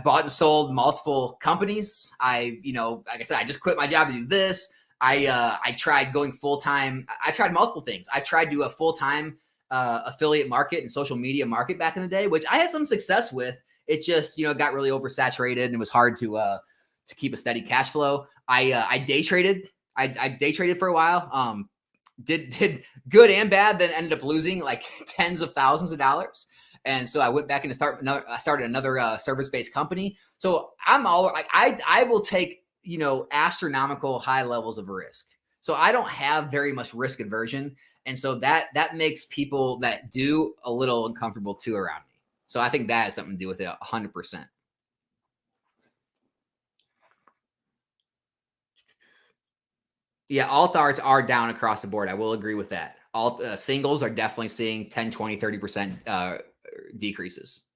bought and sold multiple companies. Like I said, I just quit my job to do this. I tried going full-time. I tried multiple things. I tried to do a full-time affiliate market and social media market back in the day, which I had some success with. It just, got really oversaturated and it was hard to keep a steady cash flow. I day traded. I day traded for a while. Did good and bad, then ended up losing like tens of thousands of dollars. And so I went back and started another service-based company. So I will take, astronomical high levels of risk. So I don't have very much risk aversion. And so that makes people that do a little uncomfortable too around me. So I think that has something to do with it 100%. Yeah, alt arts are down across the board. I will agree with that. Alt singles are definitely seeing 10, 20, 30% decreases.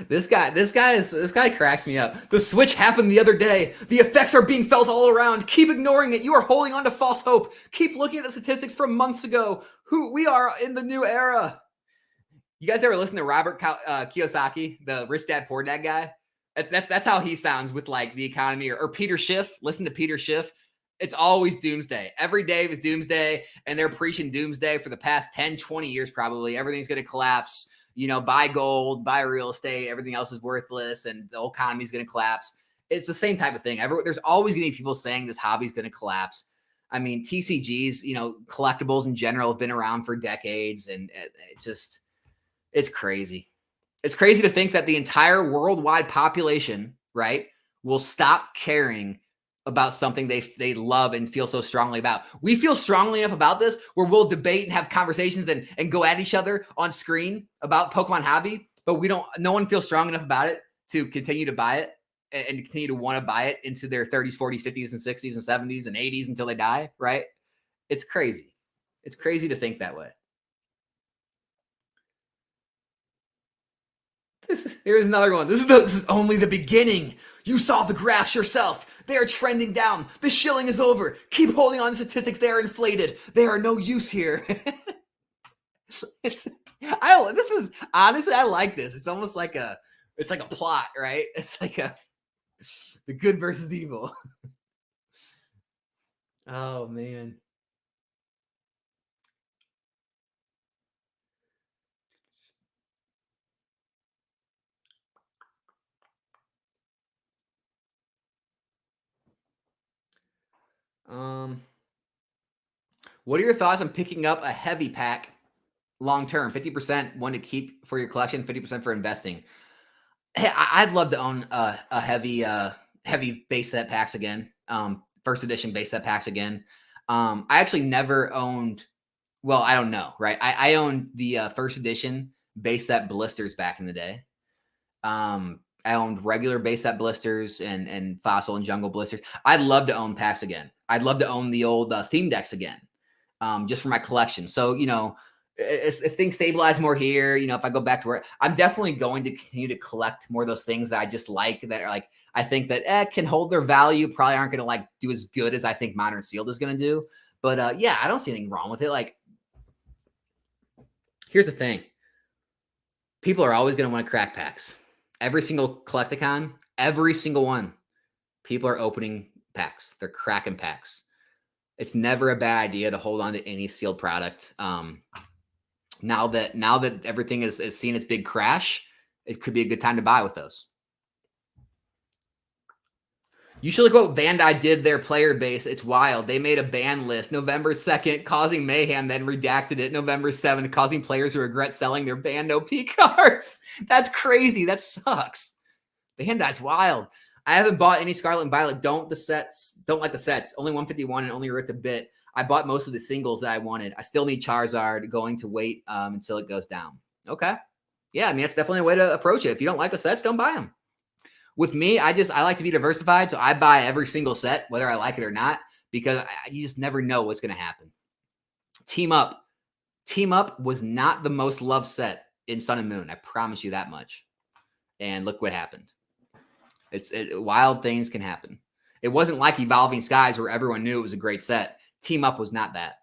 This guy cracks me up. The switch happened the other day. The effects are being felt all around. Keep ignoring it. You are holding on to false hope. Keep looking at the statistics from months ago. We are in the new era. You guys ever listen to Robert Kiyosaki, the Rich Dad Poor Dad guy? That's how he sounds with like the economy, or Peter Schiff. Listen to Peter Schiff. It's always doomsday. Every day is doomsday, and they're preaching doomsday for the past 10, 20 years probably. Everything's going to collapse. Buy gold, buy real estate. Everything else is worthless, and the whole economy is going to collapse. It's the same type of thing. There's always going to be people saying this hobby is going to collapse. I mean, TCGs, collectibles in general have been around for decades, and it's crazy. It's crazy to think that the entire worldwide population, right, will stop caring about something they love and feel so strongly about. We feel strongly enough about this where we'll debate and have conversations and go at each other on screen about Pokemon hobby, but no one feels strong enough about it to continue to buy it and continue to want to buy it into their 30s, 40s, 50s, and 60s, and 70s, and 80s until they die, right? It's crazy. It's crazy to think that way. Here's another one. This is only the beginning. You saw the graphs yourself. They are trending down. The shilling is over. Keep holding on to statistics. They are inflated. They are no use here. Honestly, I like this. It's almost like it's like a plot, right? It's like the good versus evil. Oh man. What are your thoughts on picking up a heavy pack long term? 50% one to keep for your collection, 50% for investing. Hey, I'd love to own a heavy base set packs again. First edition base set packs again. I actually never owned. Well, I don't know, right? I owned the first edition base set blisters back in the day. I owned regular base set blisters and fossil and jungle blisters. I'd love to own packs again. I'd love to own the old theme decks again, just for my collection. So, if things stabilize more here, if I go back to where I'm definitely going to continue to collect more of those things that I just like, that are like, I think that can hold their value, probably aren't going to do as good as I think Modern Sealed is going to do. But yeah, I don't see anything wrong with it. Like, here's the thing. People are always going to want to crack packs. Every single Collecticon, every single one, people are opening packs. They're cracking packs. It's never a bad idea to hold on to any sealed product. Now that everything is seen its big crash, it could be a good time to buy with those. You should look what Bandai did their player base. It's wild. They made a ban list November 2nd, causing mayhem, then redacted it November 7th, causing players who regret selling their banned OP cards. That's crazy. That sucks. Bandai's wild. I haven't bought any Scarlet and Violet. Don't like the sets. Only 151 and only ripped a bit. I bought most of the singles that I wanted. I still need Charizard. Going to wait until it goes down. Okay. Yeah, I mean, that's definitely a way to approach it. If you don't like the sets, don't buy them. With me, I like to be diversified, so I buy every single set, whether I like it or not, because you just never know what's going to happen. Team Up was not the most loved set in Sun and Moon. I promise you that much. And look what happened. Wild things can happen. It wasn't like Evolving Skies where everyone knew it was a great set. Team Up was not that.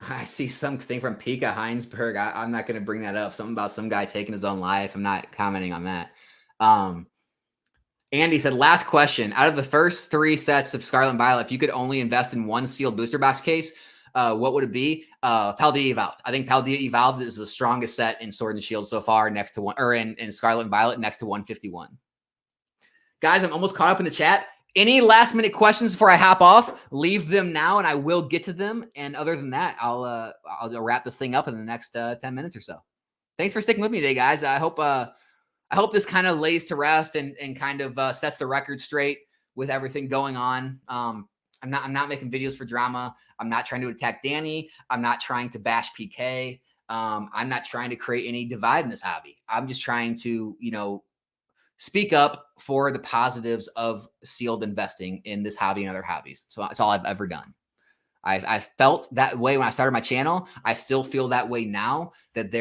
I see something from Pika Heinsberg. I'm not going to bring that up. Something about some guy taking his own life. I'm not commenting on that. Andy said, last question. Out of the first 3 sets of Scarlet and Violet, if you could only invest in one sealed booster box case, what would it be? Paldea Evolved. I think Paldea Evolved is the strongest set in Sword and Shield so far, next to one, or in Scarlet and Violet, next to 151. Guys, I'm almost caught up in the chat. Any last minute questions before I hop off? Leave them now, and I will get to them. And other than that, I'll wrap this thing up in the next 10 minutes or so. Thanks for sticking with me today, guys. I hope this kind of lays to rest and kind of sets the record straight with everything going on. I'm not making videos for drama. I'm not trying to attack Danny. I'm not trying to bash PK. I'm not trying to create any divide in this hobby. I'm just trying to, speak up for the positives of sealed investing in this hobby and other hobbies. So that's all I've ever done. I felt that way when I started my channel. I still feel that way now, that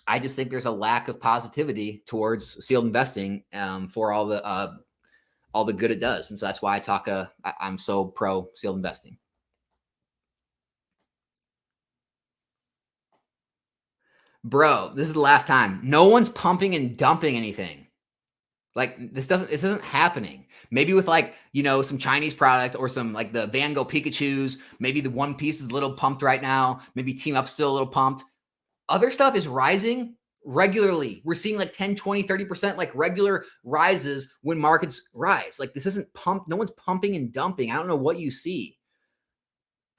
I just think there's a lack of positivity towards sealed investing for all the good it does. And so that's why I'm so pro sealed investing. Bro, this is the last time. No one's pumping and dumping anything. Like, this isn't happening. Maybe with some Chinese product or some like the Van Gogh Pikachus, maybe the One Piece is a little pumped right now. Maybe Team Up's still a little pumped. Other stuff is rising regularly. We're seeing like 10, 20, 30% like regular rises when markets rise. Like, this isn't pumped. No one's pumping and dumping. I don't know what you see.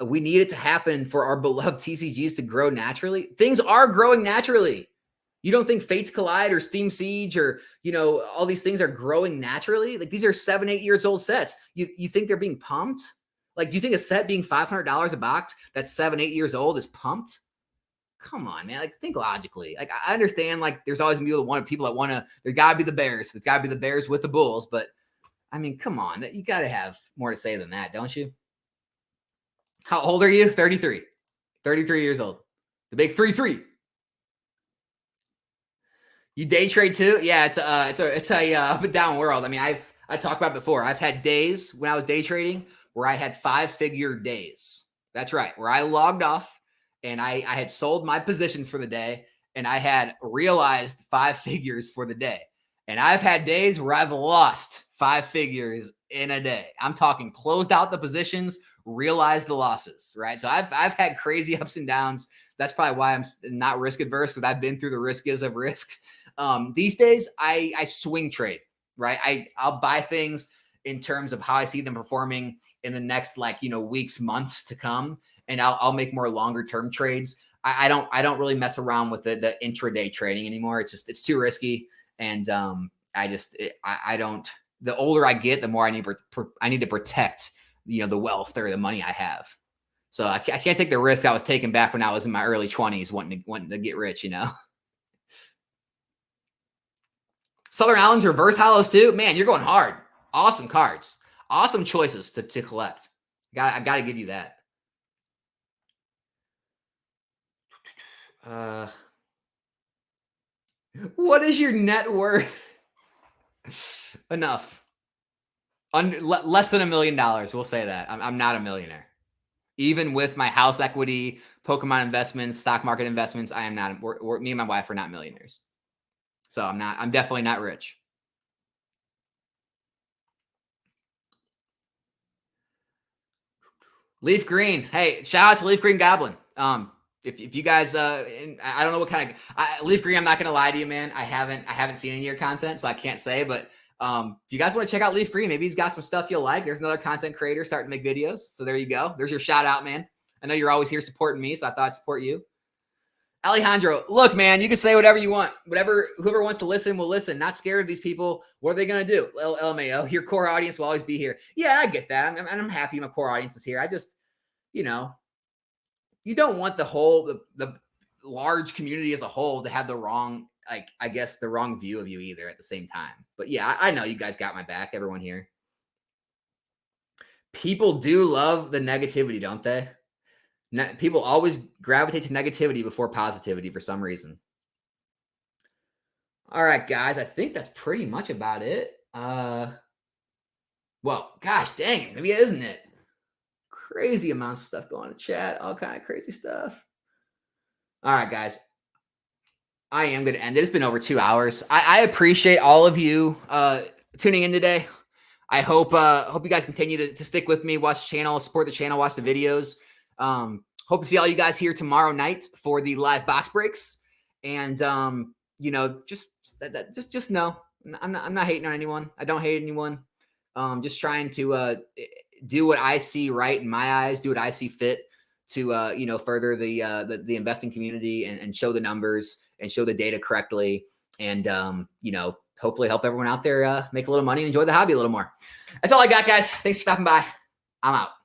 We need it to happen for our beloved TCGs to grow naturally. Things are growing naturally. You don't think Fates Collide or Steam Siege or, all these things are growing naturally? Like, these are 7-8 years old sets. You think they're being pumped? Like, do you think a set being $500 a box that's 7-8 years old is pumped? Come on, man. Like, think logically. Like, I understand, like, there's always going to be people that want to, there got to be the Bears. There's got to be the Bears with the Bulls. But, I mean, come on. You got to have more to say than that, don't you? How old are you? 33. 33 years old. The big 3-3. You day trade too? Yeah, it's a up and down world. I mean, I talked about it before. I've had days when I was day trading where I had 5-figure days. That's right. Where I logged off and I had sold my positions for the day and I had realized 5 figures for the day. And I've had days where I've lost 5 figures in a day. I'm talking closed out the positions, realize the losses, right? So I've had crazy ups and downs. That's probably why I'm not risk adverse, because I've been through the riskiest of risks. These days I swing trade, right? I'll buy things in terms of how I see them performing in the next, like, weeks, months to come. And I'll make more longer term trades. I don't really mess around with the intraday trading anymore. It's too risky. And I don't, the older I get, the more I need to protect, the wealth or the money I have. So I can't take the risk I was taking back when I was in my early 20s, wanting to get rich, Southern Islands reverse hollows too. Man, you're going hard. Awesome cards. Awesome choices to collect. I got to give you that. What is your net worth? Enough. Less than $1 million. We'll say that. I'm not a millionaire. Even with my house equity, Pokemon investments, stock market investments, I am not. Me and my wife are not millionaires. So I'm definitely not rich. Leaf Green. Hey, shout out to Leaf Green Goblin. If you guys, I don't know what kind of Leaf Green, I'm not going to lie to you, man. I haven't seen any of your content, so I can't say, but if you guys want to check out Leaf Green, maybe he's got some stuff you'll like. There's another content creator starting to make videos. So there you go. There's your shout out, man. I know you're always here supporting me, so I thought I'd support you. Alejandro, look, man, you can say whatever you want. Whoever wants to listen will listen. Not scared of these people. What are they going to do? LMAO, your core audience will always be here. Yeah, I get that. I'm happy my core audience is here. I just, you don't want the large community as a whole to have the wrong, the wrong view of you either at the same time. But yeah, I know you guys got my back, everyone here. People do love the negativity, don't they? People always gravitate to negativity before positivity for some reason. All right, guys, I think that's pretty much about it. Well, gosh dang it, maybe isn't it? Crazy amounts of stuff going to chat, all kind of crazy stuff. All right, guys, I am going to end it. It's been over 2 hours. I appreciate all of you tuning in today. I hope you guys continue to stick with me, watch the channel, support the channel, watch the videos. Hope to see all you guys here tomorrow night for the live box breaks. And just know I'm not hating on anyone. I don't hate anyone. Just trying to do what I see right in my eyes, do what I see fit to further the investing community and show the numbers and show the data correctly, and hopefully help everyone out there make a little money and enjoy the hobby a little more. That's all I got, guys. Thanks for stopping by. I'm out.